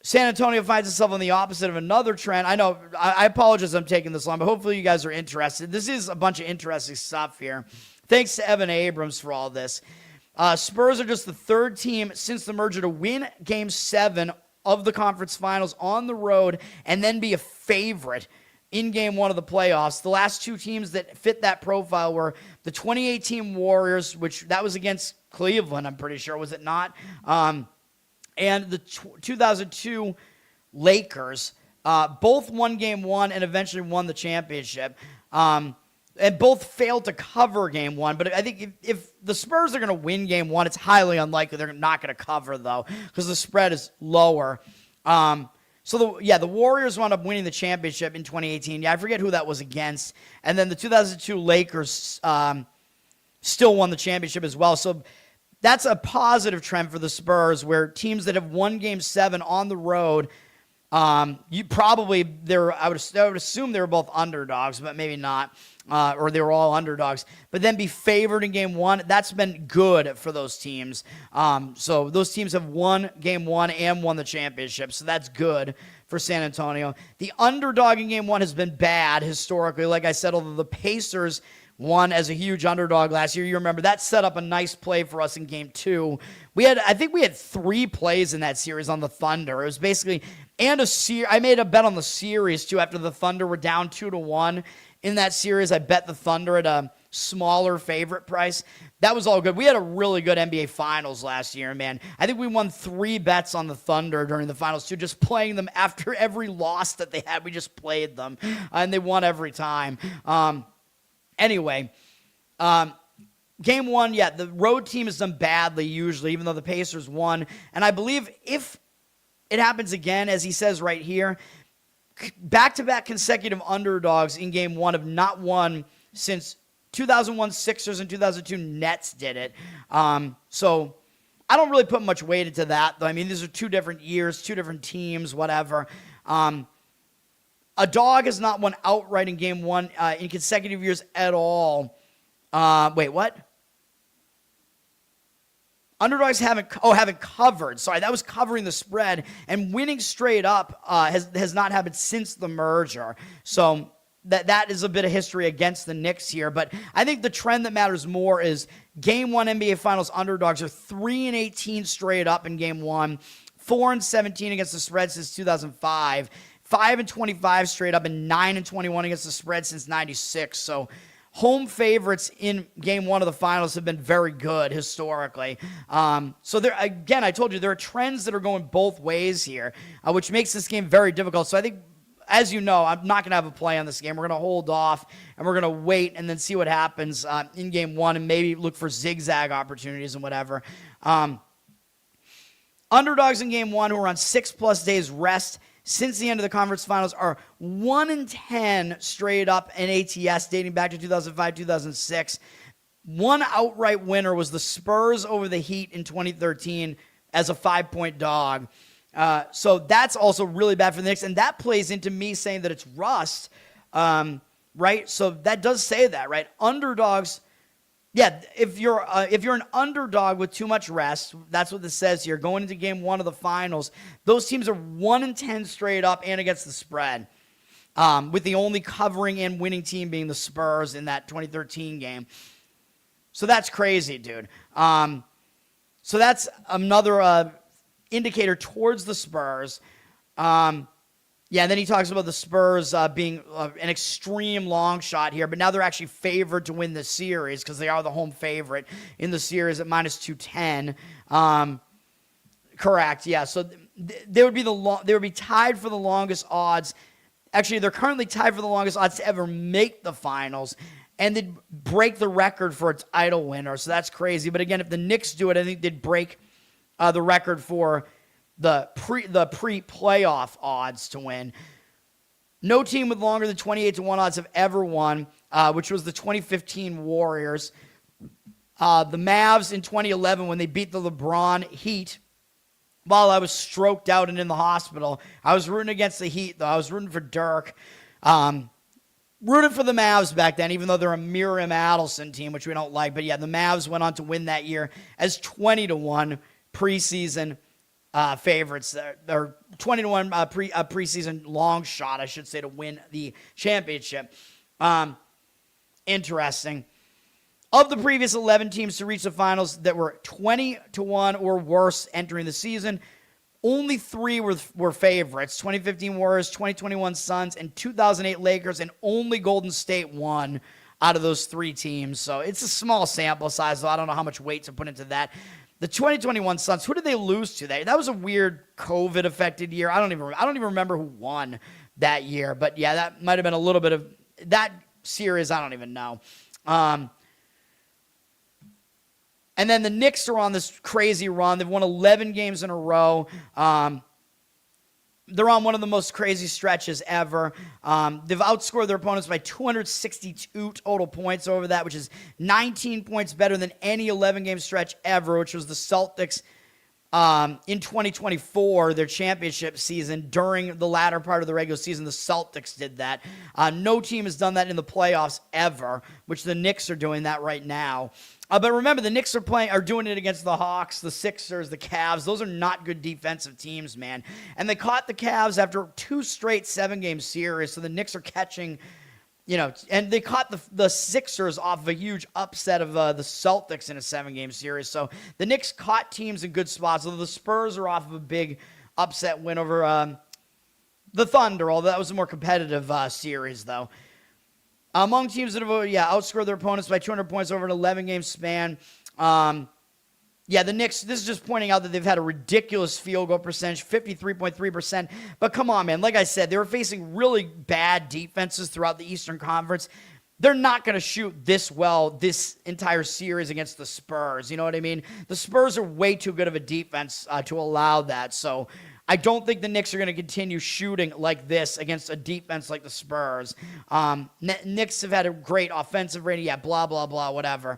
San Antonio finds itself on the opposite of another trend. I know, I apologize I'm taking this long, but hopefully you guys are interested. This is a bunch of interesting stuff here. Thanks to Evan Abrams for all this. Spurs are just the third team since the merger to win Game 7 of the conference finals on the road and then be a favorite in Game 1 of the playoffs. The last two teams that fit that profile were the 2018 Warriors, which that was against Cleveland, I'm pretty sure, was it not? And the 2002 Lakers. Both won Game 1 and eventually won the championship. And both failed to cover Game 1. But I think if the Spurs are going to win Game 1, it's highly unlikely they're not going to cover, though, because the spread is lower. So, the Warriors wound up winning the championship in 2018. Yeah, I forget who that was against. And then the 2002 Lakers still won the championship as well. So that's a positive trend for the Spurs, where teams that have won Game 7 on the road You probably I would assume they were both underdogs, but maybe not, or they were all underdogs. But then be favored in game one. That's been good for those teams. So those teams have won game one and won the championship. So that's good for San Antonio. The underdog in game one has been bad historically. Like I said, although the Pacers won as a huge underdog last year. You remember that set up a nice play for us in game two. I think we had 3 plays in that series on the Thunder. It was basically, and I made a bet on the series too after the Thunder were down 2-1 in that series. I bet the Thunder at a smaller favorite price. That was all good. We had a really good NBA Finals last year, man. I think we won 3 bets on the Thunder during the Finals too, just playing them after every loss that they had. We just played them, and they won every time. Anyway, game one, the road team has done badly usually, even though the Pacers won. And I believe if it happens again, as he says right here, back-to-back consecutive underdogs in game one have not won since 2001 Sixers and 2002 Nets did it. So I don't really put much weight into that, though. I mean, these are 2 different years, 2 different teams, whatever. A dog has not won outright in game one in consecutive years at all. Wait, what? Underdogs haven't covered. Sorry, that was covering the spread. And winning straight up has not happened since the merger. So that is a bit of history against the Knicks here. But I think the trend that matters more is game one NBA Finals underdogs are 3-18 straight up in game one, 4-17 against the spread since 2005. 5-25 straight up, and 9-21 against the spread since 96. So home favorites in game one of the finals have been very good historically. So there, again, I told you there are trends that are going both ways here, which makes this game very difficult. So I think, as you know, I'm not going to have a play on this game. We're going to hold off, and we're going to wait and then see what happens in game one and maybe look for zigzag opportunities and whatever. Underdogs in game one who are on 6+ days rest since the end of the conference finals are 1-10 straight up in ATS dating back to 2005, 2006. One outright winner was the Spurs over the Heat in 2013 as a 5-point dog. So that's also really bad for the Knicks, and that plays into me saying that it's rust, right? So that does say that, right? Underdogs. Yeah, if you're an underdog with too much rest, that's what this says here. Going into game one of the finals, those teams are 1-10 straight up and against the spread, with the only covering and winning team being the Spurs in that 2013 game. So that's crazy, dude. So that's another indicator towards the Spurs. And then he talks about the Spurs being an extreme long shot here, but now they're actually favored to win the series because they are the home favorite in the series at -210. Correct, yeah. So they would be tied for the longest odds. Actually, they're currently tied for the longest odds to ever make the finals, and they'd break the record for a title winner. So that's crazy. But again, if the Knicks do it, I think they'd break the record for the pre-playoff odds to win. No team with longer than 28-1 odds have ever won, which was the 2015 Warriors. The Mavs in 2011 when they beat the LeBron Heat. While I was stroked out and in the hospital, I was rooting against the Heat, though. I was rooting for Dirk. Rooted for the Mavs back then, even though they're a Miriam Adelson team, which we don't like. But yeah, the Mavs went on to win that year as 20-1 preseason favorites. They're 20-1 preseason long shot, I should say, to win the championship. Interesting. Of the previous 11 teams to reach the finals that were 20-1 or worse entering the season, only 3 were favorites. 2015 Warriors, 2021 Suns, and 2008 Lakers, and only Golden State won out of those 3 teams. So it's a small sample size, so I don't know how much weight to put into that. The 2021 Suns, who did they lose to? That was a weird COVID-affected year. I don't even remember who won that year. But yeah, that might have been a little bit of that series. I don't even know. And then the Knicks are on this crazy run. They've won 11 games in a row. They're on one of the most crazy stretches ever. They've outscored their opponents by 262 total points over that, which is 19 points better than any 11-game stretch ever, which was the Celtics in 2024, their championship season, during the latter part of the regular season, the Celtics did that. No team has done that in the playoffs ever, which the Knicks are doing that right now. But remember, the Knicks are doing it against the Hawks, the Sixers, the Cavs. Those are not good defensive teams, man. And they caught the Cavs after 2 straight 7-game series, so the Knicks are catching... and they caught the Sixers off of a huge upset of the Celtics in a 7-game series. So the Knicks caught teams in good spots. Although the Spurs are off of a big upset win over the Thunder, although that was a more competitive series, though. Among teams that have outscored their opponents by 200 points over an 11-game span, the Knicks, this is just pointing out that they've had a ridiculous field goal percentage, 53.3%. But come on, man. Like I said, they were facing really bad defenses throughout the Eastern Conference. They're not going to shoot this well this entire series against the Spurs. You know what I mean? The Spurs are way too good of a defense to allow that. So I don't think the Knicks are going to continue shooting like this against a defense like the Spurs. Knicks have had a great offensive rating. Yeah, blah, blah, blah, whatever.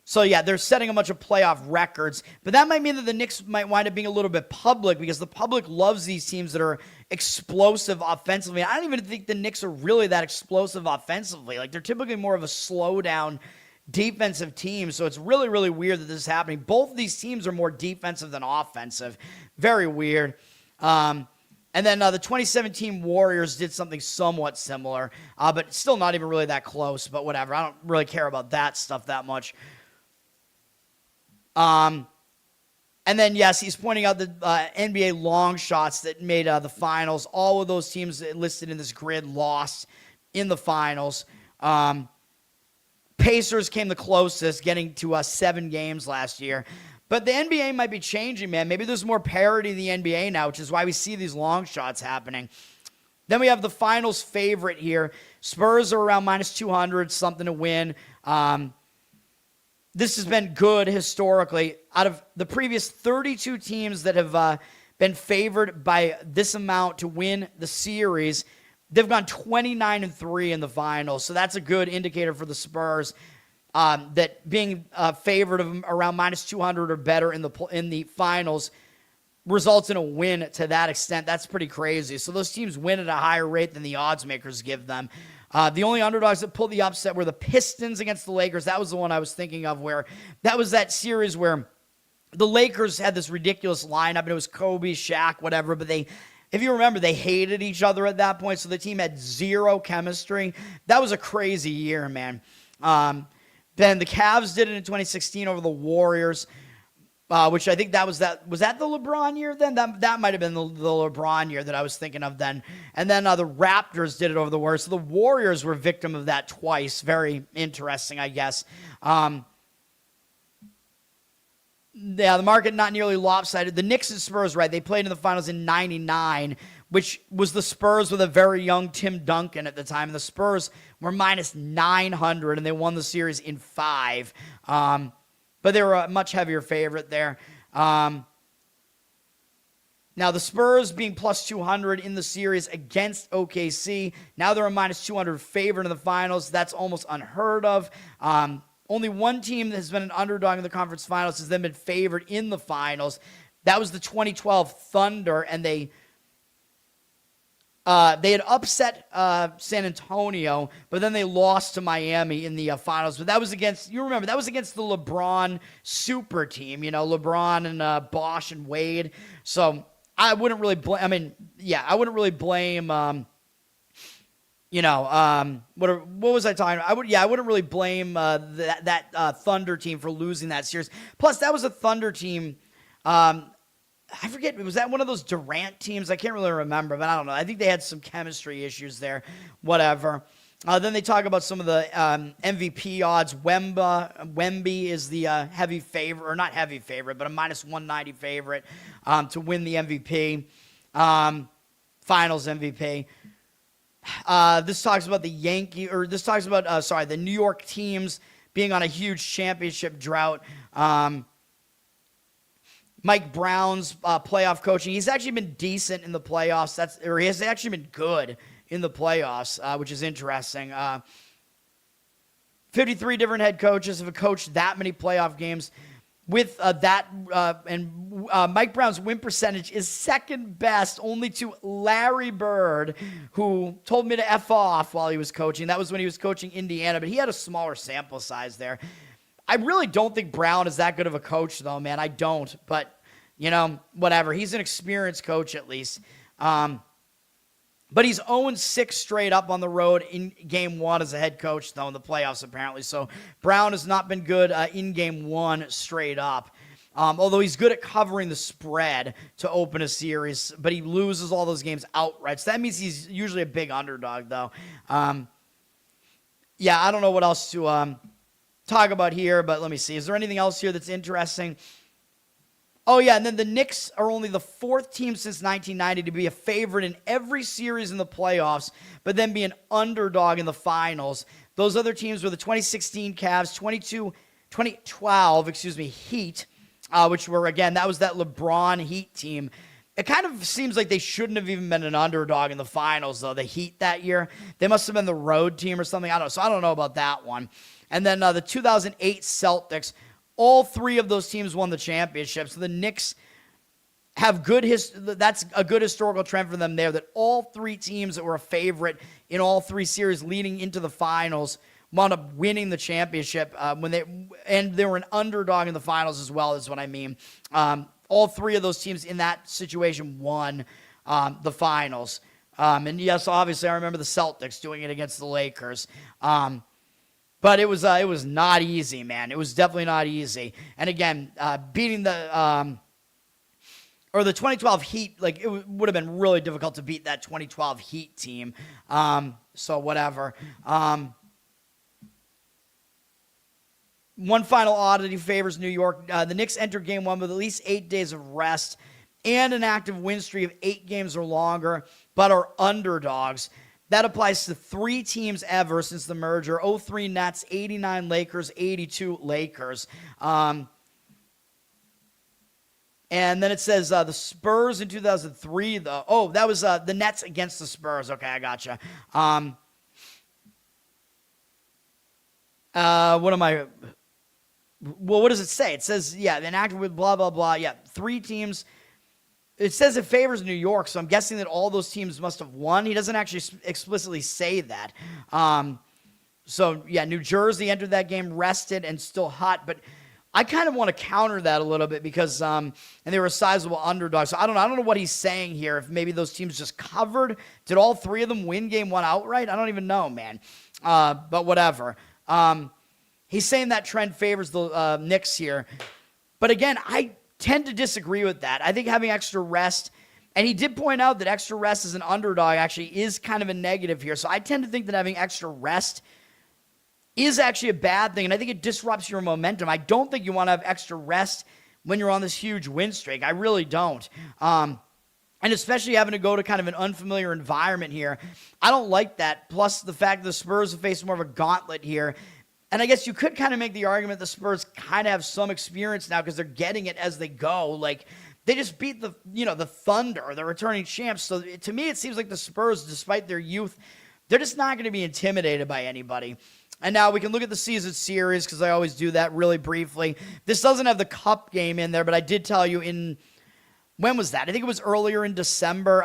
So, they're setting a bunch of playoff records. But that might mean that the Knicks might wind up being a little bit public because the public loves these teams that are explosive offensively. I don't even think the Knicks are really that explosive offensively. Like, they're typically more of a slow-down defensive team. So it's really, really weird that this is happening. Both of these teams are more defensive than offensive. Very weird. And then the 2017 Warriors did something somewhat similar, but still not even really that close. But whatever. I don't really care about that stuff that much. And then, yes, he's pointing out the NBA long shots that made the finals. All of those teams listed in this grid lost in the finals. Pacers came the closest, getting to 7 games last year. But the NBA might be changing, man. Maybe there's more parity in the NBA now, which is why we see these long shots happening. Then we have the finals favorite here. Spurs are around minus 200, something to win. This has been good historically. Out of the previous 32 teams that have been favored by this amount to win the series, they've gone 29-3 in the finals. So that's a good indicator for the Spurs that being favored of them around minus 200 or better in the finals results in a win to that extent. That's pretty crazy. So those teams win at a higher rate than the odds makers give them. The only underdogs that pulled the upset were the Pistons against the Lakers. That was the one I was thinking of, where that was that series where the Lakers had this ridiculous lineup, and it was Kobe, Shaq, whatever, but if you remember, they hated each other at that point, so the team had zero chemistry. That was a crazy year, man. Then the Cavs did it in 2016 over the Warriors, which I think was that the LeBron year then? That might have been the LeBron year that I was thinking of then. And then the Raptors did it over the Warriors. So the Warriors were victim of that twice. Very interesting, I guess. The market not nearly lopsided. The Knicks and Spurs, right, they played in the finals in 99, which was the Spurs with a very young Tim Duncan at the time. And the Spurs were minus 900, and they won the series in 5. But they were a much heavier favorite there. Now, the Spurs being plus 200 in the series against OKC. Now they're a minus 200 favorite in the finals. That's almost unheard of. Only one team that has been an underdog in the conference finals has then been favored in the finals. That was the 2012 Thunder, and they had upset San Antonio, but then they lost to Miami in the finals. But that was against, you remember, that was against the LeBron super team, LeBron and Bosh and Wade. So I wouldn't really blame, I wouldn't really blame, what was I talking about? I wouldn't really blame that Thunder team for losing that series. Plus, that was a Thunder team, I forget, was that one of those Durant teams? I can't really remember, but I don't know. I think they had some chemistry issues there, whatever. Then they talk about some of the MVP odds. Wemby is the heavy favorite, or not heavy favorite, but a minus 190 favorite to win the MVP, finals MVP. This talks about the the New York teams being on a huge championship drought. Mike Brown's playoff coaching. He's actually been decent in the playoffs. He has actually been good in the playoffs, which is interesting. 53 different head coaches have coached that many playoff games. with Mike Brown's win percentage is second best only to Larry Bird, who told me to F off while he was coaching. That was when he was coaching Indiana, but he had a smaller sample size there. I really don't think Brown is that good of a coach, though, man. I don't. But, whatever. He's an experienced coach, at least. But he's 0-6 straight up on the road in Game 1 as a head coach, though, in the playoffs, apparently. So Brown has not been good in Game 1 straight up. Although he's good at covering the spread to open a series, but he loses all those games outright. So that means he's usually a big underdog, though. I don't know what else to talk about here, but let me see. Is there anything else here that's interesting? Oh, yeah, and then the Knicks are only the fourth team since 1990 to be a favorite in every series in the playoffs, but then be an underdog in the finals. Those other teams were the 2016 Cavs, 2012 Heat, which were, again, that was that LeBron Heat team. It kind of seems like they shouldn't have even been an underdog in the finals, though, the Heat that year. They must have been the road team or something. I don't know, so I don't know about that one. And then the 2008 Celtics, all three of those teams won the championship. So the Knicks have that's a good historical trend for them there, that all three teams that were a favorite in all three series leading into the finals wound up winning the championship and they were an underdog in the finals as well, is what I mean. All three of those teams in that situation won the finals. And yes, obviously I remember the Celtics doing it against the Lakers. But it was not easy, man. It was definitely not easy. And again, beating the 2012 Heat, like, it would have been really difficult to beat that 2012 Heat team. So whatever. One final oddity favors New York. The Knicks enter Game 1 with at least 8 days of rest and an active win streak of 8 games or longer, but are underdogs. That applies to 3 teams ever since the merger: 03 Nets, 89 Lakers, 82 Lakers. And then it says the Spurs in 2003, though. Oh, that was the Nets against the Spurs. Okay, I gotcha. What am I... Well, what does it say? It says, inactive with blah, blah, blah. Yeah, 3 teams... It says it favors New York, so I'm guessing that all those teams must have won. He doesn't actually explicitly say that. New Jersey entered that game rested and still hot, but I kind of want to counter that a little bit because and they were a sizable underdog. So I don't know what he's saying here. If maybe those teams just covered. Did all 3 of them win Game 1 outright? I don't even know, man. But whatever. He's saying that trend favors the Knicks here. But again, I tend to disagree with that. I think having extra rest, and he did point out that extra rest as an underdog actually is kind of a negative here. So I tend to think that having extra rest is actually a bad thing, and I think it disrupts your momentum. I don't think you want to have extra rest when you're on this huge win streak. I really don't. And especially having to go to kind of an unfamiliar environment here. I don't like that. Plus the fact that the Spurs have faced more of a gauntlet here. And I guess you could kind of make the argument the Spurs kind of have some experience now because they're getting it as they go. Like, they just beat the Thunder, the returning champs. So to me, it seems like the Spurs, despite their youth, they're just not going to be intimidated by anybody. And now we can look at the season series because I always do that really briefly. This doesn't have the Cup game in there, but I did tell you when was that? I think it was earlier in December.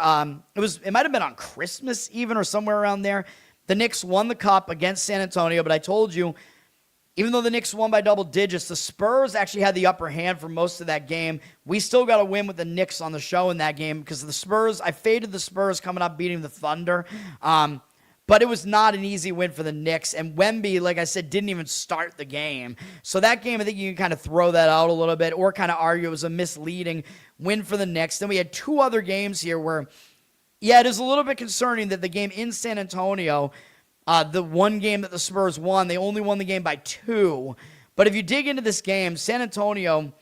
It might have been on Christmas even or somewhere around there. The Knicks won the Cup against San Antonio, but I told you, even though the Knicks won by double digits, the Spurs actually had the upper hand for most of that game. We still got to win with the Knicks on the show in that game because the Spurs, I faded the Spurs coming up beating the Thunder. But it was not an easy win for the Knicks. And Wemby, like I said, didn't even start the game. So that game, I think you can kind of throw that out a little bit or kind of argue it was a misleading win for the Knicks. Then we had 2 other games here where, it is a little bit concerning that the game in San Antonio, the one game that the Spurs won, they only won the game by 2. But if you dig into this game, San Antonio,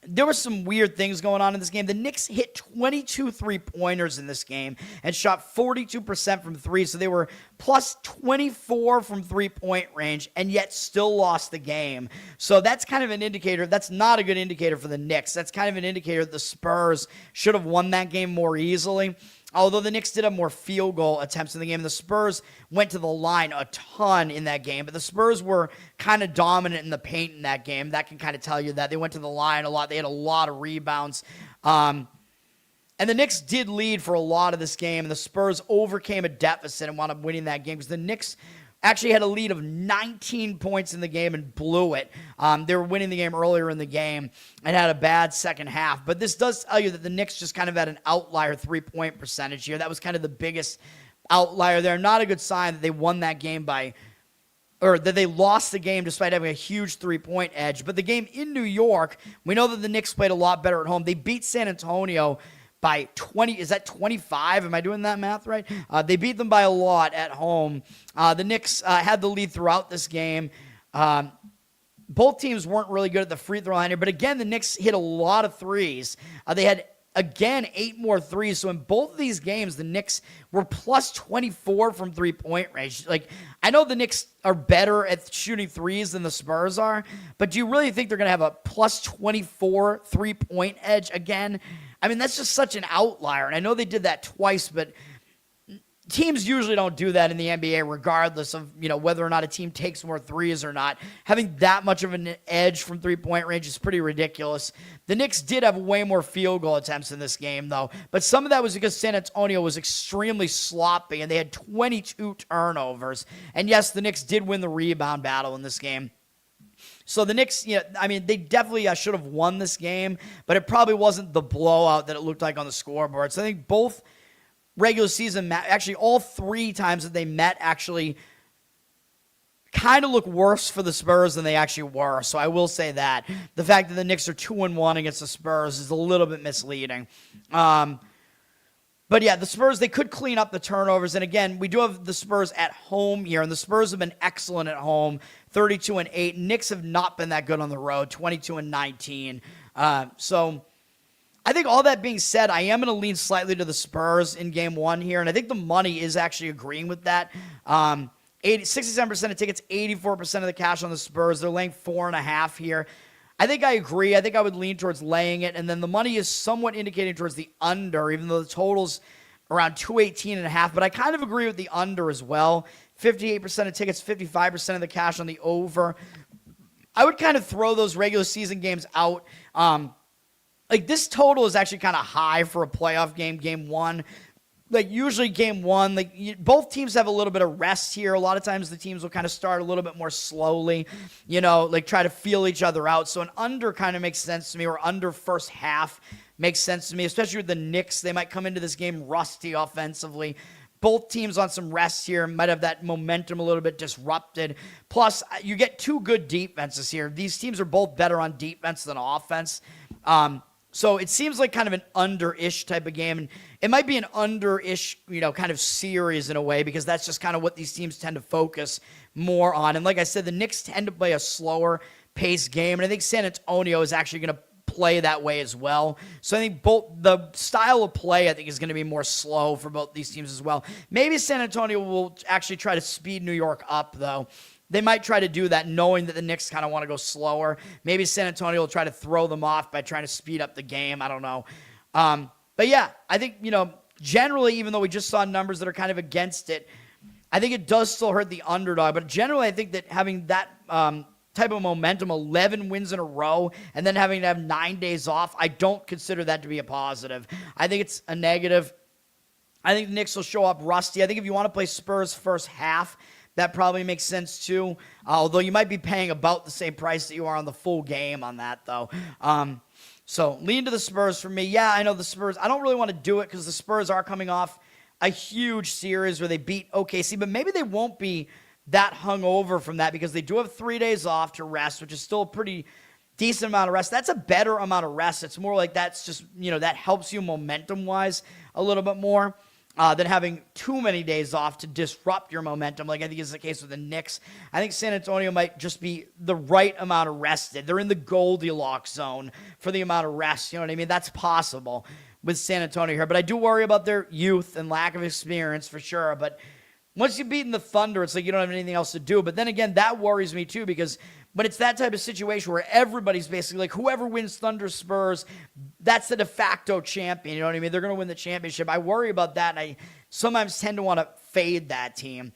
there were some weird things going on in this game. The Knicks hit 22 3-pointers in this game and shot 42% from 3. So they were plus 24 from 3-point range and yet still lost the game. So that's kind of an indicator. That's not a good indicator for the Knicks. That's kind of an indicator that the Spurs should have won that game more easily. Although the Knicks did have more field goal attempts in the game. The Spurs went to the line a ton in that game, but the Spurs were kind of dominant in the paint in that game. That can kind of tell you that. They went to the line a lot. They had a lot of rebounds. And the Knicks did lead for a lot of this game, and the Spurs overcame a deficit and wound up winning that game because the Knicks actually had a lead of 19 points in the game and blew it. They were winning the game earlier in the game and had a bad second half. But this does tell you that the Knicks just kind of had an outlier three-point percentage here. That was kind of the biggest outlier there. Not a good sign that they won that game or that they lost the game despite having a huge three-point edge. But the game in New York, we know that the Knicks played a lot better at home. They beat San Antonio by 20. Is that 25? Am I doing that math right? They beat them by a lot at home. The Knicks had the lead throughout this game. Both teams weren't really good at the free throw line here, but again, the Knicks hit a lot of threes. They had, again, 8 more threes. So in both of these games, the Knicks were plus 24 from three-point range. Like, I know the Knicks are better at shooting threes than the Spurs are, but do you really think they're going to have a plus 24 three-point edge again? I mean, that's just such an outlier. And I know they did that twice, but teams usually don't do that in the NBA regardless of, whether or not a team takes more threes or not. Having that much of an edge from three-point range is pretty ridiculous. The Knicks did have way more field goal attempts in this game, though. But some of that was because San Antonio was extremely sloppy, and they had 22 turnovers. And yes, the Knicks did win the rebound battle in this game. So the Knicks, they definitely should have won this game, but it probably wasn't the blowout that it looked like on the scoreboard. So I think both regular season, actually all 3 times that they met actually kind of look worse for the Spurs than they actually were. So I will say that. The fact that the Knicks are 2-1 against the Spurs is a little bit misleading. But yeah, the Spurs, they could clean up the turnovers. And again, we do have the Spurs at home here, and the Spurs have been excellent at home, 32-8. Knicks have not been that good on the road, 22-19. So I think all that being said, I am going to lean slightly to the Spurs in game 1 here, and I think the money is actually agreeing with that. 67% of tickets, 84% of the cash on the Spurs. They're laying 4.5 here. I think I agree. I think I would lean towards laying it. And then the money is somewhat indicating towards the under, even though the total's around 218.5. But I kind of agree with the under as well. 58% of tickets, 55% of the cash on the over. I would kind of throw those regular season games out. This total is actually kind of high for a playoff game, game 1. Usually game 1, both teams have a little bit of rest here. A lot of times the teams will kind of start a little bit more slowly, try to feel each other out. So an under kind of makes sense to me, or under first half makes sense to me, especially with the Knicks. They might come into this game rusty offensively. Both teams on some rest here might have that momentum a little bit disrupted. Plus, you get 2 good defenses here. These teams are both better on defense than offense. So it seems like kind of an under-ish type of game. And it might be an under-ish, kind of series in a way, because that's just kind of what these teams tend to focus more on. And like I said, the Knicks tend to play a slower paced game. And I think San Antonio is actually going to play that way as well. So I think both the style of play, I think, is going to be more slow for both these teams as well. Maybe San Antonio will actually try to speed New York up, though. They might try to do that knowing that the Knicks kind of want to go slower. Maybe San Antonio will try to throw them off by trying to speed up the game. I don't know. But yeah, I think, generally, even though we just saw numbers that are kind of against it, I think it does still hurt the underdog. But generally, I think that having that type of momentum, 11 wins in a row, and then having to have 9 days off, I don't consider that to be a positive. I think it's a negative. I think the Knicks will show up rusty. I think if you want to play Spurs first half, that probably makes sense too. Although you might be paying about the same price that you are on the full game on that, though. So lean to the Spurs for me. Yeah, I know the Spurs. I don't really want to do it because the Spurs are coming off a huge series where they beat OKC, but maybe they won't be that hungover from that because they do have 3 days off to rest, which is still a pretty decent amount of rest. That's a better amount of rest. It's more like that's just, that helps you momentum-wise a little bit more. Than having too many days off to disrupt your momentum, like I think is the case with the Knicks. I think San Antonio might just be the right amount of rested. They're in the Goldilocks zone for the amount of rest. You know what I mean? That's possible with San Antonio here. But I do worry about their youth and lack of experience for sure. But once you've beaten the Thunder, it's like you don't have anything else to do. But then again, that worries me too because But it's that type of situation where everybody's basically like, whoever wins Thunder Spurs, that's the de facto champion. You know what I mean? They're going to win the championship. I worry about that, and I sometimes tend to want to fade that team.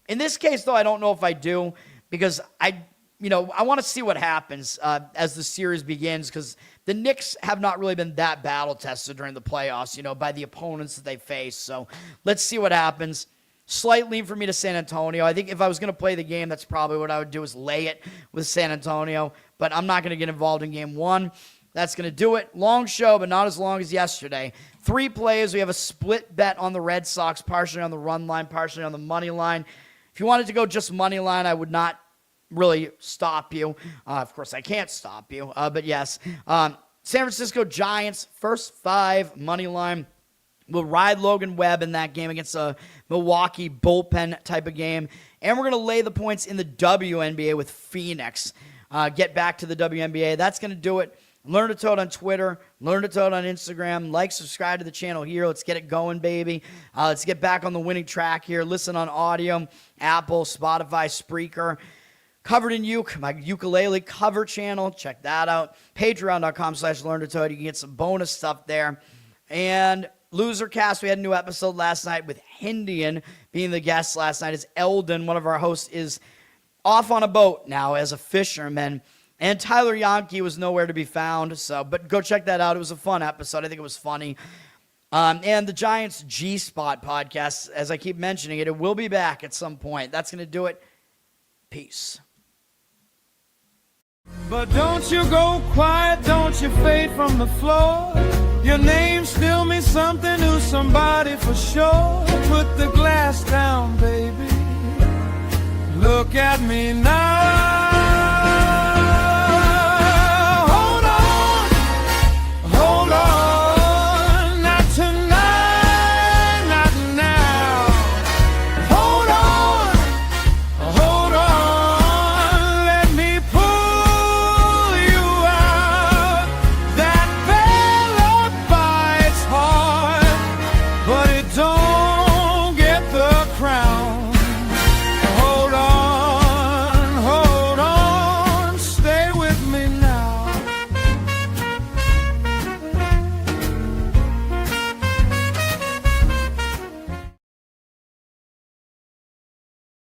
In this case, though, I don't know if I do, because I want to see what happens as the series begins, because the Knicks have not really been that battle-tested during the playoffs, by the opponents that they face. So let's see what happens. Slight lean for me to San Antonio. I think if I was going to play the game, that's probably what I would do, is lay it with San Antonio. But I'm not going to get involved in game one. That's going to do it. Long show, but not as long as yesterday. 3 plays. We have a split bet on the Red Sox, partially on the run line, partially on the money line. If you wanted to go just money line, I would not really stop you. Of course, I can't stop you. But yes. San Francisco Giants, first 5, money line. We'll ride Logan Webb in that game against a Milwaukee bullpen type of game. And we're going to lay the points in the WNBA with Phoenix. Get back to the WNBA. That's going to do it. Learn to Toad on Twitter. Learn to Toad on Instagram. Like, subscribe to the channel here. Let's get it going, baby. Let's get back on the winning track here. Listen on audio, Apple, Spotify, Spreaker. Covered in Uke, my ukulele cover channel. Check that out. Patreon.com/LearnToToad. You can get some bonus stuff there. And Losercast, we had a new episode last night with Hindian being the guest last night. As Eldon, one of our hosts, is off on a boat now as a fisherman. And Tyler Yonke was nowhere to be found. But go check that out. It was a fun episode. I think it was funny. And the Giants G-Spot podcast, as I keep mentioning it will be back at some point. That's going to do it. Peace. But don't you go quiet, don't you fade from the floor. Your name still means something to somebody for sure. Put the glass down, baby. Look at me now.